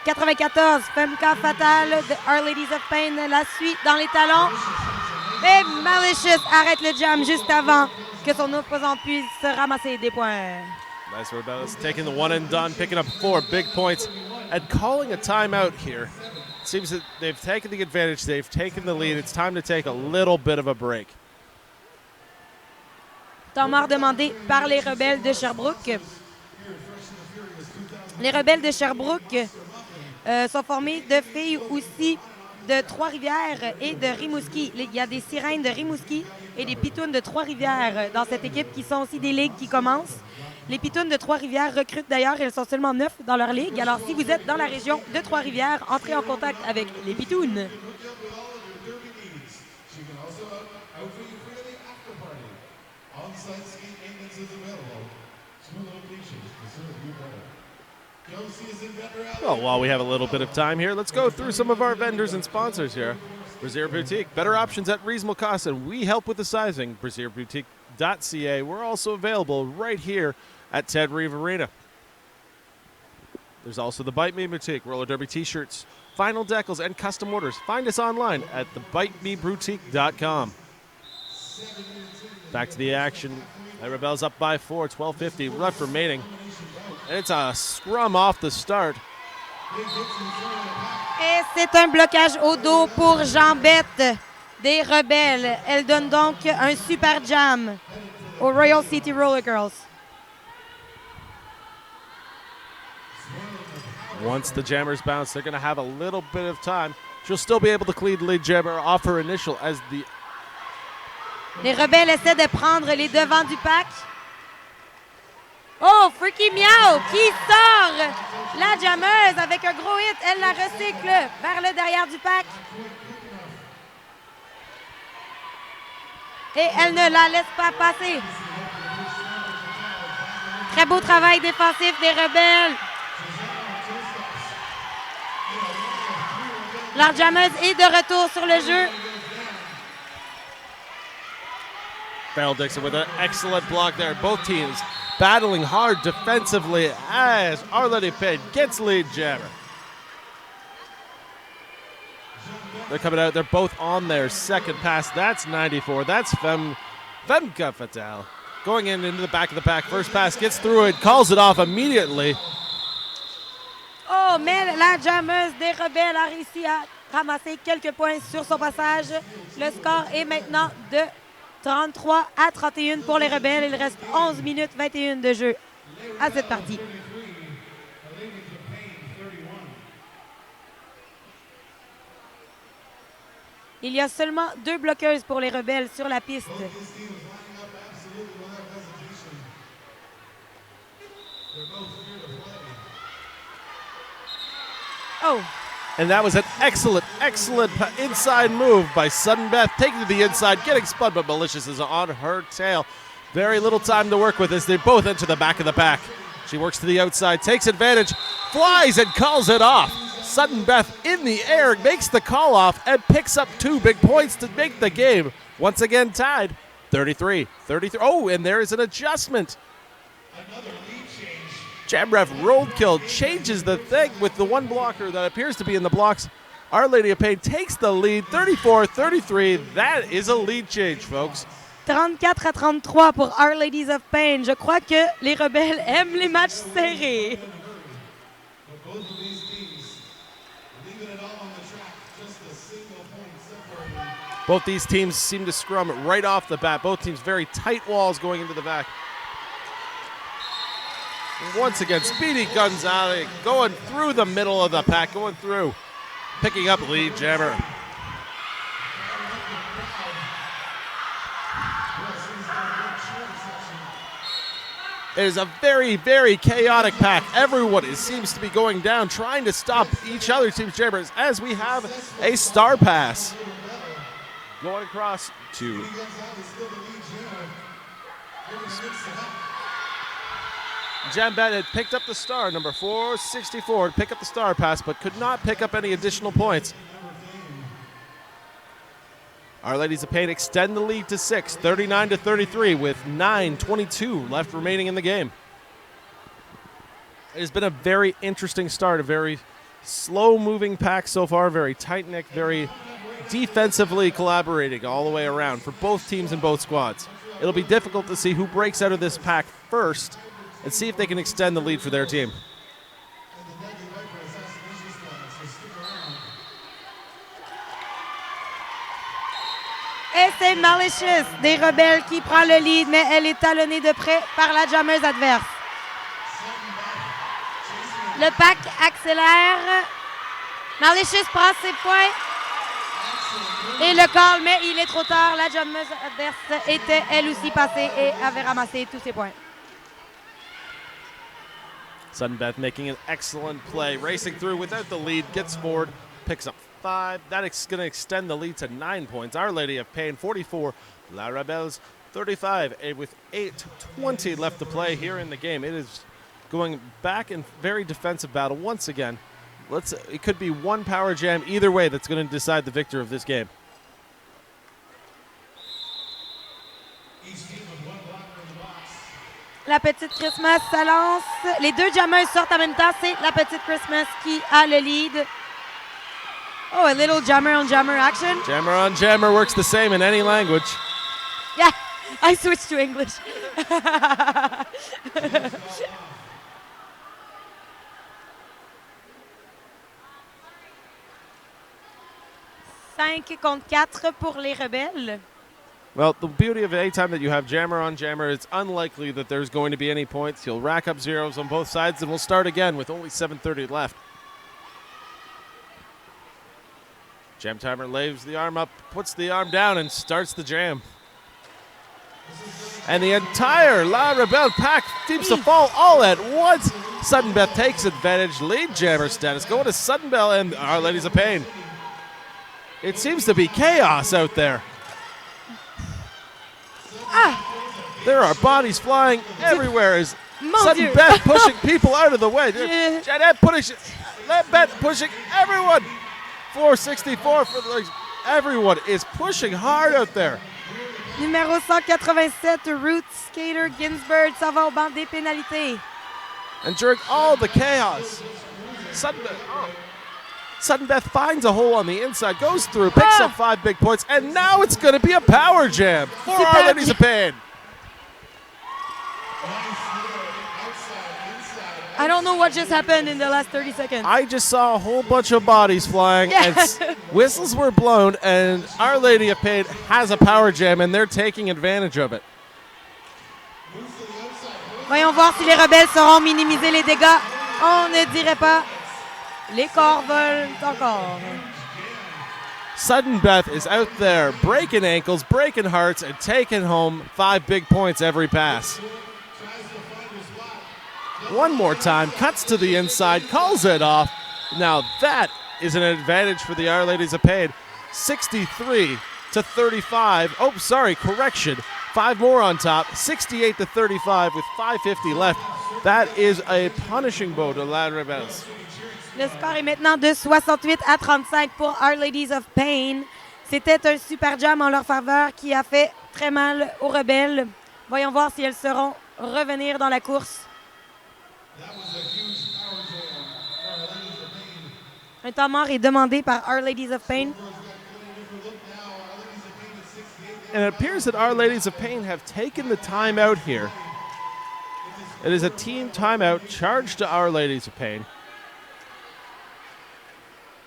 94, Femka Fatale de Our Ladies of Pain, la suite dans les talons. Et Malicious arrête le jam juste avant que son opposant puisse ramasser des points. Nice Rebellious taking the one and done, picking up 4 big points and calling a timeout here. It seems that they've taken the advantage, they've taken the lead. It's time to take a little bit of a break. Temps mort demandé par les Rebelles de Sherbrooke. Les Rebelles de Sherbrooke sont formés de filles aussi de Trois-Rivières et de Rimouski. Il y a des sirènes de Rimouski et des pitounes de Trois-Rivières dans cette équipe qui sont aussi des ligues qui commencent. Les pitounes de Trois-Rivières recrutent d'ailleurs, elles sont seulement 9 dans leur ligue. Alors si vous êtes dans la région de Trois-Rivières, entrez en contact avec les pitounes. Well, while we have a little bit of time here, let's go through some of our vendors and sponsors here. Brazier Boutique, better options at reasonable cost, and we help with the sizing. BrazierBoutique.ca. We're also available right here at Ted Reeve Arena. There's also the Bite Me Boutique, roller derby t-shirts, vinyl decals, and custom orders. Find us online at thebitemeboutique.com. Back to the action. The Rebels up by 4, 12:50 left remaining. And it's a scrum off the start. Et c'est un blocage au dos pour Jean-Bette des Rebelles. Elle donne donc un super jam aux Royal City RollerGirls. Once the jammers bounce, they're going to have a little bit of time. She'll still be able to clean the lead jammer off her initial as the... Les Rebelles essaient de prendre les devants du pack. Oh, Freaky Meow qui sort la jammeuse avec un gros hit. Elle la recycle vers le derrière du pack. Et elle ne la laisse pas passer. Très beau travail défensif des Rebelles. La jammeuse est de retour sur le jeu. Farrell Dixon with an excellent block there. Both teams battling hard defensively as Our Lady Pain gets lead jammer. They're coming out. They're both on their second pass. That's 94. That's Femka Fatale. Going into the back of the pack. First pass gets through it, calls it off immediately. Oh, mais la jammeuse des Rebelles a réussi à ramasser quelques points sur son passage. Le score est maintenant de 33 à 31 pour les Rebelles. Il reste 11 minutes 21 de jeu à cette partie. Il y a seulement 2 bloqueuses pour les Rebelles sur la piste. Oh. And that was an excellent inside move by Sudden Beth, taking to the inside, getting spun, but Malicious is on her tail. Very little time to work with as they both enter the back of the pack. She works to the outside, takes advantage, flies and calls it off. Sudden Beth in the air makes the call off and picks up 2 big points to make the game once again tied 33. Oh, and there is an adjustment. Jamref roadkill changes the thing with the one blocker that appears to be in the blocks. Our Lady of Pain takes the lead, 34-33. That is a lead change, folks. 34 à 33 pour Our Ladies of Pain. Je crois que les Rebelles aiment les matchs serrés. Both these teams seem to scrum right off the bat. Both teams very tight walls going into the back. And once again, Speedy Gonzalez going through the middle of the pack, going through, picking up lead jammer. It is a very, very chaotic pack. Everyone seems to be going down, trying to stop each other's team's jammers as we have a star pass. Going across to Jambet had picked up the star, number 464, to pick up the star pass, but could not pick up any additional points. Our Ladies of Pain extend the lead to 6, 39-33, with 9:22 left remaining in the game. It has been a very interesting start, a very slow-moving pack so far, very tight-knit, very defensively collaborating all the way around for both teams and both squads. It'll be difficult to see who breaks out of this pack first and see if they can extend the lead for their team. Et c'est Malicious des Rebelles qui prend le lead, mais elle est talonnée de près par la jammeuse adverse. Le pack accélère. Malicious prend ses points. Et le call, mais il est trop tard. La jammeuse adverse était elle aussi passée et avait ramassé tous ses points. Sudden Beth making an excellent play, racing through without the lead, gets forward, picks up 5. That is going to extend the lead to 9 points. Our Lady of Pain 44, La Rebels 35, and with 8:20 left to play here in the game. It is going back in very defensive battle once again. It could be one power jam either way that's going to decide the victor of this game. La petite Christmas se lance. Les 2 jammers sortent en même temps. C'est la petite Christmas qui a le lead. Oh, a little jammer on jammer action. Jammer on jammer works the same in any language. Yeah, I switched to English. 5 contre 4 pour les Rebelles. Well, the beauty of any time that you have jammer on jammer, it's unlikely that there's going to be any points. You'll rack up zeros on both sides, and we'll start again with only 7:30 left. Jam timer lays the arm up, puts the arm down, and starts the jam. And the entire La Rebelle pack seems to fall all at once. Sudden Beth takes advantage, lead jammer status, going to Sudden Belle and Our Ladies of Pain. It seems to be chaos out there. There are bodies flying everywhere as Sudden Beth pushing people out of the way. Jeanette pushing everyone. 464 for everyone is pushing hard out there. Numéro 187, Root Skater Ginsberg s'en va au banc des pénalités. And during all the chaos, Sudden Beth finds a hole on the inside, goes through, picks up 5 big points, and now it's going to be a power jam for Our Ladies of Pain. I don't know what just happened in the last 30 seconds. I just saw a whole bunch of bodies flying, and whistles were blown, and Our Lady of Pain has a power jam, and they're taking advantage of it. Voyons voir si les rebelles sauront minimiser les dégâts. On ne dirait pas. Les corps volent encore. Sudden Beth is out there breaking ankles, breaking hearts, and taking home 5 big points every pass. One more time, cuts to the inside, calls it off. Now that is an advantage for the Our Ladies of Pain. 63 to 35. Oh, sorry, correction. 5 more on top. 68 to 35 with 5:50 left. That is a punishing blow to La Rebels. Le score est maintenant de 68 à 35 pour Our Ladies of Pain. C'était un super jam en leur faveur qui a fait très mal aux rebelles. Voyons voir si elles sauront revenir dans la course. Un temps mort est demandé par Our Ladies of Pain. And it appears that Our Ladies of Pain have taken the timeout here. It is a team timeout charged to Our Ladies of Pain.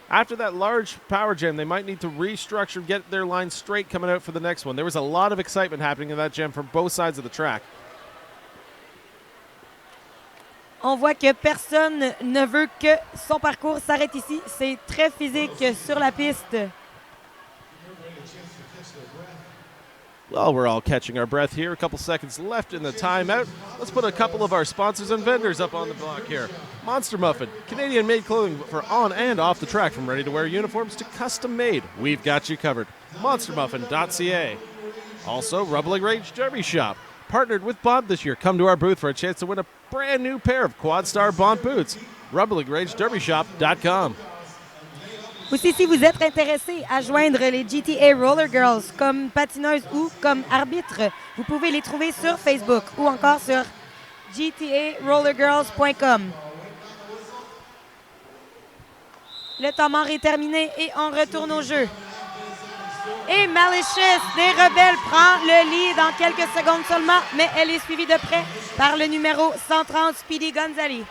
After that large power jam, they might need to restructure, get their line straight coming out for the next one. There was a lot of excitement happening in that jam from both sides of the track. On voit que personne ne veut que son parcours s'arrête ici. C'est très physique sur la piste. Well, we're all catching our breath here. A couple seconds left in the timeout. Let's put a couple of our sponsors and vendors up on the block here. Monster Muffin, Canadian-made clothing for on and off the track, from ready-to-wear uniforms to custom-made. We've got you covered. MonsterMuffin.ca. Also, Rumbling Range Derby Shop. Partnered with Bond this year. Come to our booth for a chance to win a brand new pair of Quad Star Bond boots. RumblingRangeDerbyShop.com. Aussi, si vous êtes intéressé à joindre les GTAR RollerGirls comme patineuses ou comme arbitres, vous pouvez les trouver sur Facebook ou encore sur GTARollerGirls.com. Le temps mort est terminé et on retourne au jeu. Et Malicious des Rebelles prend le lead en quelques secondes seulement, mais elle est suivie de près par le numéro 130, Speedy Gonzalez.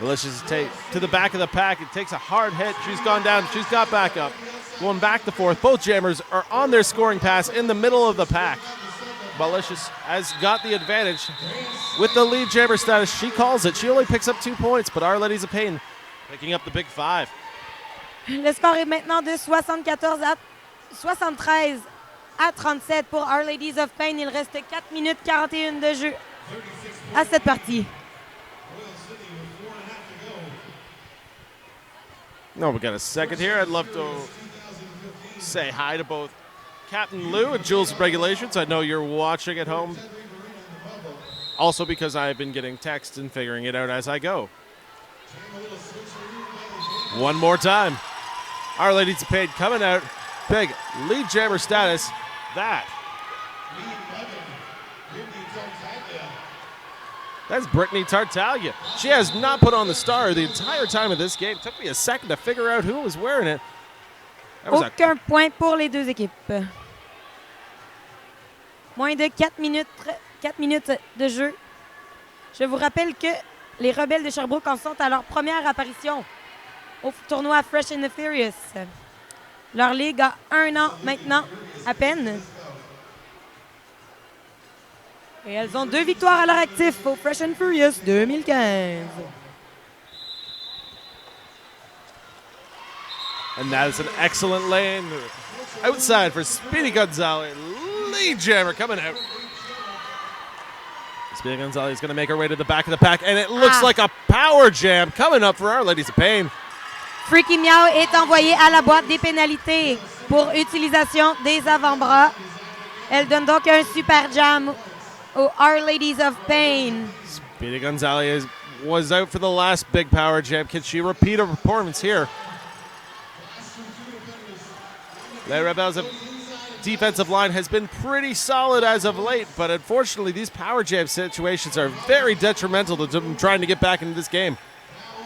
Malicious take to the back of the pack. It takes a hard hit. She's gone down. She's got back up. Going back to fourth. Both jammers are on their scoring pass in the middle of the pack. Malicious has got the advantage with the lead jammer status. She calls it. She only picks up 2 points, but Our Ladies of Pain picking up the big 5. Le score est maintenant de 73 à 37 pour Our Ladies of Pain. Il reste 4 minutes 41 de jeu à cette partie. No, we got a second here. I'd love to say hi to both Captain Lou and Jules of Regulations. I know you're watching at home. Also because I've been getting texts and figuring it out as I go. One more time. Our Ladies of Pain coming out. Big lead jammer status. That's Brittany Tartaglia. She has not put on the star the entire time of this game. It took me a second to figure out who was wearing it. Aucun point pour les deux équipes. Moins de 4 minutes de jeu. Je vous rappelle que les Rebelles de Sherbrooke en sont à leur première apparition au tournoi Fresh and the Furious. Leur ligue a 1 an maintenant, à peine. Et elles ont 2 victoires à leur actif au Fresh and Furious 2015. And that is an excellent lane outside for Speedy Gonzalez. Lead jammer coming out. Speedy Gonzalez is going to make her way to the back of the pack, and it looks like a power jam coming up for Our Ladies of Pain. Freaky Meow est envoyé à la boîte des pénalités pour utilisation des avant-bras. Elle donne donc un super jam aux Our Ladies of Pain. Speedy Gonzalez was out for the last big power jam. Can she repeat her performance here? The Rebels' defensive line has been pretty solid as of late, but unfortunately these power jam situations are very detrimental to them trying to get back into this game.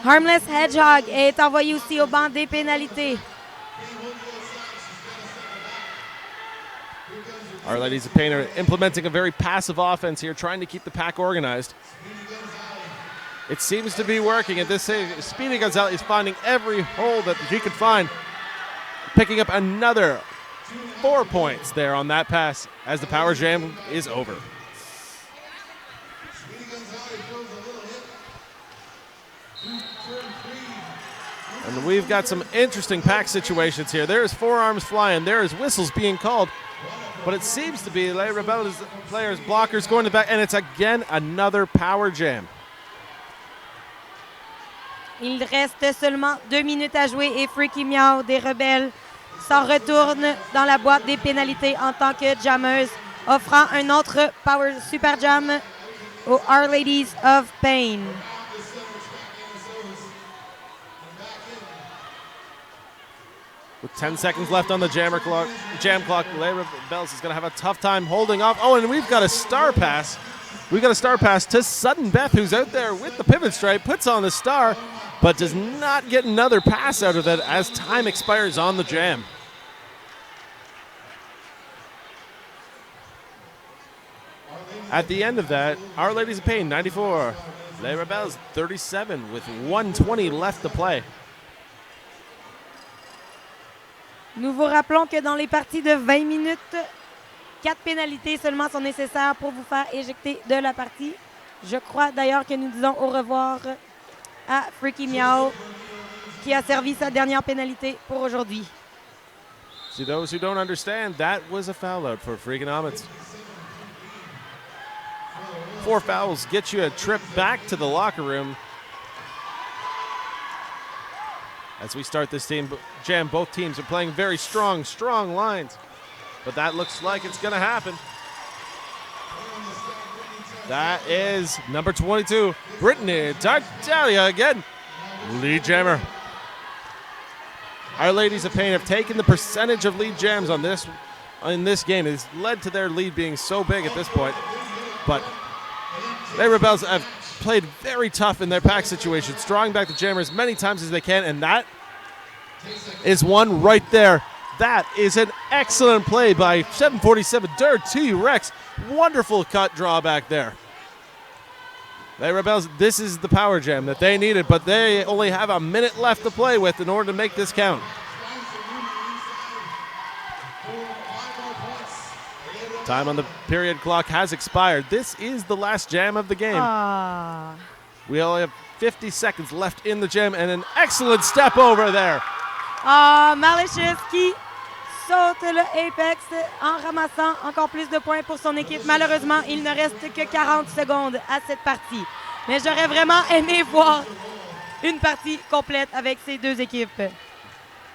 Harmless Hedgehog est envoyé aussi au banc des pénalités. Our Ladies of Pain are implementing a very passive offense here, trying to keep the pack organized. It seems to be working at this stage. Speedy Gonzalez is finding every hole that he could find, picking up another 4 points there on that pass as the power jam is over. And we've got some interesting pack situations here. There's forearms flying. There is whistles being called. But it seems to be Les Rebelles players, blockers going to back. And it's again another power jam. Il reste seulement 2 minutes à jouer et Freaky Meow des Rebelles s'en retourne dans la boîte des pénalités en tant que jammeuse, offrant un autre Power Super Jam aux Our Ladies of Pain. With 10 seconds left on the jam clock, Les Rebelles is going to have a tough time holding off. Oh, and we've got a star pass. We've got a star pass to Sudden Beth, who's out there with the pivot stripe, puts on the star, but does not get another pass out of that as time expires on the jam. At the end of that, Our Ladies of Pain, 94. Les Rebelles, 37, with 1:20 left to play. Nous vous rappelons que dans les parties de 20 minutes, 4 pénalités seulement sont nécessaires pour vous faire éjecter de la partie. Je crois d'ailleurs que nous disons au revoir à Freaky Meow, qui a servi sa dernière pénalité pour aujourd'hui. To those who don't understand, that was a foul out for Freakonomics. 4 fouls get you a trip back to the locker room. As we start this jam, both teams are playing very strong lines. But that looks like it's going to happen. That is number 22, Brittany Tartaglia again, lead jammer. Our Ladies of Pain have taken the percentage of lead jams in this game. It's led to their lead being so big at this point. But Les Rebelles have played very tough in their pack situations, drawing back the jammer as many times as they can, and that is one right there. That is an excellent play by 747 Dirt T-Rex. Wonderful cut drawback there. Les Rebelles, this is the power jam that they needed, but they only have a minute left to play with in order to make this count. Time on the period clock has expired. This is the last jam of the game. We only have 50 seconds left in the jam, and an excellent step over there. Malicious qui saute le Apex en ramassant encore plus de points pour son équipe. Malheureusement, il ne reste que 40 secondes à cette partie. Mais j'aurais vraiment aimé voir une partie complète avec ces deux équipes.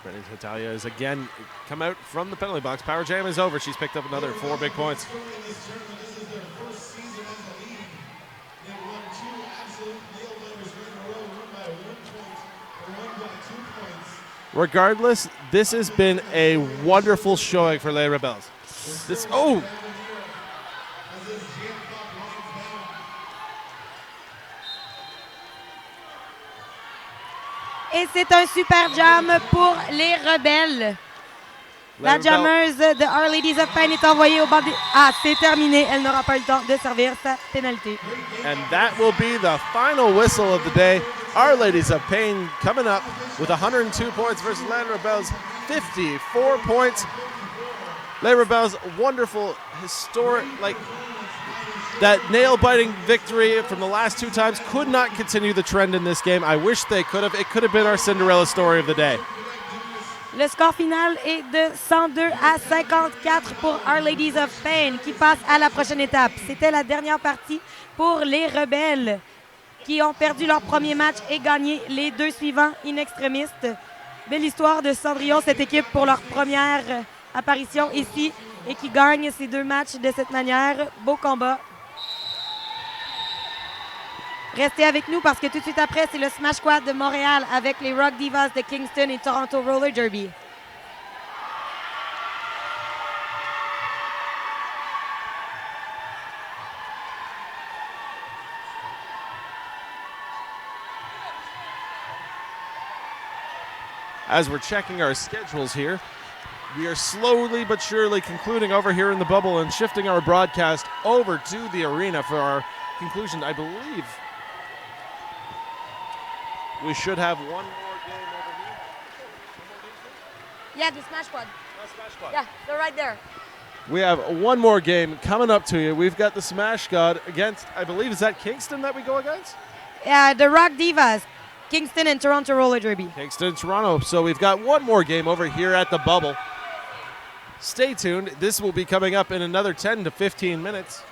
Brittany Tartaglia has again come out from the penalty box. Power jam is over. She's picked up another 4 big points. Regardless, this has been a wonderful showing for Les Rebelles. Et c'est un super jam pour les Rebelles. La jammeuse de Our Ladies of Pain est envoyée au banc des... c'est terminé. Elle n'aura pas eu le temps de servir sa pénalité. And that will be the final whistle of the day. Our Ladies of Pain coming up with 102 points versus Les Rebelles 54 points. Les Rebelles, wonderful, historic, that nail-biting victory from the last 2 times could not continue the trend in this game. I wish they could have. It could have been our Cinderella story of the day. Le score final est de 102 à 54 pour Our Ladies of Pain qui passe à la prochaine étape. C'était la dernière partie pour les Rebelles qui ont perdu leur premier match et gagné les 2 suivants in extremis. Belle histoire de Cendrillon, cette équipe, pour leur première apparition ici et qui gagne ces 2 matchs de cette manière. Beau combat. Restez avec nous parce que tout de suite après, c'est le Smash Squad de Montréal avec les Rock Divas de Kingston et Toronto Roller Derby. as we're checking our schedules here. We are slowly but surely concluding over here in the bubble and shifting our broadcast over to the arena for our conclusion. I believe we should have one more game over here. Yeah, the Smash Squad. Smash Squad. Yeah, they're right there. We have one more game coming up to you. We've got the Smash Squad against, I believe, is that Kingston that we go against? Yeah, the Rock Divas, Kingston and Toronto Roller Derby. Kingston, Toronto. So we've got one more game over here at the bubble. Stay tuned. This will be coming up in another 10 to 15 minutes.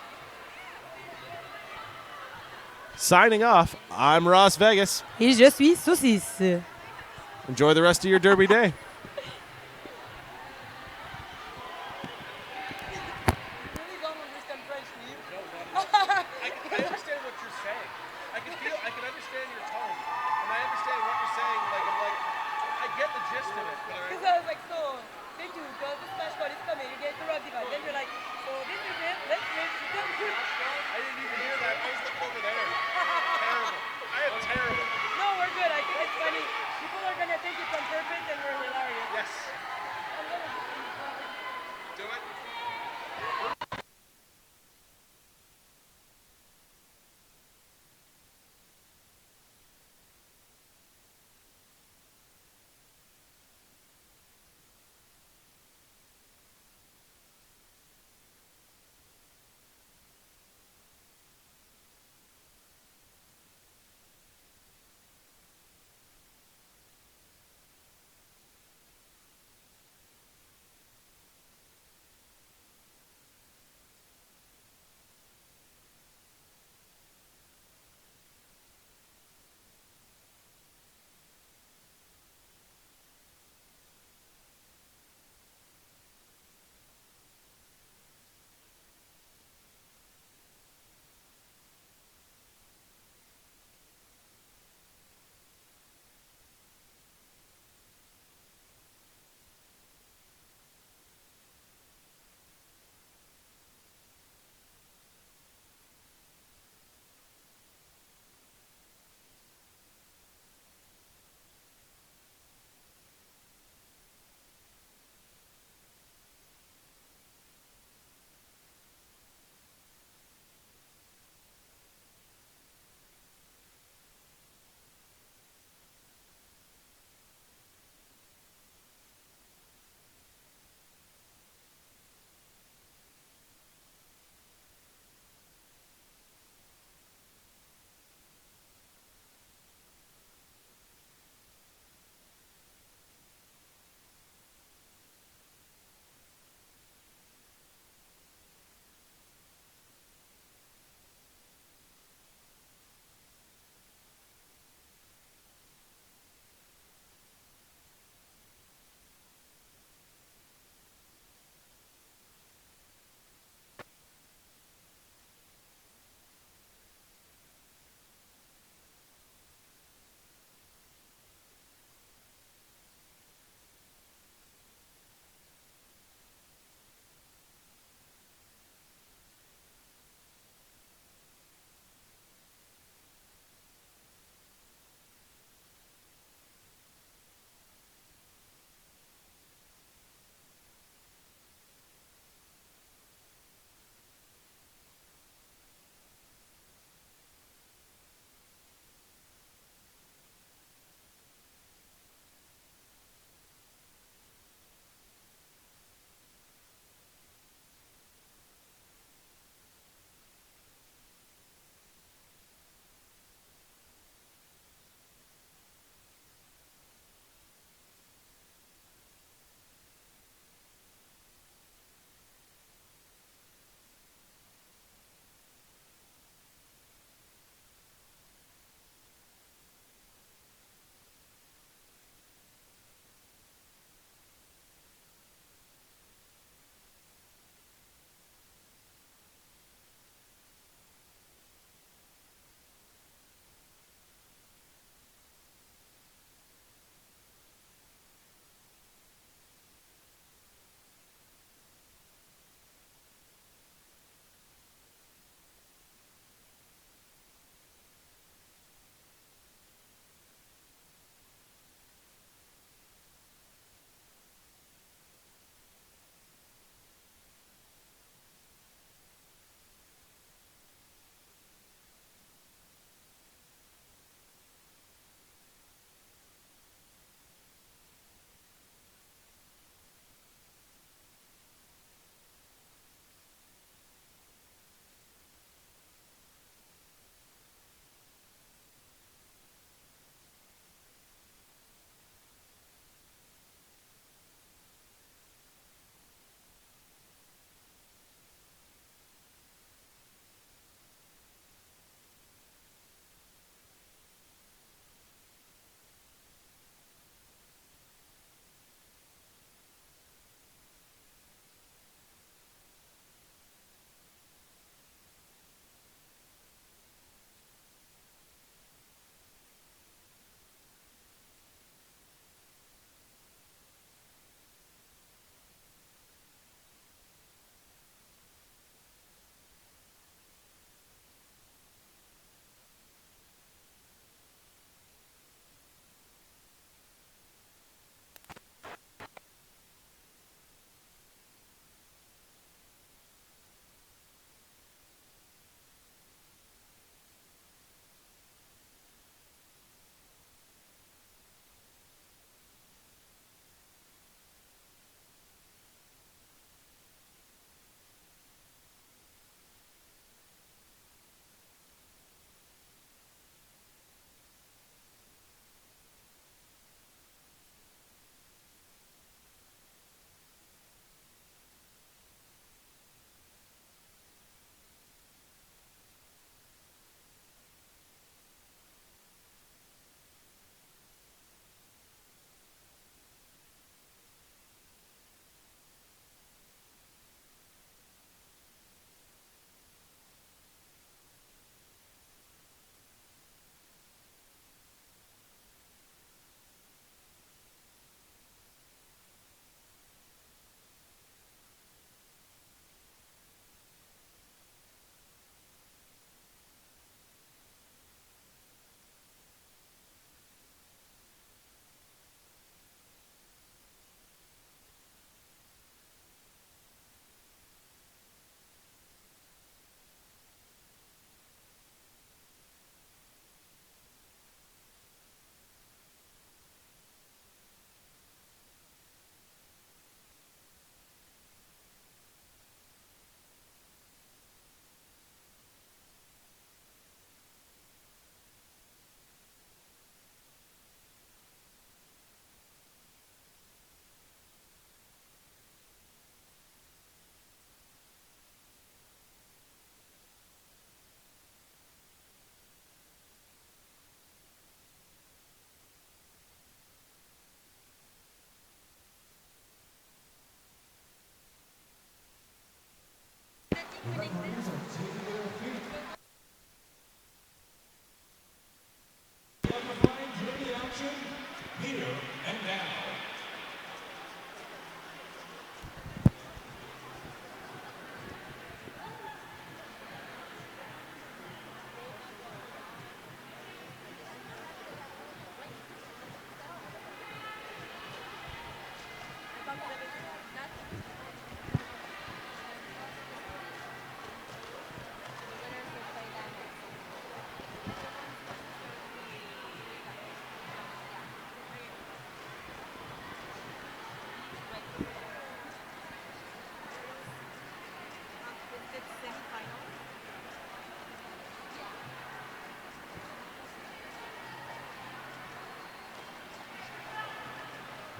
Signing off, I'm Ross Vegas. Et je suis Saucisse. Enjoy the rest of your Derby day. I understand what you're saying. I can understand your tone, and I understand what you're saying. I get the gist of it. Because I was like, so, they do, because the Smash Squad is coming, you get the Rock Divas. Then you're like, so this is it, let's wait. I didn't even hear that. I was looking over there. Terrible. I am terrible. No, we're good. I think it's funny. People are going to think it's on purpose and we're hilarious. Yes. Do it.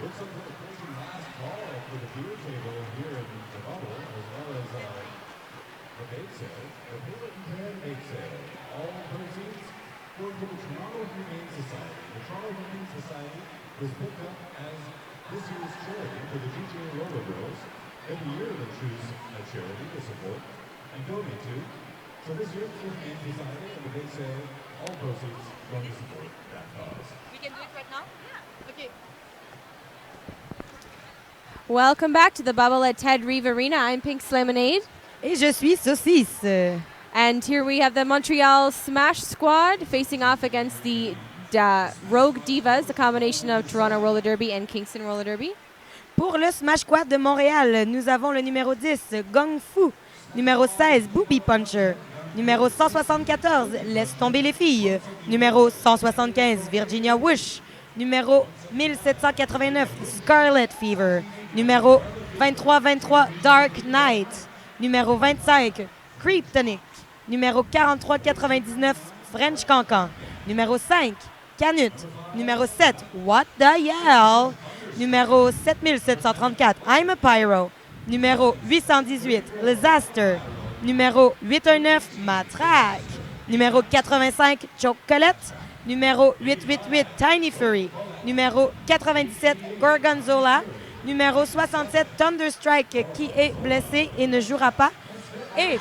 Looks like we're approaching last call for the beer table here in the bubble, as well as the bake sale, the Bullet and Pan bake sale. All proceeds go to the Toronto Humane Society. The Toronto Humane Society was picked up as this year's charity for the GTAR RollerGirls. Every year they choose a charity to support and donate to. So this year, the Humane Society and the bake sale, all proceeds going to support that cause. We can do it right now? Yeah. Okay. Welcome back to the bubble at Ted Reeve Arena. I'm Pink Lemonade. Et je suis Saucisse. And here we have the Montreal Smash Squad facing off against the Rogue Divas, a combination of Toronto Roller Derby and Kingston Roller Derby. Pour le Smash Squad de Montréal, nous avons le numéro 10, Gong Fu. Numéro 16, Booby Puncher. Numéro 174, Laisse tomber les filles. Numéro 175, Virginia Wish. Numéro 1789, Scarlet Fever. Numéro 2323, Dark Knight. Numéro 25, Kryptonic. Numéro 4399, French Cancan. Numéro 5, Canut. Numéro 7, What the Hell. Numéro 7734, I'm a Pyro. Numéro 818, Disaster. Numéro 819, Matraque. Numéro 85, Chocolate. Numéro 888, Tiny Fury. Numéro 97, Gorgonzola. Numéro 67, Thunderstrike, qui est blessé et ne jouera pas. Et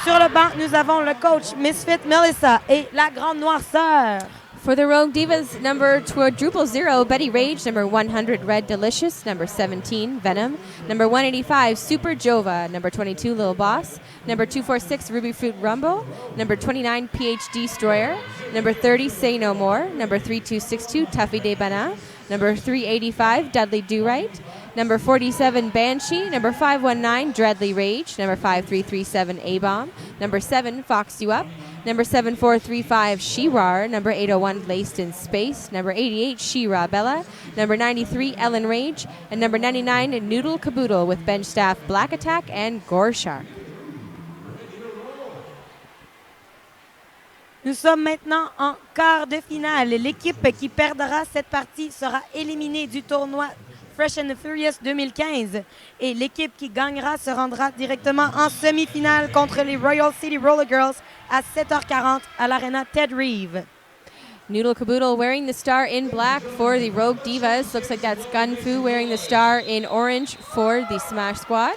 sur le banc, nous avons le coach Misfit Melissa et la grande noirceur. For the Rogue Divas, number quadruple 0, Betty Rage. Number 100, Red Delicious. Number 17, Venom. Number 185, Super Jova. Number 22, Lil Boss. Number 246, Ruby Fruit Rumble. Number 29, PhD Destroyer. Number 30, Say No More. Number 3262, Tuffy De Bana. Number 385, Dudley Do Right. Number 47, Banshee. Number 519, Dreadly Rage. Number 5337, A-Bomb. Number 7, Fox You Up. Number 7435, She-Rar. Number 801, Laced in Space. Number 88, She-Ra Bella. Number 93, Ellen Rage. And number 99, Noodle Caboodle with bench staff Black Attack and Gore Shark. Nous sommes maintenant en quart de finale. L'équipe qui perdra cette partie sera éliminée du tournoi Fresh and Furious 2015. Et l'équipe qui gagnera se rendra directement en semi-finale contre les Royal City RollerGirls à 7h40 à l'Arena Ted Reeve. Noodle Caboodle wearing the star in black for the Rogue Divas. Looks like that's Gun Fu wearing the star in orange for the Smash Squad.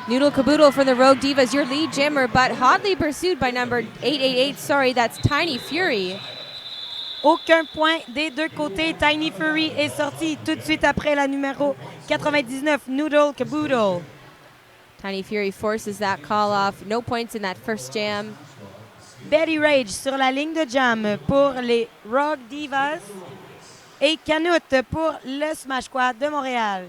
Noodle Caboodle for the Rogue Divas, your lead jammer, but hotly pursued by number 888. Sorry, that's Tiny Fury. Aucun point des deux côtés. Tiny Fury est sorti tout de suite après la numéro 99, Noodle Caboodle. Tiny Fury forces that call off. No points in that first jam. Betty Rage sur la ligne de jam pour les Rogue Divas et Canut pour le Smash Squad de Montréal.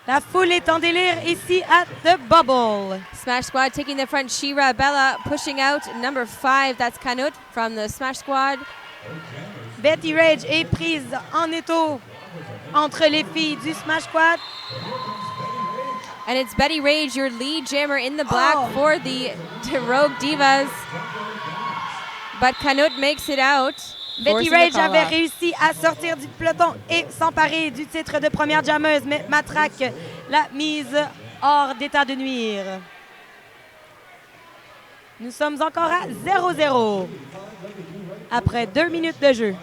La foule est en délire ici à The Bubble. Smash Squad taking the front. She-Ra Bella pushing out number 5. That's Canut from the Smash Squad. Betty Rage est prise en étau entre les filles du Smash Squad. And it's Betty Rage, your lead jammer in the black for the Rogue Divas. But Canut makes it out. Betty Rage avait réussi à sortir du peloton et s'emparer du titre de première jammeuse, mais Matraque l'a mise hors d'état de nuire. Nous sommes encore à 0-0 après 2 minutes de jeu.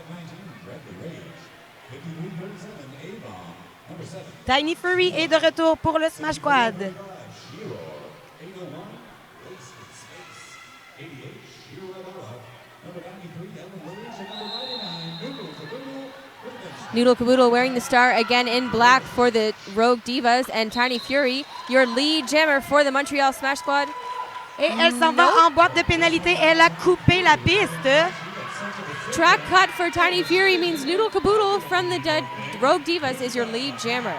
Tiny Fury est de retour pour le Smash Quad. Noodle Caboodle wearing the star again in black for the Rogue Divas, and Tiny Fury, your lead jammer for the Montreal Smash Squad. Et elle s'en va en boîte de pénalité. Elle a coupé la piste. Track cut for Tiny Fury means Noodle Caboodle from the Rogue Divas is your lead jammer.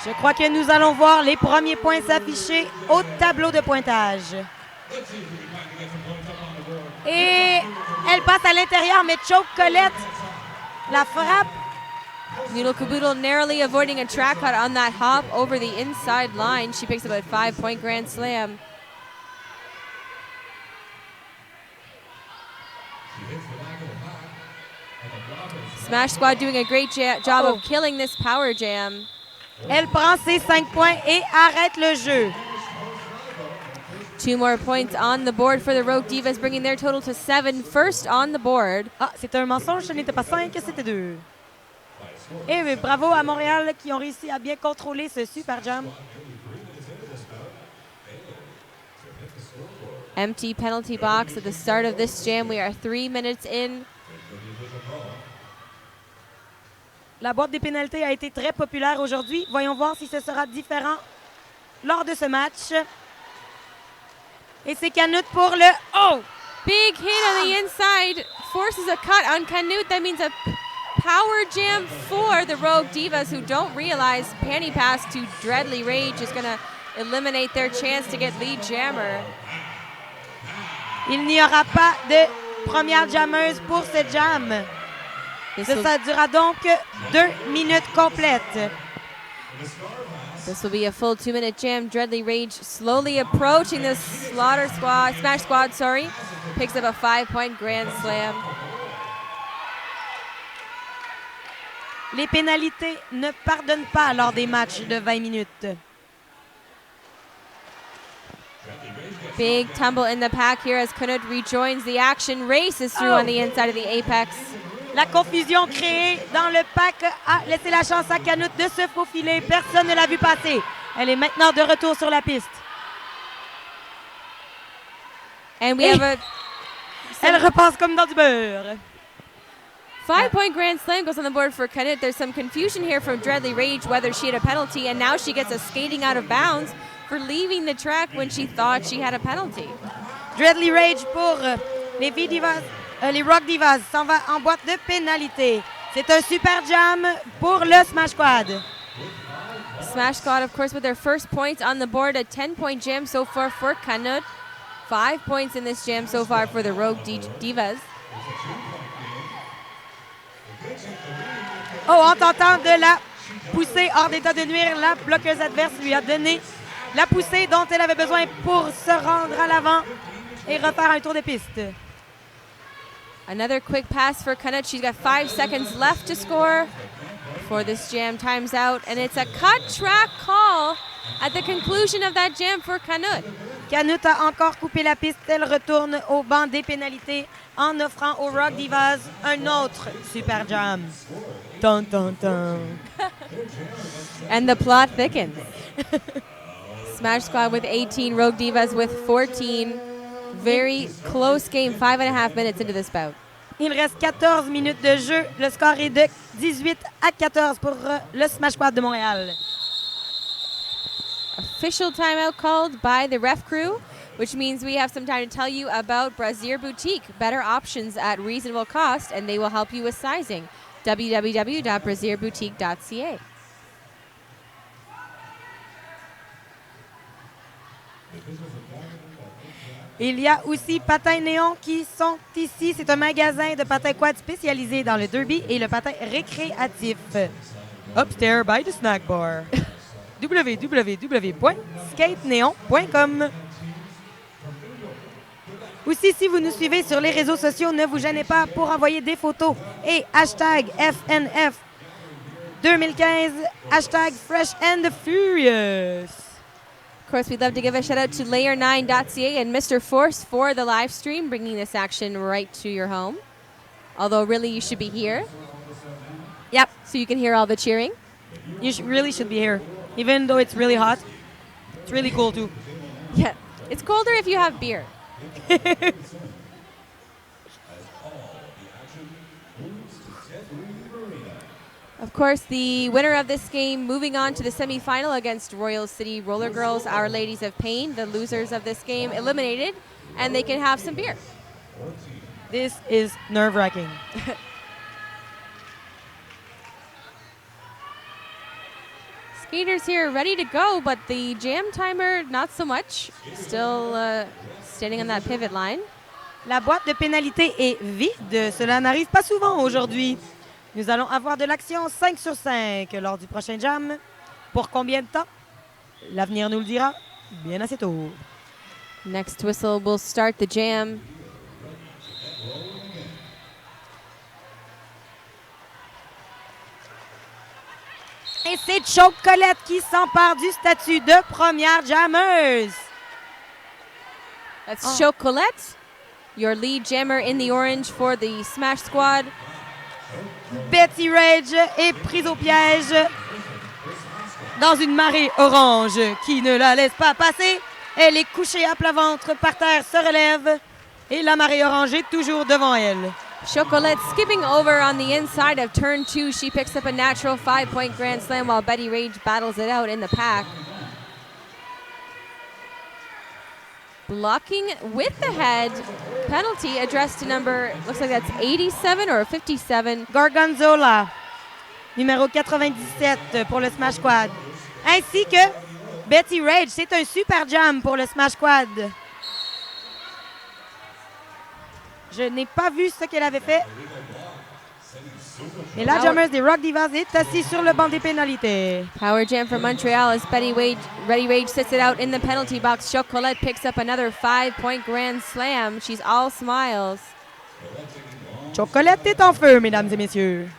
Je crois que nous allons voir les premiers points s'afficher au tableau de pointage. Et elle passe à l'intérieur, mais choke Colette la frappe. Noodle Caboodle narrowly avoiding a track cut on that hop over the inside line. She picks up a 5-point grand slam. Smash Squad doing a great job of killing this power jam. Elle prend ses 5 points et arrête le jeu. 2 more points on the board for the Rogue Divas, bringing their total to 7. First on the board. Ah, c'est un mensonge, ce n'était pas 5, c'était 2. Et bravo à Montréal qui ont réussi à bien contrôler ce super jam. Empty penalty box at the start of this jam. We are 3 minutes in. La boîte des pénalités a été très populaire aujourd'hui. Voyons voir si ce sera différent lors de ce match. Et c'est Canute pour le... Oh! Big hit on the inside. Forces a cut on Canute. That means a power jam for the Rogue Divas, who don't realize panty pass to Dreadly Rage is going to eliminate their chance to get lead jammer. Il n'y aura pas de première jammeuse pour ce jam. Ça durera donc 2 minutes complètes. This will be a full 2-minute jam. Dreadly Rage slowly approaching the Smash Squad, sorry. Picks up a 5-point grand slam. Les pénalités ne pardonnent pas lors des matchs de 20 minutes. Big tumble in the pack here as Canute rejoins the action. Races through on the inside of the apex. La confusion créée dans le pack a laissé la chance à Canute de se faufiler. Personne ne l'a vu passer. Elle est maintenant de retour sur la piste. And we have Elle repasse comme dans du beurre. 5-point grand slam goes on the board for Canute. There's some confusion here from Dreadly Rage whether she had a penalty, and now she gets a skating out of bounds for leaving the track when she thought she had a penalty. Dreadly Rage pour les V-Divas. Les Rock Divas s'en va en boîte de pénalité. C'est un super jam pour le Smash Squad. Smash Squad, of course, with their first points on the board. A 10-point jam so far for Canute. 5 points in this jam so far for the Rogue Divas. Oh, en tentant de la pousser hors d'état de nuire, la bloqueuse adverse lui a donné la poussée dont elle avait besoin pour se rendre à l'avant et refaire un tour de piste. Another quick pass for Canute. She's got 5 seconds left to score before this jam times out. And it's a cut track call at the conclusion of that jam for Canute. Canute a encore coupé la piste. Elle retourne au banc des pénalités en offrant aux Rock Divas un autre super jam. Dun, dun, dun. And the plot thickens. Smash Squad with 18, Rogue Divas with 14. Very close game, 5.5 minutes into this bout. Il reste 14 minutes de jeu. Le score est de 18-14 pour le Smash Squad de Montréal. Official timeout called by the ref crew, which means we have some time to tell you about Brazier Boutique. Better options at reasonable cost, and they will help you with sizing. www.brazierboutique.ca. Il y a aussi Patins Néon qui sont ici. C'est un magasin de patins quad spécialisé dans le derby et le patin récréatif. Upstairs by the snack bar. www.skateneon.com. Aussi, si vous nous suivez sur les réseaux sociaux, ne vous gênez pas pour envoyer des photos et hashtag FNF 2015, hashtag Fresh and Furious. Of course, we'd love to give a shout out to layer9.ca and Mr. Force for the live stream, bringing this action right to your home. Although, really, you should be here. Yep. So you can hear all the cheering. You really should be here. Even though it's really hot, it's really cool too. Yeah. It's colder if you have beer. Of course, the winner of this game moving on to the semifinal against Royal City RollerGirls, Our Ladies of Pain. The losers of this game eliminated, and they can have some beer. This is nerve-wracking. Skaters here ready to go, but the jam timer, not so much. Still standing on that pivot line. La boîte de pénalité est vide. Cela n'arrive pas souvent aujourd'hui. Nous allons avoir de l'action 5 sur 5 lors du prochain jam. Pour combien de temps? L'avenir nous le dira bien assez tôt. Next whistle will start the jam. Et c'est Chocolate qui s'empare du statut de première jammeuse. That's Chocolate, your lead jammer in the orange for the Smash Squad. Betty Rage est prise au piège dans une marée orange qui ne la laisse pas passer. Elle est couchée à plat ventre par terre, se relève et la marée orange est toujours devant elle. Chocolate skipping over on the inside of turn 2. She picks up a natural 5-point grand slam while Betty Rage battles it out in the pack. Blocking with the head penalty addressed to number, looks like that's 87 or 57. Gorgonzola, numéro 97 pour le Smash Squad. Ainsi que Betty Rage. C'est un super jam pour le Smash Squad. Je n'ai pas vu ce qu'elle avait fait. Et la jammeuse des Rock Divas est assise sur le banc des pénalités. Power jam for Montreal as Betty Rage sits it out in the penalty box. Chocolate picks up another 5-point grand slam. She's all smiles. Chocolate est en feu, mesdames et messieurs.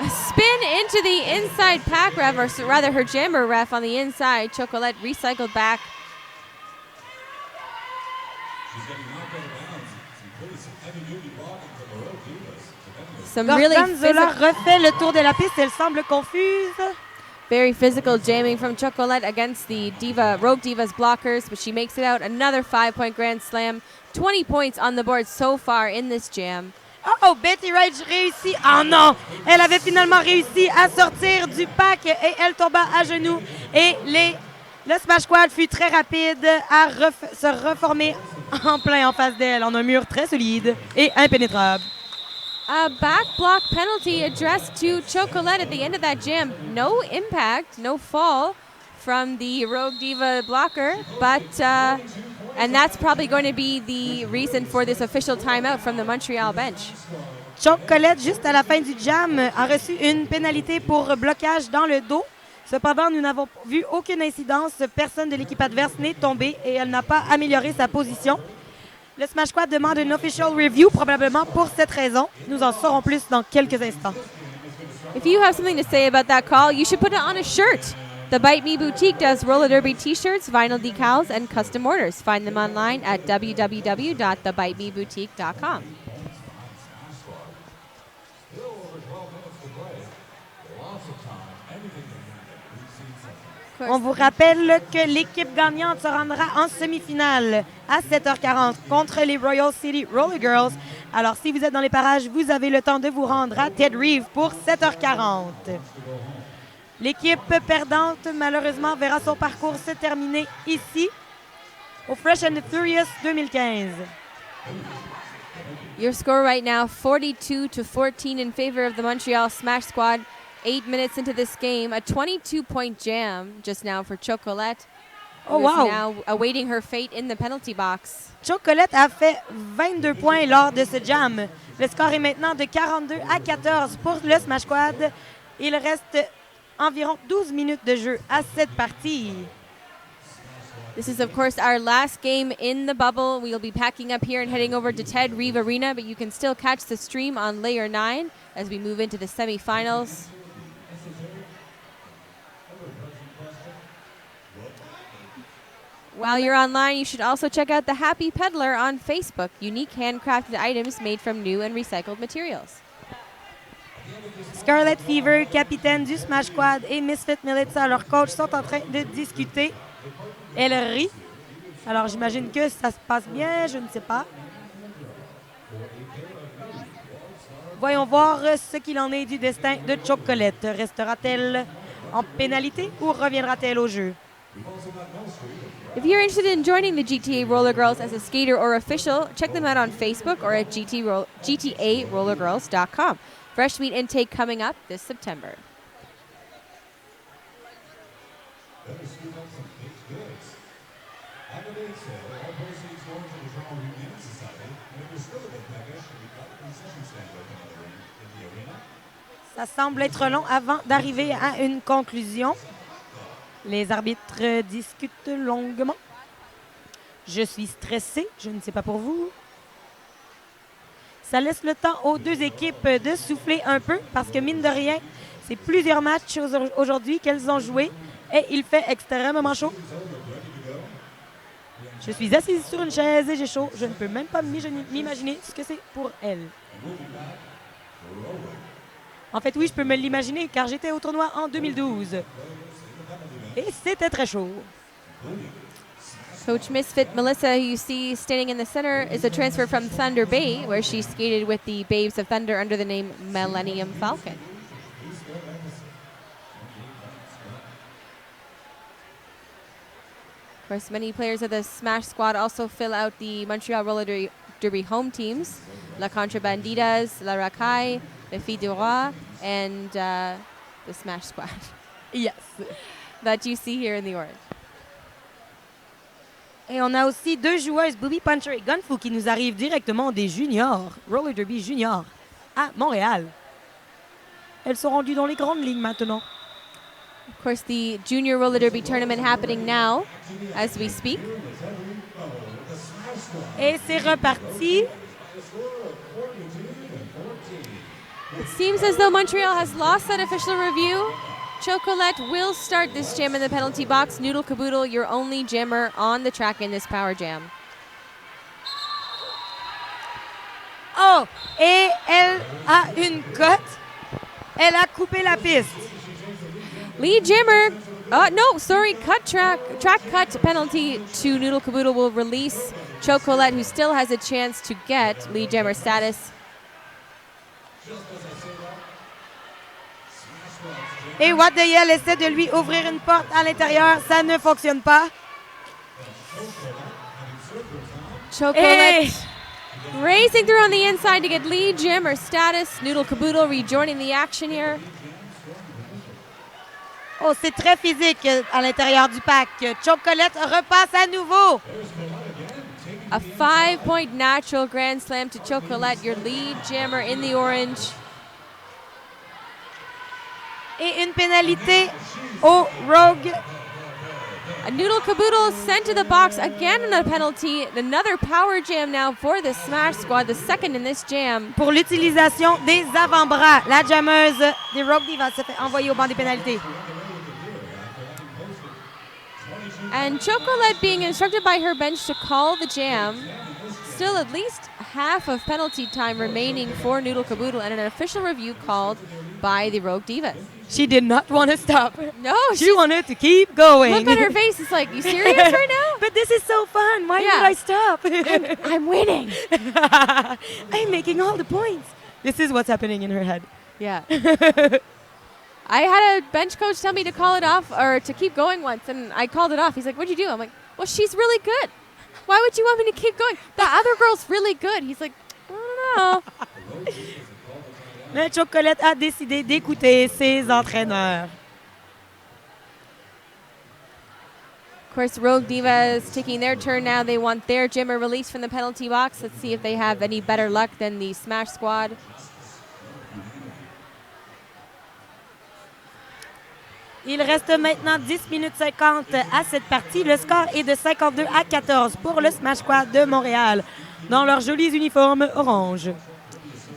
A spin into the inside pack ref, or rather her jammer ref on the inside. Chocolate recycled back. Gorgonzola refait le tour de la piste. Elle semble confuse. Very physical jamming from Chocolate against the Rogue Divas blockers, but she makes it out. Another 5-point grand slam. 20 points on the board so far in this jam. Oh, Betty Rage réussit. Oh non! Elle avait finalement réussi à sortir du pack et elle tomba à genoux. Et le Smash Squad fut très rapide à se reformer en plein en face d'elle en un mur très solide et impénétrable. A back block penalty addressed to Chocolate at the end of that jam. No impact, no fall from the Rogue Diva blocker, but and that's probably going to be the reason for this official timeout from the Montreal bench. Chocolate, juste à la fin du jam, a reçu une pénalité pour blocage dans le dos. Cependant, nous n'avons vu aucune incidence. Personne de l'équipe adverse n'est tombé et elle n'a pas amélioré sa position. Le Smash Squad demande une official review, probablement pour cette raison. Nous en saurons plus dans quelques instants. If you have something to say about that call, you should put it on a shirt. The Bite Me Boutique does roller derby t-shirts, vinyl decals, and custom orders. Find them online at www.thebitemeboutique.com. On vous rappelle que l'équipe gagnante se rendra en semi-finale à 7h40 contre les Royal City RollerGirls. Alors, si vous êtes dans les parages, vous avez le temps de vous rendre à Ted Reeve pour 7h40. L'équipe perdante, malheureusement, verra son parcours se terminer ici, au Fresh and the Furious 2015. Your score right now, 42-14 in favor of the Montreal Smash Squad. 8 minutes into this game, a 22-point jam just now for Chocolate. Oh, who wow. is now awaiting her fate in the penalty box. Chocolate a fait 22 points lors de ce jam. Le score est maintenant de 42-14 pour le Smash Squad. Il reste environ 12 minutes de jeu à cette partie. This is, of course, our last game in the bubble. We'll be packing up here and heading over to Ted Reeve Arena, but you can still catch the stream on Layer 9 as we move into the semifinals. While you're online, you should also check out the Happy Peddler on Facebook. Unique handcrafted items made from new and recycled materials. Scarlet Fever, capitaine du Smash Squad, et Misfit Militia, leur coach, sont en train de discuter. Elle rit. Alors, j'imagine que ça se passe bien, je ne sais pas. Voyons voir ce qu'il en est du destin de Chocolate. Restera-t-elle en pénalité ou reviendra-t-elle au jeu? If you're interested in joining the GTA RollerGirls as a skater or official, check them out on Facebook or at GTARollerGirls.com. Fresh meat intake coming up this September. Ça semble être long avant d'arriver à une conclusion. Les arbitres discutent longuement. Je suis stressée, je ne sais pas pour vous. Ça laisse le temps aux deux équipes de souffler un peu parce que, mine de rien, c'est plusieurs matchs aujourd'hui qu'elles ont joués et il fait extrêmement chaud. Je suis assise sur une chaise et j'ai chaud. Je ne peux même pas m'imaginer ce que c'est pour elles. En fait, oui, je peux me l'imaginer car j'étais au tournoi en 2012. Et c'était très chaud. Coach Misfit Melissa, who you see standing in the center, is a transfer from Thunder Bay, where she skated with the Babes of Thunder under the name Millennium Falcon. Of course, many players of the Smash Squad also fill out the Montreal Roller Derby home teams. La Contrabandidas, La Racaille, the Filles du Roi, and the Smash Squad. Yes. That you see here in the orange. Et on a aussi deux joueuses, Booby Puncher et Gunfu, qui nous arrivent directement des juniors, Roller Derby juniors, à Montréal. Elles sont rendues dans les grandes lignes maintenant. Of course, the Junior Roller Derby tournament happening now, as we speak. Et c'est reparti. It seems as though Montreal has lost that official review. Chocolate will start this jam in the penalty box. Noodle Caboodle, your only jammer on the track in this power jam. Oh! Et elle a une cote. Elle a coupé la piste. Lead jammer. No, sorry. Track cut penalty to Noodle Caboodle will release Chocolate, who still has a chance to get lead jammer status. Et What the Hell essaie de lui ouvrir une porte à l'intérieur. Ça ne fonctionne pas. Chocolate racing through on the inside to get lead jammer status. Noodle Caboodle rejoining the action here. Oh, c'est très physique à l'intérieur du pack. Chocolate repasse à nouveau. A 5-point natural grand slam to Chocolate, your lead jammer in the orange. Et une pénalité au Rogue. A Noodle Caboodle sent to the box again in a penalty. Another power jam now for the Smash Squad, the second in this jam. Pour l'utilisation des avant-bras, la jammeuse des Rogue Divas se fait envoyer au banc des pénalités. And Chocolate being instructed by her bench to call the jam. Still at least half of penalty time remaining for Noodle Caboodle and an official review called by the Rogue Divas. She did not want to stop. No, she wanted to keep going. Look at her face. It's like, you serious right now? But this is so fun. Why would I stop? I'm winning. I'm making all the points. This is what's happening in her head. Yeah. I had a bench coach tell me to call it off or to keep going once, and I called it off. He's like, what'd you do? I'm like, well, she's really good. Why would you want me to keep going? The other girl's really good. He's like, I don't know. Mais Chocolate a décidé d'écouter ses entraîneurs. Of course, Rogue Divas taking their turn now. They want their jammer released from the penalty box. Let's see if they have any better luck than the Smash Squad. Il reste maintenant 10 minutes 50 à cette partie. Le score est de 52-14 pour le Smash Squad de Montréal dans leurs jolis uniformes orange.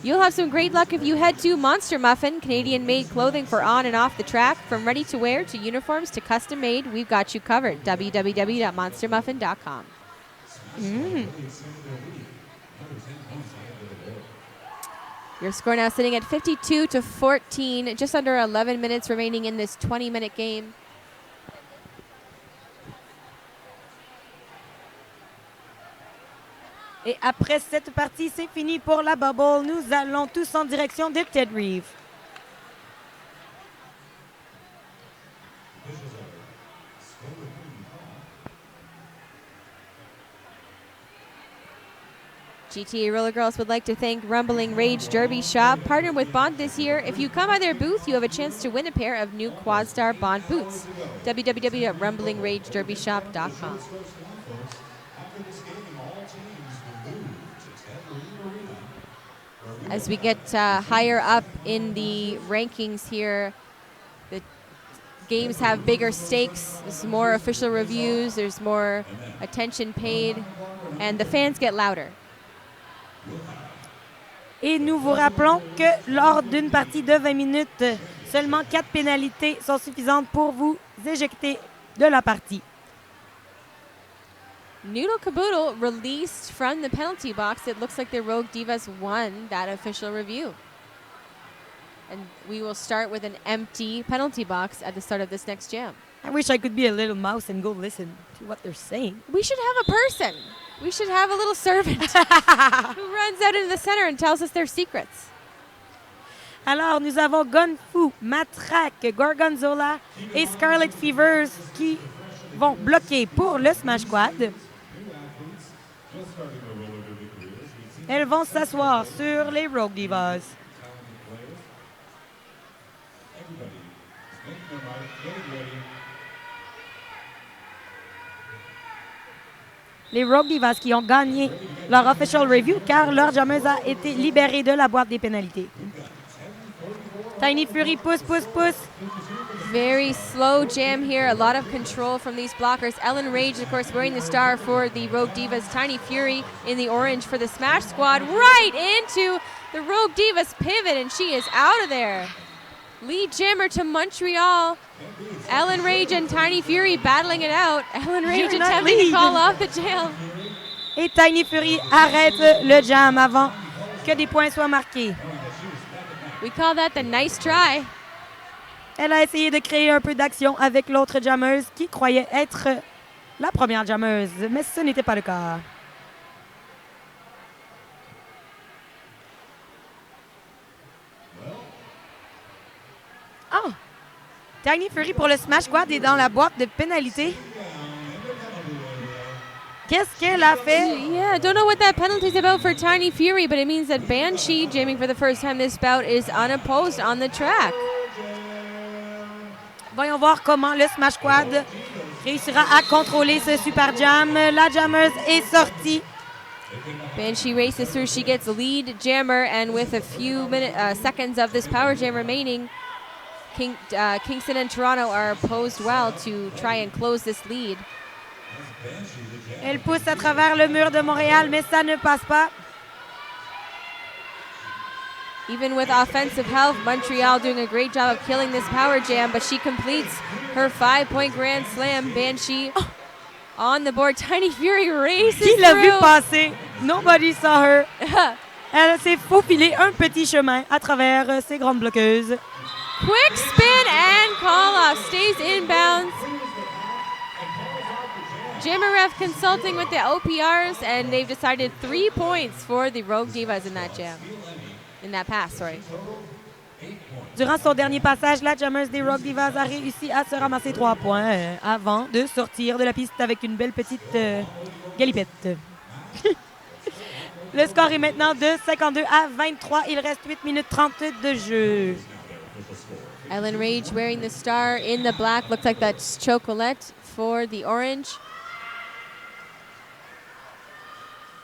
You'll have some great luck if you head to Monster Muffin, Canadian-made clothing for on and off the track. From ready-to-wear to uniforms to custom-made, we've got you covered. www.monstermuffin.com. Your score now sitting at 52-14, just under 11 minutes remaining in this 20-minute game. Et après cette partie, c'est fini pour la bubble. Nous allons tous en direction de Ted Reeve. GTA RollerGirls would like to thank Rumbling Rage Derby Shop, partnered with Bond this year. If you come by their booth, you have a chance to win a pair of new Quadstar Bond boots. www.rumblingRageDerbyShop.com. As we get higher up in the rankings here, the games have bigger stakes. There's more official reviews. There's more attention paid, and the fans get louder. Et nous vous rappelons que lors d'une partie de 20 minutes, seulement 4 pénalités sont suffisantes pour vous éjecter de la partie. Noodle Caboodle released from the penalty box. It looks like the Rogue Divas won that official review. And we will start with an empty penalty box at the start of this next jam. I wish I could be a little mouse and go listen to what they're saying. We should have a person. We should have a little servant who runs out into the center and tells us their secrets. Alors, nous avons Gunfu, Matraque, Gorgonzola et Scarlet Fevers qui vont bloquer pour le Smash Quad. Elles vont s'asseoir sur les Rogue Divas. Les Rogue Divas qui ont gagné leur official review car leur jammeuse a été libérée de la boîte des pénalités. Tiny Fury pousse. Very slow jam here. A lot of control from these blockers. Ellen Rage, of course, wearing the star for the Rogue Divas. Tiny Fury in the orange for the Smash Squad. Right into the Rogue Divas pivot, and she is out of there. Lead jammer to Montreal. Ellen Rage and Tiny Fury battling it out. Ellen Rage attempting to call off the jam. Et Tiny Fury arrête le jam avant que des points soient marqués. We call that the nice try. Elle a essayé de créer un peu d'action avec l'autre jammeuse qui croyait être la première jammeuse, mais ce n'était pas le cas. Oh! Tiny Fury pour le Smash Squad est dans la boîte de pénalité. Qu'est-ce qu'elle a fait? Yeah, don't know what that penalty is about for Tiny Fury, but it means that Banshee, jamming for the first time this bout, is unopposed on the track. Voyons voir comment le Smash Squad réussira à contrôler ce super jam. La jammeuse est sortie. Banshee races through. She gets lead jammer, and with a few seconds of this power jam remaining, Kingston and Toronto are posed well to try and close this lead. Elle pousse à travers le mur de Montréal, mais ça ne passe pas. Even with offensive help, Montreal doing a great job of killing this power jam, but she completes her 5-point grand slam. Banshee on the board. Tiny Fury races Qui l'a vu through. passer? Nobody saw her. Elle s'est faufilée un petit chemin à travers ces grandes bloqueuses. Quick spin and call off. Stays inbounds. Jammer ref consulting with the OPRs, and they've decided 3 points for the Rogue Divas in that jam. In that pass, sorry. Durant son dernier passage, la jammeuse des Rogue Divas a réussi à se ramasser 3 points avant de sortir de la piste avec une belle petite galipette. Le score est maintenant de 52-23. Il reste 8 minutes 30 de jeu. Ellen Rage wearing the star in the black. Looks like that's Chocolate for the orange.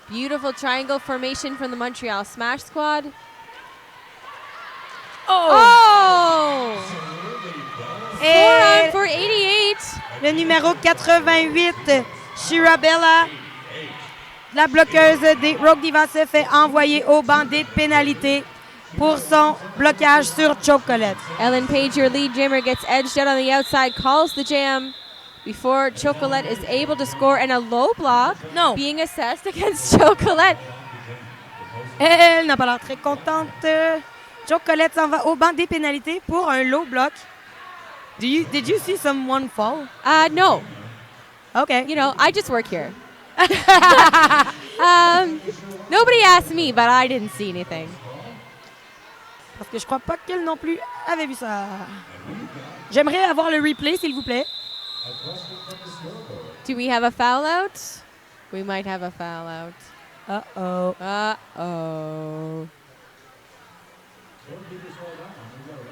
Beautiful triangle formation from the Montreal Smash Squad. Oh! Et 4 on for 88. le numéro 88, Shirabella, La bloqueuse des Rogue Divas se fait envoyer au banc des pénalités pour son blocage sur Chocolate. Ellen Page, your lead jammer, gets edged out on the outside, calls the jam before Chocolate is able to score, and a low block being assessed against Chocolate. Elle n'a pas l'air très contente. Chocolate s'en va au banc des pénalités pour un low block. Did you see someone fall? No. Okay. You know, I just work here. Nobody asked me, but I didn't see anything. Parce que je crois pas qu'elle non plus avait vu ça. J'aimerais avoir le replay, s'il vous plaît. Do we have a foul out? We might have a foul out. Uh-oh. Uh-oh.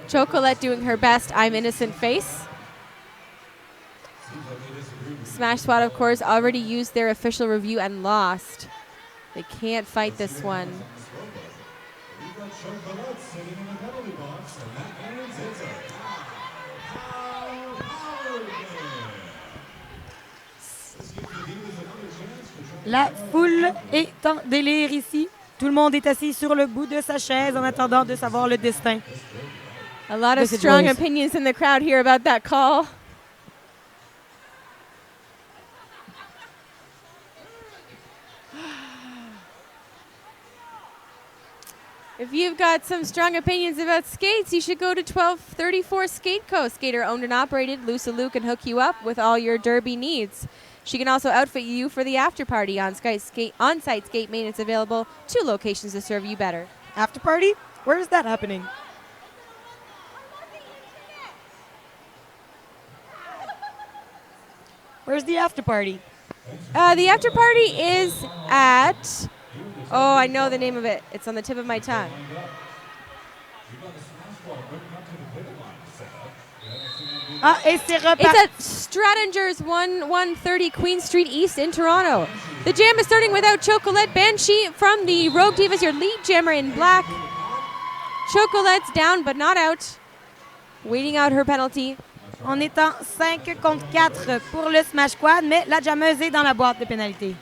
Chocolate doing her best I'm innocent face. Smash Squad, of course, already used their official review and lost. They can't fight this one. We've got Chocolate sitting in the penalty box, and that means it's a power game. La foule est en délire ici. Tout le monde est assis sur le bout de sa chaise en attendant de savoir le destin. A lot of strong opinions in the crowd here about that call. If you've got some strong opinions about skates, you should go to 1234 Skate Co. Skater owned and operated. Lusa Lou can hook you up with all your derby needs. She can also outfit you for the after party. On-site skate maintenance available. 2 locations to serve you better. After party? Where is that happening? Where's the after party? The after party is at... Oh, I know the name of it. It's on the tip of my tongue. Ah, et c'est reparti. It's at Strattinger's 130 Queen Street East in Toronto. The jam is starting without Chocolate. Banshee from the Rogue Divas, your lead jammer in black. Chocolate's down but not out. Waiting out her penalty. On est en 5 contre 4 pour le Smash Squad, mais la jammeuse est dans la boîte de pénalité.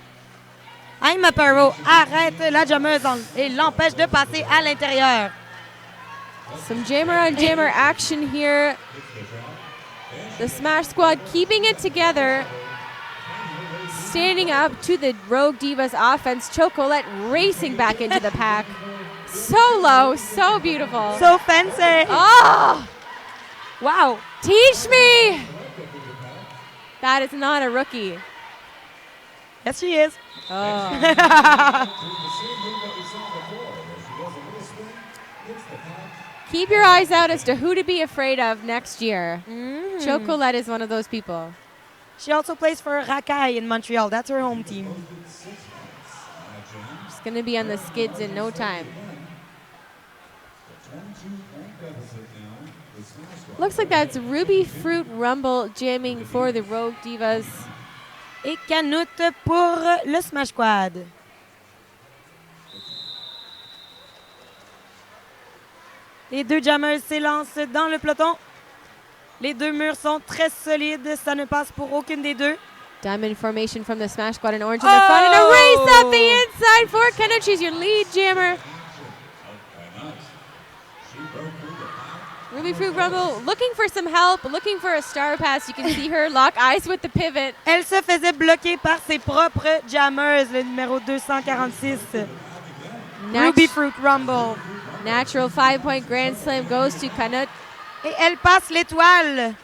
I'm Aparo arrête la jammeuse et l'empêche de passer à l'intérieur. Some jammer on jammer action here. The Smash Squad keeping it together. Standing up to the Rogue Divas offense. Chocolate racing back into the pack. So low, so beautiful. So fancy. Oh! Wow. Teach me! That is not a rookie. Yes, she is. Oh. Keep your eyes out as to who to be afraid of next year. Chocolate is one of those people. She also plays for Rakai in Montreal. That's her home team. She's going to be on the skids in no time. Looks like that's Ruby Fruit Rumble jamming for the Rogue Divas. Et Canute pour le Smash Squad. Les deux jammers s'élancent dans le peloton. Les deux murs sont très solides. Ça ne passe pour aucune des deux. Diamond formation from the Smash Squad in orange in the front. And a race up the inside for Canute. She's your lead jammer. Ruby Fruit Rumble looking for some help, looking for a star pass. You can see her lock eyes with the pivot. Elle se faisait bloquer par ses propres jammers, le numéro 246. Ruby Fruit Rumble. Natural 5-point Grand Slam goes to Canute. Et elle passe l'étoile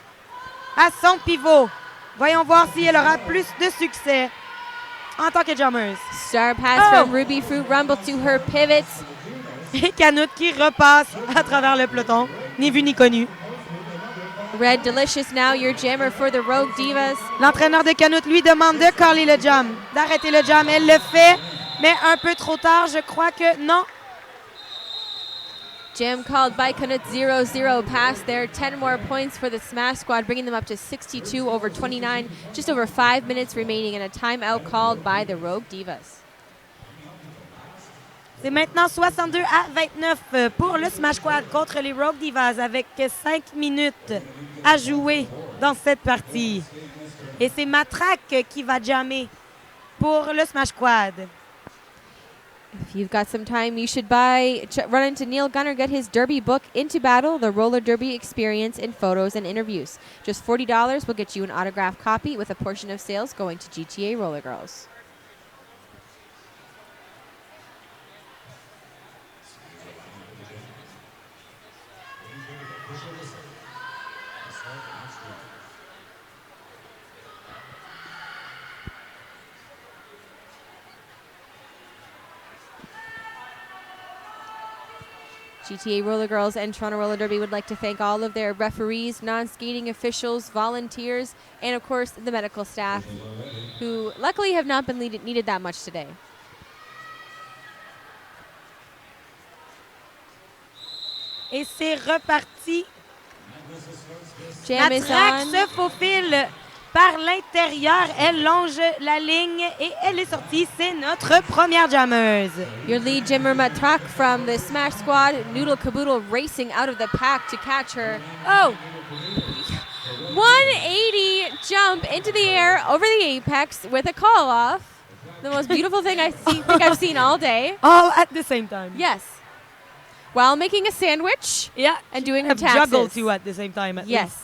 à son pivot. Voyons voir si elle aura plus de succès en tant que jammers. Star pass from Ruby Fruit Rumble to her pivots. Et Canute qui repasse à travers le peloton. Ni vu ni connu. Red Delicious now your jammer for the Rogue Divas. L'entraîneur de Canute lui demande de caller le jam, d'arrêter le jam. Elle le fait, mais un peu trop tard. Je crois que non. Jam called by Canute 0-0 pass there. 10 more points for the Smash Squad, bringing them up to 62 over 29. Just over 5 minutes remaining and a timeout called by the Rogue Divas. C'est maintenant 62 à 29 pour le Smash Squad contre les Rogue Divas avec 5 minutes à jouer dans cette partie. Et c'est Matraque qui va jammer pour le Smash Squad. If you've got some time, you should run into Neil Gunner, get his derby book, Into Battle, the roller derby experience in photos and interviews. Just $40 will get you an autographed copy with a portion of sales going to GTA RollerGirls. GTA RollerGirls and Toronto Roller Derby would like to thank all of their referees, non-skating officials, volunteers, and of course the medical staff, who luckily have not been needed that much today. Et c'est reparti. Jam La is track on. se faufile par l'intérieur. Elle longe la ligne et elle est sortie. C'est notre première jammeuse. Your lead Jimmer Matrak from the Smash Squad, Noodle Caboodle racing out of the pack to catch her. Oh! 180 jump into the air over the apex with a call off. The most beautiful thing I think I've seen all day. All at the same time. Yes. While making a sandwich. Yeah. And doing her A juggle taxes. too at the same time. At Yes. least.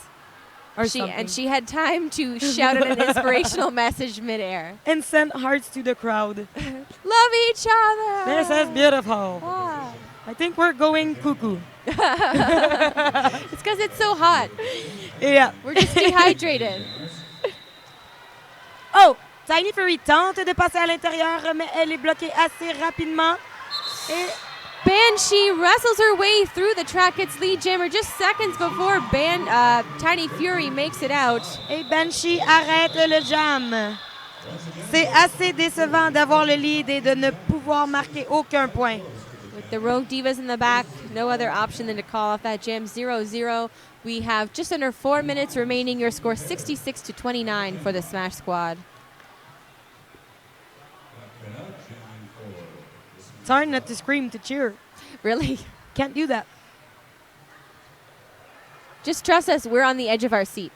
Or something. And she had time to shout out an inspirational message midair. And send hearts to the crowd. Love each other. This is beautiful. Wow. I think we're going cuckoo. It's because it's so hot. Yeah. We're just dehydrated. Oh! Tiny Fury tente de passer à l'intérieur, mais elle est bloquée assez rapidement. Et Banshee wrestles her way through the track. It's lead jammer just seconds before Tiny Fury makes it out. Et Banshee arrête le jam. C'est assez décevant d'avoir le lead et de ne pouvoir marquer aucun point. With the Rogue Divas in the back, no other option than to call off that jam 0-0. We have just under 4 minutes remaining. Your score 66-29 for the Smash Squad. It's hard not to scream to cheer. Really? Can't do that. Just trust us, we're on the edge of our seat.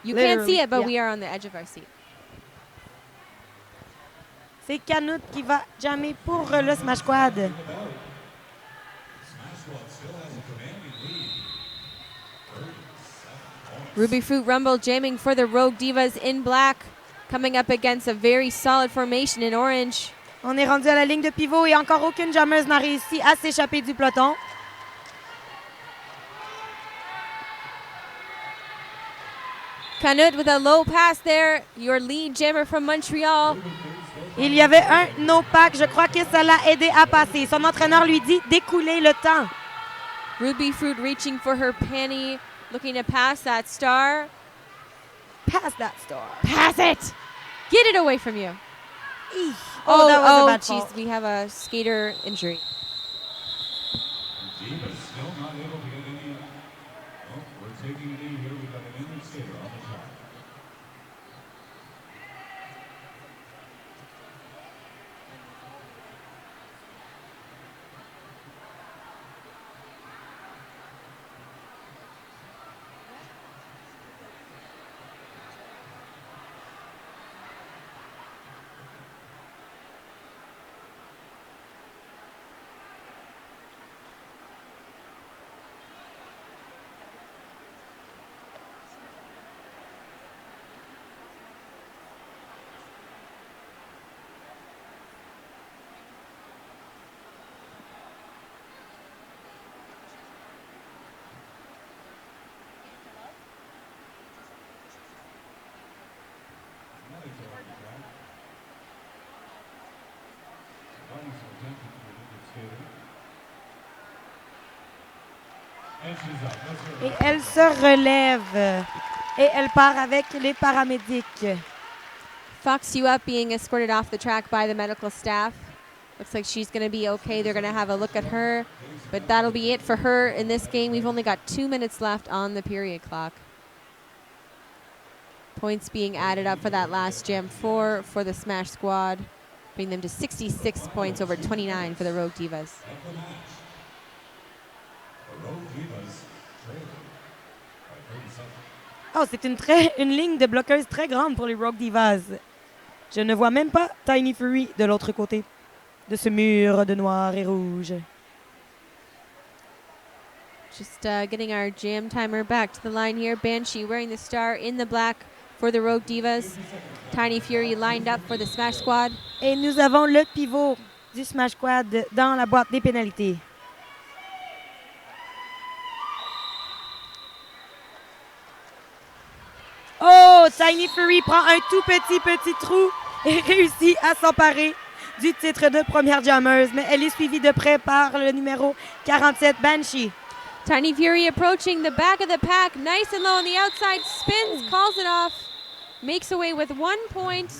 You can't see Literally, it, but yeah. we are on the edge of our seat. C'est Canute qui va jammer pour le Smash Squad. Ruby Fruit Rumble jamming for the Rogue Divas in black, coming up against a very solid formation in orange. On est rendu à la ligne de pivot et encore aucune jammeuse n'a réussi à s'échapper du peloton. Canute with a low pass there, your lead jammer from Montreal. Il y avait un no-pack. Je crois que ça l'a aidé à passer. Son entraîneur lui dit d'écouler le temps. Ruby Fruit reaching for her panty, looking to pass that star. Pass that star. Pass it! Get it away from you. Oh, that was a bad jeez, call. we have a skater injury. Divas still not able to get any. Oh, we're taking a knee here. We've got an injured skater on the track. Et elle se relève. Et elle part avec les paramédics. Fox you up being escorted off the track by the medical staff. Looks like she's going to be okay. They're going to have a look at her. But that'll be it for her in this game. We've only got 2 minutes left on the period clock. Points being added up for that last jam 4 for the Smash Squad. Bring them to 66 points over 29 for the Rogue Divas. Oh, c'est une ligne de bloqueuses très grande pour les Rogue Divas. Je ne vois même pas Tiny Fury de l'autre côté. de ce mur de noir et rouge. Just getting our jam timer back to the line here. Banshee wearing the star in the black for the Rogue Divas. Tiny Fury lined up for the Smash Squad. Et nous avons le pivot du Smash Squad dans la boîte des pénalités. Oh, Tiny Fury prend un tout petit trou et réussit à s'emparer du titre de première jammeuse, mais elle est suivie de près par le numéro 47, Banshee. Tiny Fury approaching the back of the pack. Nice and low on the outside. Spins, calls it off. Makes away with 1 point.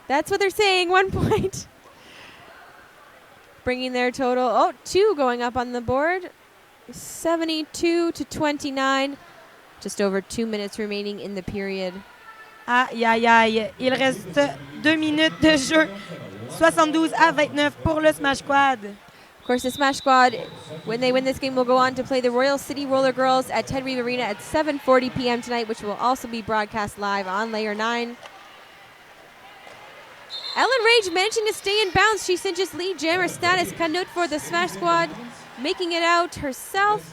That's what they're saying, 1 point. Bringing their total, 2 going up on the board. 72 to 29. Just over 2 minutes remaining in the period. Aïe, aïe, aïe. Il reste 2 minutes de jeu. 72 à 29 pour le Smash Squad. Of course, the Smash Squad, when they win this game, will go on to play the Royal City RollerGirls at Ted Reeve Arena at 7:40 p.m. tonight, which will also be broadcast live on Layer 9. Ellen Rage managing to stay in bounds. She cinches lead jammer status. Canut for the Smash Squad, making it out herself.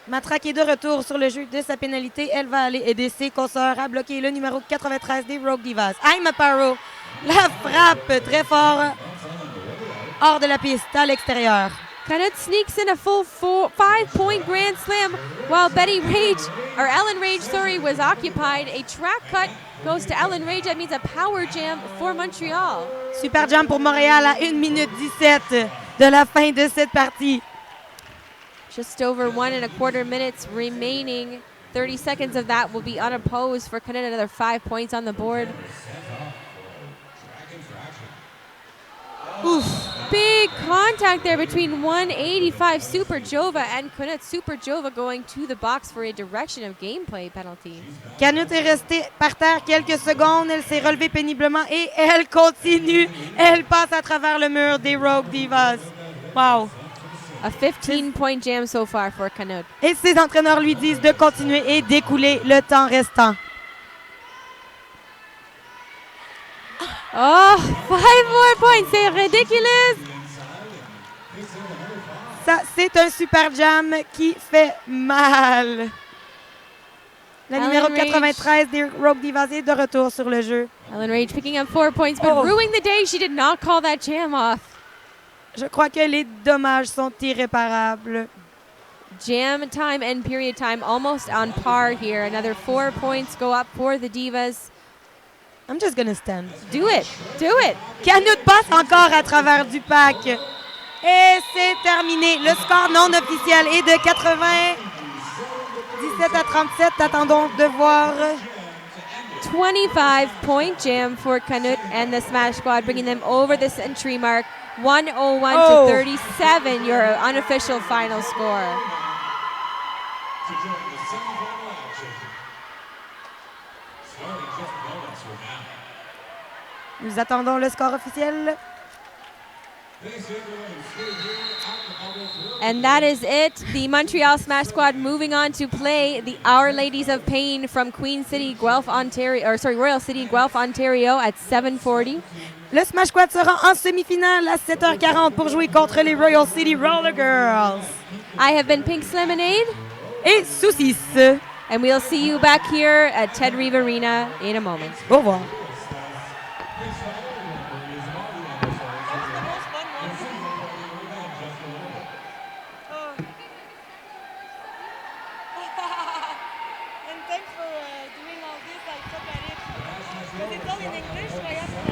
Matraque est de retour sur le jeu de sa pénalité. Elle va aller aider ses consoeurs à bloquer le numéro 93 des Rogue Divas. I'm a Paro. La frappe très fort hors de la piste à l'extérieur. Canut sneaks in a full 5-point grand slam while Ellen Rage, was occupied. A track cut goes to Ellen Rage. That means a power jam for Montreal. Super jam pour Montréal à 1 minute 17 de la fin de cette partie. Just over 1.25 minutes remaining. 30 seconds of that will be unopposed for Canut. Another 5 points on the board. Oof. Big contact there between 185 Super Jova and Canut. Super Jova going to the box for a direction of gameplay penalty. Canut est restée par terre quelques secondes. Elle s'est relevée péniblement et elle continue. Elle passe à travers le mur des Rogue Divas. Wow. A 15-point jam so far for Canut. Et ses entraîneurs lui disent de continuer et d'écouler le temps restant. Oh, 5 more points, c'est ridiculous. Ça, c'est un super jam qui fait mal. La numéro 93 des Rogue Divas est de retour sur le jeu. Ellen Rage picking up 4 points, but ruining the day. She did not call that jam off. Je crois que les dommages sont irréparables. Jam time and period time almost on par here. Another 4 points go up for the Divas. I'm just gonna stand. Do it. Do it. Canut passe encore à travers du pack. Et c'est terminé. Le score non officiel est de 97 à 37. Attendons de voir. 25-point jam for Canut and the Smash Squad, bringing them over the century mark. 101 to 37, your unofficial final score. Nous attendons le score officiel. And that is it. The Montreal Smash Squad moving on to play the Our Ladies of Pain from Queen City, Guelph, Ontario, Royal City, Guelph, Ontario at 7:40. Le Smash Squad sera en semi-finale à 7h40 pour jouer contre les Royal City RollerGirls. I have been Pink's Lemonade et Saucisse. And we'll see you back here at Ted Reeve Arena in a moment. Au revoir. And thanks for doing all this. I took at it. Because it's all in English, so I have to